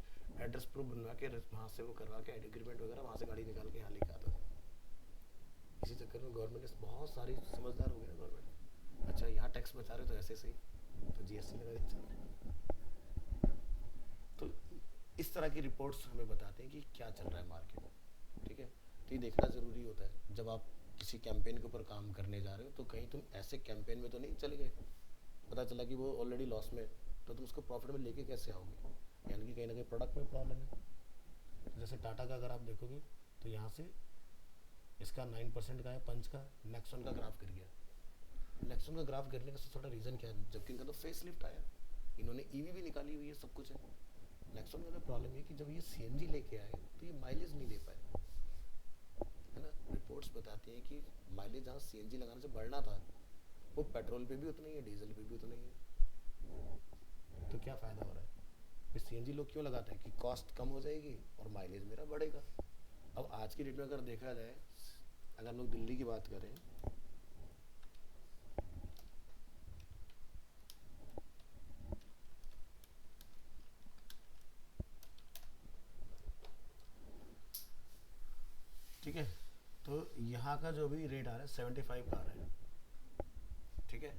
[SPEAKER 1] एड्रेस प्रूफ बनवा के वहाँ से वो करवा के एग्रीमेंट वगैरह वहाँ से गाड़ी निकाल के यहाँ लेके आता था। इसी चक्कर में गवर्नमेंट ने बहुत सारी समझदार हो गई ना गवर्नमेंट। अच्छा यहाँ टैक्स बचा रहे तो ऐसे सही, तो जीएसटी लगा देते हैं। तो इस तरह की रिपोर्ट्स हमें बताते हैं कि क्या चल रहा है मार्केट में, ठीक है। तो ये देखना ज़रूरी होता है जब आप किसी कैंपेन के ऊपर काम करने जा रहे हो, तो कहीं तुम ऐसे कैंपेन में तो नहीं चले गए, पता चला कि वो ऑलरेडी लॉस में, तो तुम उसको प्रॉफिट में लेके कैसे आओगे? यानी कि कहीं ना कहीं प्रोडक्ट में प्रॉब्लम है। जैसे टाटा का अगर आप देखोगे तो यहाँ से इसका 9% का है, पंच का, नेक्सॉन का ग्राफ गिर गया। नेक्सॉन का ग्राफ गिरने का सबसे बड़ा रीज़न क्या है? जबकि इनका तो फेस लिफ्ट आया, इन्होंने ईवी भी निकाली हुई है, सब कुछ है। नेक्सॉन का प्रॉब्लम ये कि जब ये सीएनजी लेके आए तो ये माइलेज नहीं दे पाए, है ना, रिपोर्ट्स बताती हैं कि माइलेज जहाँ सीएनजी लगाने से बढ़ना था वो पेट्रोल पे भी उतना ही है, डीजल पे भी उतना ही है। तो क्या फ़ायदा हो रहा है? फिर सीएनजी लोग क्यों लगाते हैं कि कॉस्ट कम हो जाएगी और माइलेज मेरा बढ़ेगा। अब आज की डेट में अगर देखा जाए, अगर हम लोग दिल्ली की बात करें, ठीक है, तो यहाँ का जो भी रेट आ रहा है 75 का आ रहा है, ठीक है,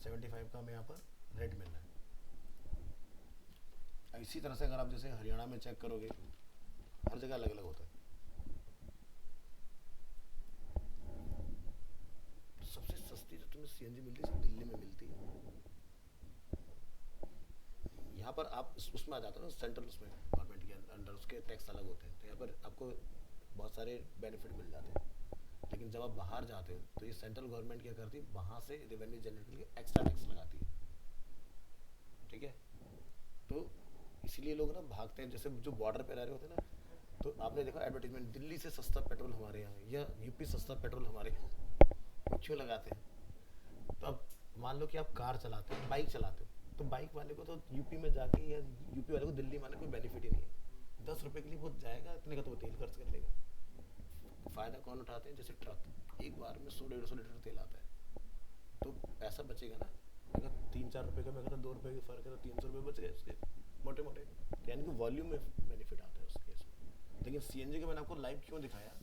[SPEAKER 1] 75 का हमें यहाँ पर रेट मिल रहा है। इसी तरह से अगर आप जैसे हरियाणा में चेक करोगे, हर जगह अलग अलग होता है। तो सबसे सस्ती जो तुम्हें सीएनजी मिलती है दिल्ली में मिलती है। यहाँ पर आप उसमें आ जाते हो ना, सेंट्रल उसमें गवर्नमेंट के अंडर उसके टैक्स अलग होते हैं, तो यहाँ पर आपको बहुत सारे बेनिफिट मिल जाते हैं। लेकिन जब आप बाहर जाते हो तो ये सेंट्रल गवर्नमेंट क्या करती है, वहाँ से रेवेन्यू जनरेट करके एक्स्ट्रा टैक्स लगाती है, ठीक है। तो इसीलिए लोग ना भागते हैं, जैसे जो बॉर्डर पे रह रहे होते हैं ना, तो आपने देखा एडवर्टीजमेंट, दिल्ली से सस्ता पेट्रोल हमारे यहाँ, या यूपी सस्ता पेट्रोल हमारे यहाँ, वो क्यों लगाते हैं? तो अब मान लो कि आप कार चलाते हो, बाइक चलाते हो, तो बाइक वाले को तो यूपी में जाके, या यूपी वाले को दिल्ली में आने कोई बेनिफिट ही नहीं है। 10 रुपए के लिए वो जाएगा, इतने का तो वो तेल खर्च कर लेगा। फ़ायदा कौन उठाते हैं? जैसे ट्रक, एक बार में 100 150 लीटर तेल आता है, तो पैसा बचेगा ना। अगर 3 4 रुपए का, मैं कहता 2 रुपए का फ़र्क है, तो 300 रुपये बच गए उसके, मोटे मोटे। यानी कि वॉल्यूम में बेनिफिट आता है उस केस में। लेकिन सीएनजी का मैंने आपको लाइव क्यों दिखाया,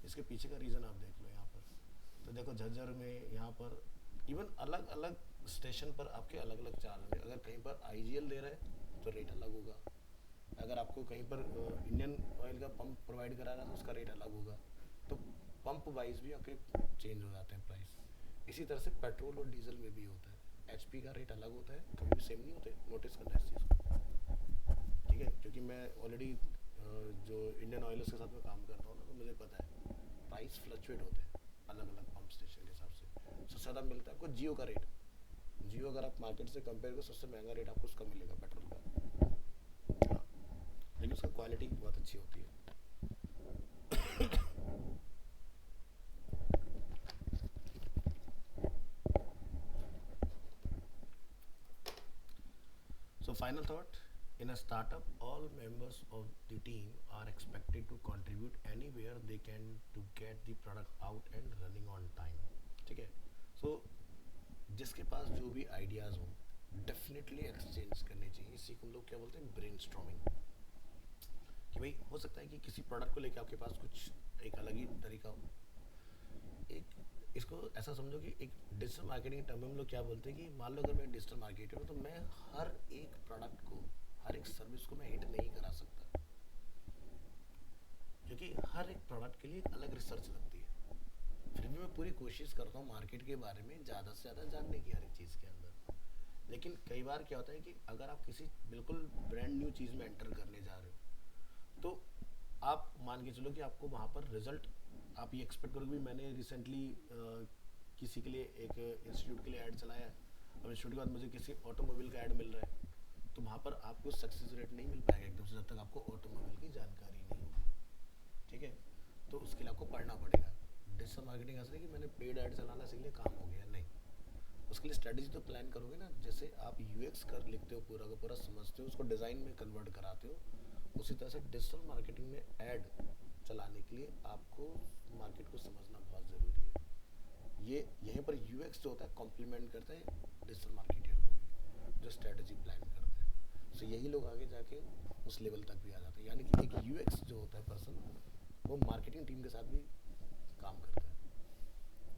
[SPEAKER 1] इसके पीछे का रीज़न आप देख लो यहाँ पर। तो देखो झज्जर में यहाँ पर इवन अलग अलग स्टेशन पर आपके अलग अलग चार्ज होंगे। अगर कहीं पर आईजीएल दे रहा है तो रेट अलग होगा, अगर आपको कहीं पर इंडियन ऑयल का पंप प्रोवाइड करा रहा है तो उसका रेट अलग होगा। तो पंप वाइज भी आपके चेंज हो जाते हैं प्राइस। इसी तरह से पेट्रोल और डीजल में भी होता है, एचपी का रेट अलग होता है, कभी भी सेम नहीं होते, नोटिस करना है इस चीज़ को, ठीक है। क्योंकि मैं ऑलरेडी जो इंडियन ऑयल्स के साथ में काम करता हूँ ना, तो मुझे पता है प्राइस फ्लक्चुएट होते हैं अलग अलग पंप स्टेशन के हिसाब से। सबसे ज़्यादा मिलता है आपको जियो का रेट। जियो अगर आप मार्केट से कंपेयर करो, सबसे महंगा रेट आपको उसका मिलेगा पेट्रोल का। हाँ, लेकिन उसका क्वालिटी बहुत अच्छी होती है। So final thought, in a startup, all members of the team are expected to contribute anywhere they can to get the product out and running on time, ठीक है। So जिसके पास जो भी आइडियाज़ हो, डेफिनेटली एक्सचेंज करने चाहिए। इसी को हम लोग क्या बोलते हैं, ब्रेनस्टॉर्मिंग। कि भाई हो सकता है कि किसी प्रोडक्ट को लेकर आपके पास कुछ एक अलग ही तरीका हो। एक इसको ऐसा समझो कि एक डिजिटल मार्केटिंग टर्म में हम लोग क्या बोलते हैं कि मान लो अगर मैं डिजिटल मार्केटर हूँ, तो मैं हर एक प्रोडक्ट को, हर एक सर्विस को मैं हिट नहीं करा सकता, क्योंकि हर एक प्रोडक्ट के लिए एक अलग रिसर्च लगती है। फिर भी मैं पूरी कोशिश करता हूँ मार्केट के बारे में ज़्यादा से ज़्यादा जानने की हर एक चीज़ के अंदर। लेकिन कई बार क्या होता है कि अगर आप किसी बिल्कुल ब्रांड न्यू चीज़ में एंटर करने जा रहे हो, तो आप मान के चलो कि आपको वहाँ पर रिजल्ट, आप ये एक्सपेक्ट करोगे। मैंने रिसेंटली किसी के लिए एक इंस्टीट्यूट के लिए ऐड चलाया है, और इंस्टीट्यूट के बाद मुझे किसी ऑटोमोबाइल का ऐड मिल रहा है, तो वहाँ पर आपको सक्सेस रेट नहीं मिल पाएगा एकदम से, जब तक आपको ऑटोमोबाइल की जानकारी नहीं होगी, ठीक है। तो उसके लिए आपको पढ़ना पड़ेगा। डिजिटल मार्केटिंग ऐसा नहीं कि मैंने पेड ऐड चलाना सीख लिया काम हो गया, नहीं। उसके लिए स्ट्रेटजी तो प्लान करोगे ना। जैसे आप यूएक्स कर लिखते हो, पूरा का पूरा समझते हो, उसको डिज़ाइन में कन्वर्ट कराते हो, उसी तरह से डिजिटल मार्केटिंग में ऐड चलाने के लिए आपको मार्केट को समझना बहुत ज़रूरी है। ये यहीं पर यूएक्स जो होता है कॉम्प्लीमेंट करता है डिजिटल मार्केटर को भी, जो स्ट्रेटजी प्लान करते हैं। सो यही लोग आगे जाके उस लेवल तक भी आ जाते हैं। यानी कि एक यूएक्स जो होता है पर्सन, वो मार्केटिंग टीम के साथ भी काम करता है,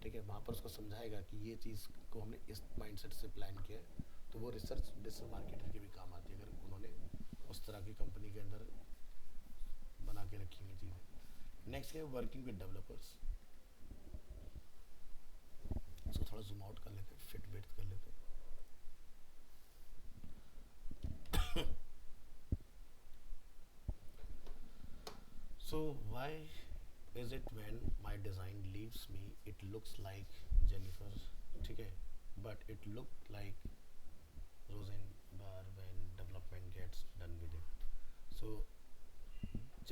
[SPEAKER 1] ठीक है। वहाँ पर उसको समझाएगा कि ये चीज़ को हमने इस माइंडसेट से प्लान किया है, तो वो रिसर्च डिजिटल मार्केटर के भी काम आती है, अगर उन्होंने उस तरह की कंपनी के अंदर बना के रखी हुई चीज़ें। नेक्स्ट है वर्किंग विद डेवलपर्स। इसको थोड़ा जूम आउट कर लेते हैं, फिट विड्थ कर लेते हैं। So why is it when my design leaves me it looks like Jennifer, ठीक है, but it looked like Roseanne bar when development gets done with it. So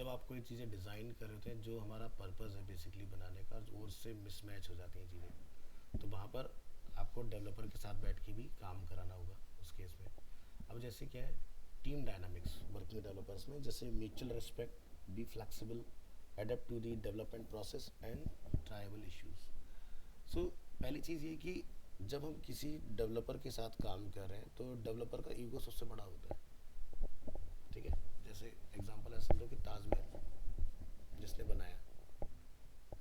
[SPEAKER 1] जब आप कोई चीज़ें डिज़ाइन कर रहे होते हैं जो हमारा पर्पस है बेसिकली बनाने का, और उससे मिसमैच हो जाती हैं चीज़ें, तो वहाँ पर आपको डेवलपर के साथ बैठ के भी काम कराना होगा उस केस में। अब जैसे क्या है, टीम डायनामिक्स वर्किंग डेवलपर्स में, जैसे mutual respect, be flexible, adept to the development process and tribal issues. So पहली चीज़ ये कि जब हम किसी डेवलपर के साथ काम कर रहे हैं तो डेवलपर का ईगो सबसे बड़ा होता है। ठीक है, जैसे एग्जांपल ऐसे लो कि ताजमहल जिसने बनाया,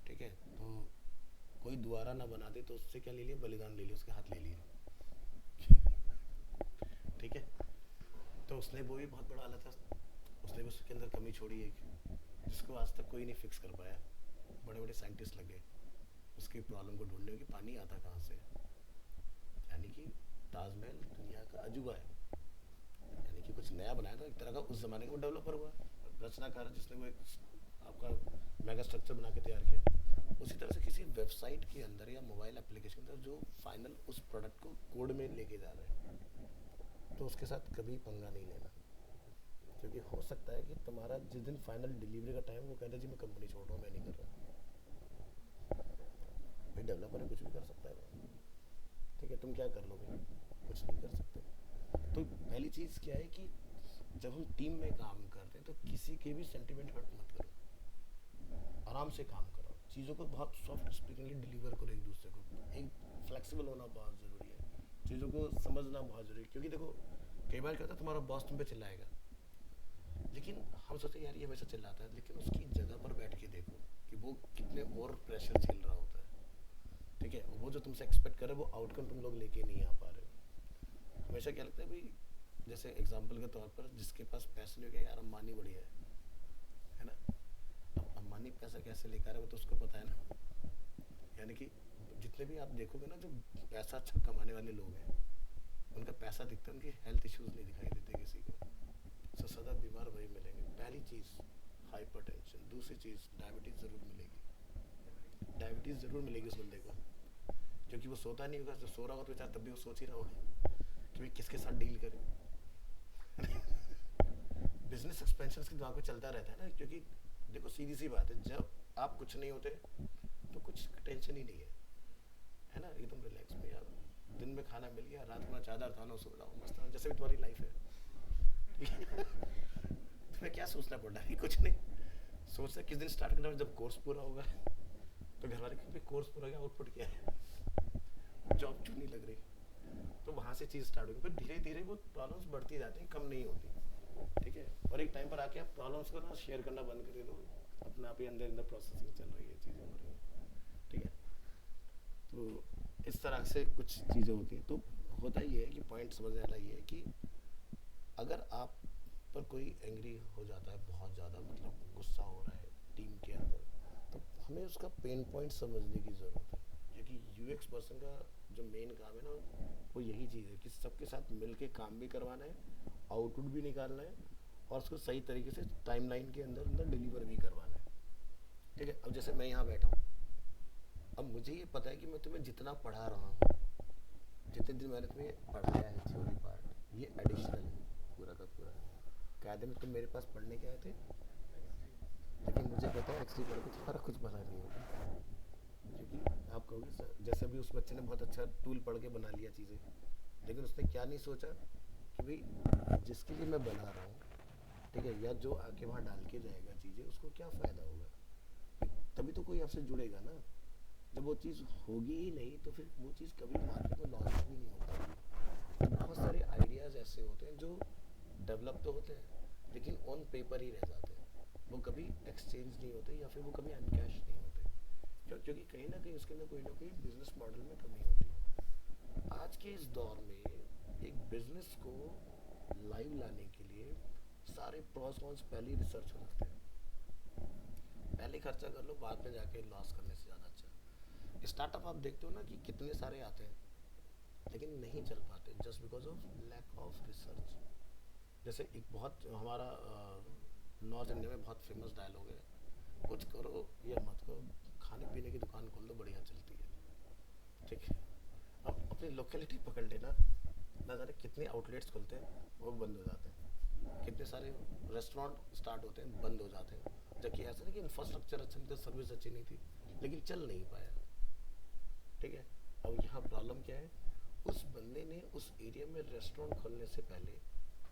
[SPEAKER 1] ठीक है, तो कोई दोबारा ना बना दे तो उससे क्या ले लिया, बलिदान ले लिया, उसके हाथ ले लिए। ठीक है, तो उसने वो भी बहुत बड़ा हालत था, उसने भी उसके अंदर कमी छोड़ी एक, जिसको आज तक कोई नहीं फिक्स कर पाया। बड़े बड़े साइंटिस्ट लगे उसकी प्रॉब्लम को ढूंढने कि पानी आता कहाँ से। यानी कि ताजमहल दुनिया का अजूबा है, यानी कि कुछ नया बनाया था एक तरह का, उस जमाने का वो डेवलपर हुआ, रचनाकार जिसने वो एक आपका मेगा स्ट्रक्चर बना के तैयार किया। उसी तरह से किसी वेबसाइट के अंदर या मोबाइल एप्लीकेशन के अंदर जो फाइनल उस प्रोडक्ट को कोड में लेके जा रहे हैं, तो उसके साथ कभी पंगा नहीं लेना, क्योंकि हो सकता है कि तुम्हारा जिस दिन फाइनल डिलीवरी का टाइम, वो कहता है जी मैं कंपनी छोड़ रहा हूँ, मैं नहीं कर रहा। भाई डेवलपर है, कुछ भी कर सकता है भाई। ठीक है, तुम क्या कर लोगे, कुछ नहीं कर सकते। तो पहली चीज़ क्या है कि जब हम टीम में काम करते हैं तो किसी के भी सेंटिमेंट हर्ट मत करो, आराम से काम करो, चीज़ों को बहुत सॉफ्ट स्पीकिंगली डिलीवर करो एक दूसरे को। एक फ्लेक्सिबल होना बहुत ज़रूरी है, चीज़ों को समझना बहुत ज़रूरी है, क्योंकि देखो कई बार क्या होता है तुम्हारा बॉस तुम पे चिल्लाएगा, लेकिन हम सोचते हैं यार ये हमेशा चिल्लाता है, लेकिन उसकी जगह पर बैठ के देखो कि वो कितने और प्रेशर झेल रहा होता है। ठीक है, वो जो तुमसे एक्सपेक्ट करे वो आउटकम तुम लोग लेके नहीं आ पा रहे हो। हमेशा क्या लगता है भाई, जैसे एग्जाम्पल के तौर पर जिसके पास पैसे नहीं, यार अंबानी बढ़िया है ना। अब अंबानी पैसा कैसे लेकर है वो तो उसको पता है ना। यानी कि जितने भी आप देखोगे ना जो पैसा अच्छा कमाने वाले लोग हैं, उनका पैसा दिखता है, उनकी हेल्थ इश्यूज नहीं दिखाई देते किसी को। तो सदा बीमार वही मिलेंगे। पहली चीज़ हाइपरटेंशन, दूसरी चीज़ डायबिटीज़ ज़रूर मिलेगी, डायबिटीज़ ज़रूर मिलेगी उस बंदे को, क्योंकि वो सोता नहीं होगा, जो सो रहा होगा तो बेचारा तब भी वो सोच ही रहा होगा कि भाई किसके साथ डील करें। बिजनेस एक्सपेंशन के दिमाग में चलता रहता है ना, क्योंकि देखो सीधी सी बात है, जब आप कुछ नहीं होते तो कुछ टेंशन ही नहीं है ना, एकदम रिलैक्स में यार, दिन में खाना मिल गया, रात में चादर था ना, सो जाओ मस्त, जैसे भी तुम्हारी लाइफ है। तुम्हें क्या सोचना पड़ रहा है, कुछ नहीं सोचना। किस दिन स्टार्ट करना, जब कोर्स पूरा होगा तो घर वाले कहेंगे कोर्स पूरा गया, आउटपुट क्या है, जॉब क्यों नहीं लग रही, तो वहाँ से चीज़ स्टार्ट होगी। फिर धीरे धीरे वो प्रॉब्लम्स बढ़ती जाती हैं, कम नहीं होती। ठीक है, और एक टाइम पर आके आप प्रॉब्लम्स को ना शेयर करना बंद कर दो, अपने आप ही अंदर अंदर प्रोसेसिंग चल रही है, चीज़ें हो रही हैं। ठीक है, तो इस तरह से कुछ चीज़ें होती हैं। तो होता ही है कि पॉइंट समझने वाला ये है कि अगर आप पर कोई एंग्री हो जाता है बहुत ज़्यादा, मतलब गुस्सा हो रहा है टीम के अंदर, तो हमें उसका पेन पॉइंट समझने की ज़रूरत है, क्योंकि यूएक्स पर्सन का जो मेन काम है ना, वो यही चीज़ है कि सबके साथ मिल के काम भी करवाना है, आउटपुट भी निकालना है, और उसको सही तरीके से टाइमलाइन के अंदर अंदर डिलीवर भी करवाना है। ठीक है, अब जैसे मैं यहाँ बैठा हूँ, अब मुझे ये पता है कि मैं तुम्हें जितना पढ़ा रहा हूँ, जितने दिन मैंने तुम्हें पढ़ाया है थ्योरी पार्ट, ये एडिशनल है पूरा का पूरा। कायदे में तुम मेरे पास पढ़ने के आए थे, लेकिन मुझे पता है एक्चुअली पढ़ के तुम्हारा कुछ भला नहीं होगा, क्योंकि आप कहोगे सर जैसे अभी उस बच्चे ने बहुत अच्छा टूल पढ़ के बना लिया चीज़ें, लेकिन उसने क्या नहीं सोचा कि भाई जिसके लिए मैं बना रहा हूँ, ठीक है, या जो आके वहाँ डाल के जाएगा चीज़ें, उसको क्या फ़ायदा होगा, तभी तो कोई आपसे जुड़ेगा ना। जब वो चीज़ होगी ही नहीं तो फिर वो चीज़ कभी मार्केट में लॉन्च भी नहीं हो पाएगी। बहुत सारे आइडियाज़ ऐसे होते हैं जो डेवलप तो होते हैं लेकिन ऑन पेपर ही रह जाते हैं, वो कभी एक्सचेंज नहीं होते या फिर वो कभी अनकैश नहीं होते, क्योंकि कहीं ना कहीं उसके अंदर कोई ना कोई बिजनेस मॉडल में कमी होती है। आज के इस दौर में एक बिजनेस को लाइव लाने के लिए सारे प्रॉस कॉन्स पहले ही रिसर्च हो जाते हैं, पहले खर्चा कर लो, बाद में जाके लॉस करने से ज़्यादा अच्छा। स्टार्टअप आप देखते हो ना कि कितने सारे आते हैं लेकिन नहीं चल पाते, just because of lack of research. जैसे एक बहुत हमारा नॉर्थ इंडिया में बहुत फेमस डायलॉग है, कुछ करो या मत करो, खाने पीने की दुकान खोल दो, बढ़िया चलती है। ठीक है, अब अपनी लोकेलिटी पकड़ लेना, ना जाने कितने आउटलेट्स खुलते हैं वो बंद हो जाते हैं। कितने सारे रेस्टोरेंट स्टार्ट होते हैं, बंद हो जाते हैं, जबकि ऐसा नहीं कि इंफ्रास्ट्रक्चर अच्छा नहीं था, सर्विस अच्छी नहीं थी, लेकिन चल नहीं पाया। ठीक है। अब यहाँ प्रॉब्लम क्या है, उस बंदे ने उस एरिया में रेस्टोरेंट खोलने से पहले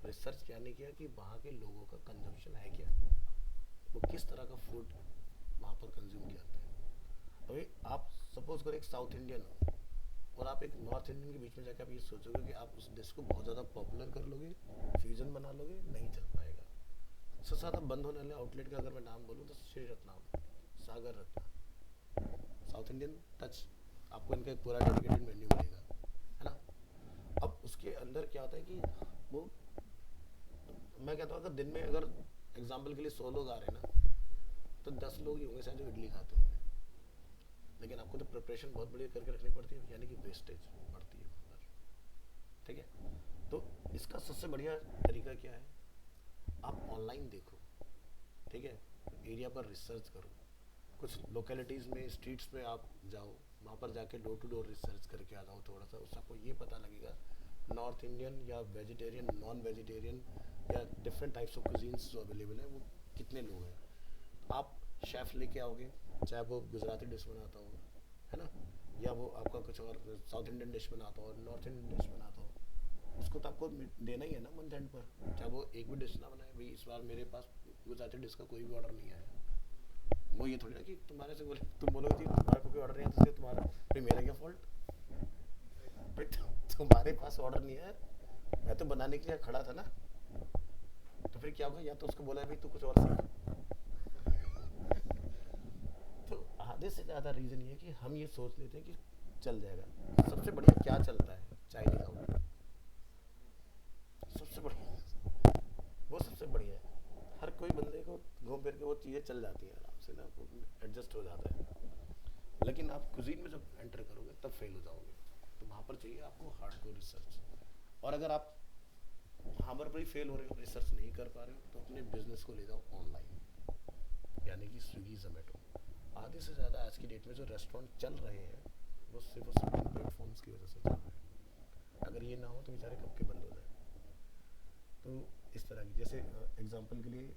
[SPEAKER 1] रिसर्च क्या नहीं किया कि वहाँ के लोगों का कंजम्पशन है क्या, वो किस तरह का फूड वहाँ पर कंज्यूम करते हैं। अभी आप सपोज करो एक साउथ इंडियन हो और आप एक नॉर्थ इंडियन के बीच में जाकर आप ये सोचोगे कि आप उस डिश को बहुत ज़्यादा पॉपुलर कर लोगे, फ्यूजन बना लोगे, नहीं चल पाएगा। सबसे ज़्यादा बंद होने वाले आउटलेट का अगर मैं नाम बोलूँ तो Shri Ratna, Sagar Ratna, south Indian touch, आपको इनका एक पूरा डेडिकेटेड मेन्यू मिलेगा, है ना। अब उसके अंदर क्या होता है कि वो, मैं कहता हूँ अगर दिन में अगर एग्जाम्पल के लिए 100 लोग आ रहे हैं ना, तो 10 लोग ही होंगे शायद जो इडली खाते होंगे, लेकिन आपको तो प्रिपरेशन बहुत बढ़िया करके रखनी पड़ती है, यानी कि वेस्टेज बढ़ती है वहाँ पर। ठीक है। तो इसका सबसे बढ़िया तरीका क्या है, आप ऑनलाइन देखो। ठीक है। एरिया पर रिसर्च करो, कुछ लोकेलिटीज़ में स्ट्रीट्स में आप जाओ, वहाँ पर जाके डोर टू डोर रिसर्च करके आ जाओ थोड़ा सा, उससे आपको ये पता लगेगा नॉर्थ इंडियन या वेजिटेरियन, नॉन वेजिटेरियन या डिफरेंट टाइप्स ऑफ कुजीन्स जो अवेलेबल है वो कितने लोग हैं। आप शेफ़ लेके आओगे, चाहे वो गुजराती डिश बनाता हो, है ना, या वो आपका कुछ और साउथ इंडियन डिश बनाता हो, नॉर्थ इंडियन डिश बनाता हो, उसको तो आपको देना ही है ना मंथ एंड पर, चाहे वो एक भी डिश ना बनाए। भाई इस बार मेरे पास गुजराती डिश का कोई भी ऑर्डर नहीं आया, वो ये थोड़ी ना कि तुम्हारे से बोले, तुम बोलोगे जी तुम्हारे को कोई ऑर्डर नहीं है तो इसलिए तुम्हारा, भाई मेरा क्या फॉल्ट, भाई तुम्हारे पास ऑर्डर नहीं है, मैं तो बनाने के लिए खड़ा था ना। तो फिर क्या होगा, या तो उसको बोला भाई तू कुछ और सीख। तो आधे से ज़्यादा रीज़न ये है कि हम ये सोच लेते हैं कि चल जाएगा। सबसे बढ़िया क्या चलता है, चाइनीज आउटलेट सबसे बढ़िया, वो सबसे बढ़िया है। हर कोई बंदे को घूम फिर के वो चीज़ें चल जाती हैं आराम से ना, एडजस्ट हो जाता है। लेकिन आप कुजीन में जब एंटर करोगे तब फेल हो जाओगे। तो वहाँ पर चाहिए आपको हार्डकोर रिसर्च। और अगर आप वहाँ पर ही फेल हो रहे हो, रिसर्च नहीं कर पा रहे हो, तो अपने बिजनेस को ले जाओ ऑनलाइन, यानी कि स्विगी जोमेटो। आधे से ज़्यादा आज की डेट में जो रेस्टोरेंट चल रहे हैं वो सिर्फ और सिर्फ इन प्लेटफॉर्म्स की वजह से चल रहे हैं। अगर ये ना हो तो बेचारे कब के बंद हो जाए। तो इस तरह की, जैसे एग्जांपल के लिए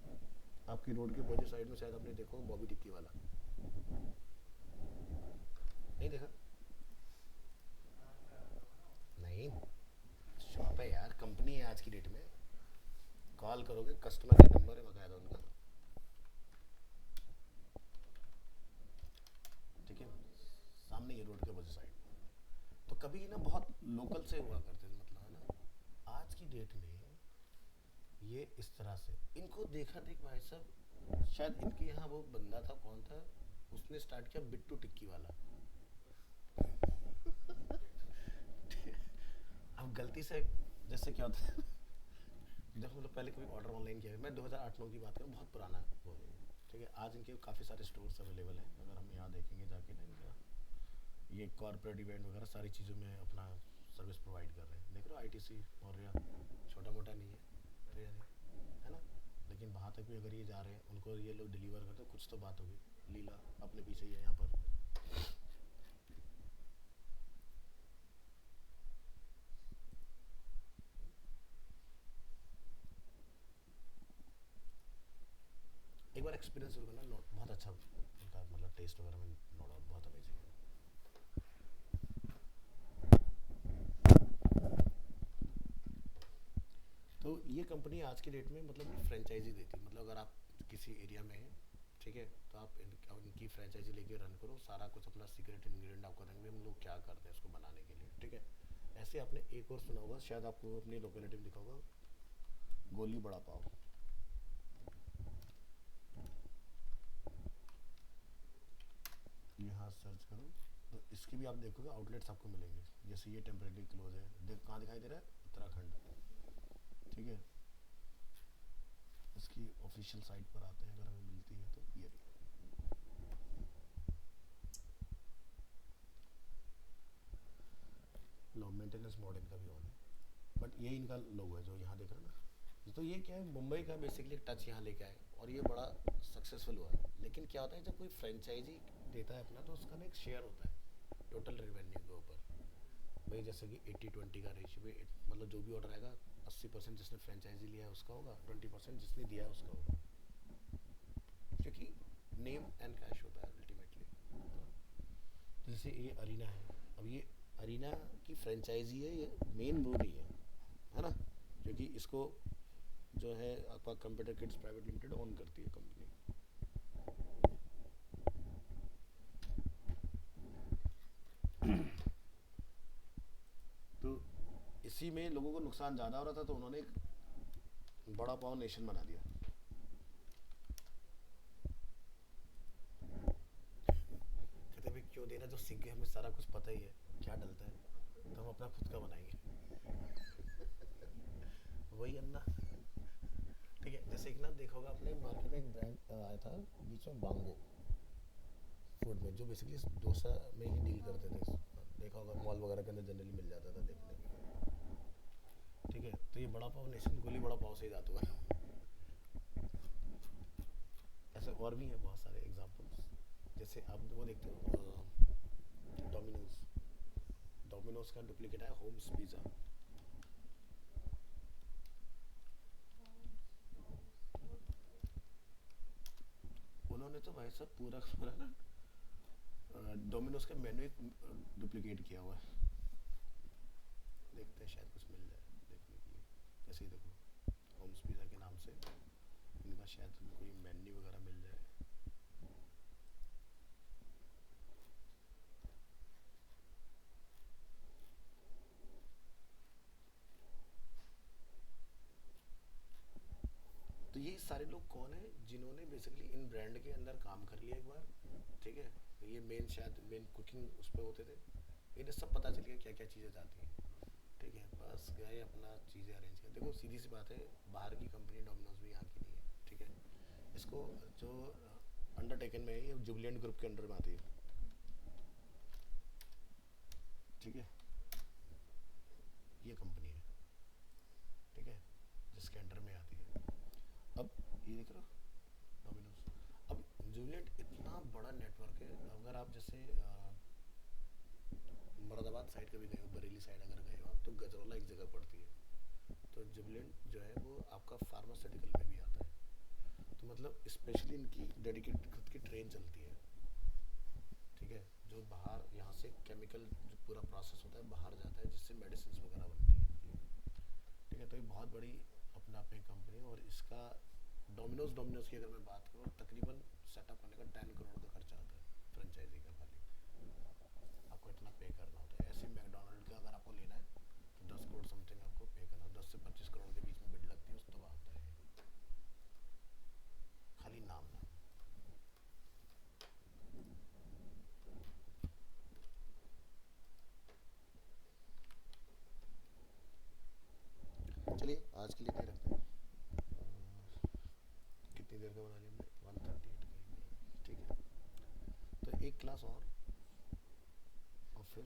[SPEAKER 1] आपकी रोड के अपोजिट साइड में शायद आपने देखो बॉबी टिक्की वाला, नहीं देखा? नहीं, शॉप है यार, कंपनी है आज की डेट में। कॉल करोगे, कस्टमर केयर नंबर है बकायदा उनका। ठीक है, सामने ये रोड के अपोजिट साइड। तो कभी ना बहुत लोकल से हुआ करते थे, मतलब है ना। आज की डेट में ये इस तरह से इनको देखा देख भाई साहब, शायद इनके यहाँ वो बंदा था, कौन था, उसने स्टार्ट किया बिट्टू टिक्की वाला। अब गलती से, जैसे क्या होता है जब हम लोग पहले कोई ऑर्डर ऑनलाइन किया, मैं 2008-9 की बात करूँ, बहुत पुराना वो है। ठीक है, आज इनके काफ़ी सारे स्टोर्स अवेलेबल हैं, अगर हम यहाँ देखेंगे जाके ना इनका, ये कॉर्पोरेट इवेंट वगैरह सारी चीज़ों में अपना सर्विस प्रोवाइड कर रहे हैं। देख रहे हो आईटीसी मौर्या, छोटा मोटा नहीं है, तो यानी, है ना। लेकिन वहाँ तक भी अगर ये जा रहे हैं, उनको ये लोग डिलीवर करते, कुछ तो बात होगी। लीला अपने पीछे ही है यहाँ पर। एक बार एक्सपीरियंस जरूर करना, बहुत अच्छा उनका मतलब टेस्ट वगैरह में, नो डाउट बहुत अमेजिंग है। तो ये कंपनी आज की डेट में मतलब फ्रेंचाइजी देती है, मतलब अगर आप किसी एरिया में हैं, ठीक है, तो आप इनकी फ्रेंचाइजी लेके रन करो, सारा कुछ अपना सीक्रेट इंग्रेडिएंट आपको देंगे हम लोग क्या करते हैं इसको बनाने के लिए। ठीक है। ऐसे आपने एक और सुना होगा, शायद आपको अपनी लोकेलिटी में दिखा होगा, गोली बड़ा पाव। यहाँ सर्च करो तो इसकी भी आप देखोगे आउटलेट्स आपको मिलेंगे। जैसे ये टेम्परेरी क्लोज है, देख कहाँ दिखाई दे रहा है, उत्तराखंड। ठीक है, इसकी ऑफिशियल साइट पर आते हैं, अगर हमें मिलती है तो ये रही। लो मेंटेनेंस मोड इनका भी ऑन है, बट ये इनका लोगो है जो यहाँ देख रहे हैं ना। तो ये क्या है, मुंबई का बेसिकली टच यहाँ लेके आए और ये बड़ा सक्सेसफुल हुआ है। लेकिन क्या होता है, जब कोई फ्रेंचाइजी देता है अपना, तो उसका ना एक शेयर होता है टोटल रेवेन्यू के ऊपर। भाई जैसे कि 80-20 का रेशियो में, मतलब जो भी ऑर्डर आएगा 80% जिसने फ्रेंचाइजी लिया है उसका होगा, 20% जिसने दिया है उसका होगा, क्योंकि नेम एंड कैश होता है अल्टीमेटली। जैसे ये अरीना है, अब ये अरीना की फ्रेंचाइजी है, ये मेन वो नहीं है ना, क्योंकि इसको जो है आपका computer kids private limited own करती है कंपनी। तो इसी में लोगों को नुकसान ज़्यादा हो रहा था, तो उन्होंने एक बड़ा पाव नेशन बना दिया। कहते भाई क्यों देना, जो सीख गए, हमें सारा कुछ पता ही है क्या डलता है, तो हम अपना खुद का बनाएंगे। वही अन्ना। ठीक है, जैसे एक ना देखा होगा आपने, मार्केट में एक ब्रांड आया था बीच में, बांगो फूड में, जो बेसिकली डोसा में ही डील करते थे। देखा होगा मॉल वगैरह के अंदर जनरली मिल जाता था देखने को। ठीक है, तो ये बड़ा पाव नेशन गोली बड़ा पाव से ही जाता हुआ। ऐसे और भी हैं बहुत सारे एग्जांपल्स। जैसे आप वो देखते हो डोमिनोज, डोमिनोज का डुप्लीकेट है होम्स पिज़्ज़ा। उन्होंने तो भाई साहब पूरा पूरा ना डोमिनोज का मेन्यू डुप्लीकेट किया हुआ है। देखते हैं शायद कुछ मिल जाए देखने के लिए। जैसे ही देखो होम्स पिज़्ज़ा के नाम से इनका शायद कोई मेन्यू वगैरह मिल जाए। तो ये सारे लोग कौन है जिन्होंने बेसिकली इन ब्रांड के अंदर काम कर लिया एक बार। ठीक है, ये मेन शायद मेन कुकिंग उस पर होते थे, इन्हें सब पता चल गया क्या क्या चीज़ें जाती हैं। ठीक है, बस गए अपना चीज़ें अरेंज कर। देखो सीधी सी बात है, बाहर की कंपनी डोमिनोज भी यहाँ की नहीं है। ठीक है, इसको जो अंडरटेकन में है ये जुबिलेंट ग्रुप के अंडर में आती है। ठीक है, ये कंपनी है, ठीक है, जिसके अंडर में आती है। अब ये देख रहे हो डोमिनोज। अब जुबिलेंट इतना बड़ा नेटवर्क है, अगर आप जैसे मुरादाबाद साइड कभी गए हो, बरेली साइड अगर गए हो आप, तो गजरौला एक जगह पड़ती है। तो जुबिलेंट जो है वो आपका फार्मास्यूटिकल में भी आता है। तो मतलब स्पेशली इनकी डेडिकेटेड खुद की ट्रेन चलती है। ठीक है, जो बाहर यहाँ से केमिकल जो पूरा प्रोसेस होता है बाहर जाता है, जिससे मेडिसिन वगैरह बनती हैं इनकी। ठीक है, तो ये बहुत बड़ी अपना आप में कंपनी है। और इसका डोमिनोज डोमिनोज की अगर मैं बात करूँ, तकरीबन सेटअप करने का 10 करोड़ का खर्चा आता है फ्रेंचाइजी का। खाली आपको इतना पे करना होता है। ऐसे मैकडोनल्ड का अगर आपको लेना है तो 10 करोड़ समथिंग आपको पे करना, 10 से 25 करोड़ के बीच में बिड लगती है, उस तब आता है खाली नाम ना। चलिए आज के लिए इतना ही रखते हैं। कितनी देर का बना लिया हमने, 138 का। ठीक है, तो एक क्लास और फिर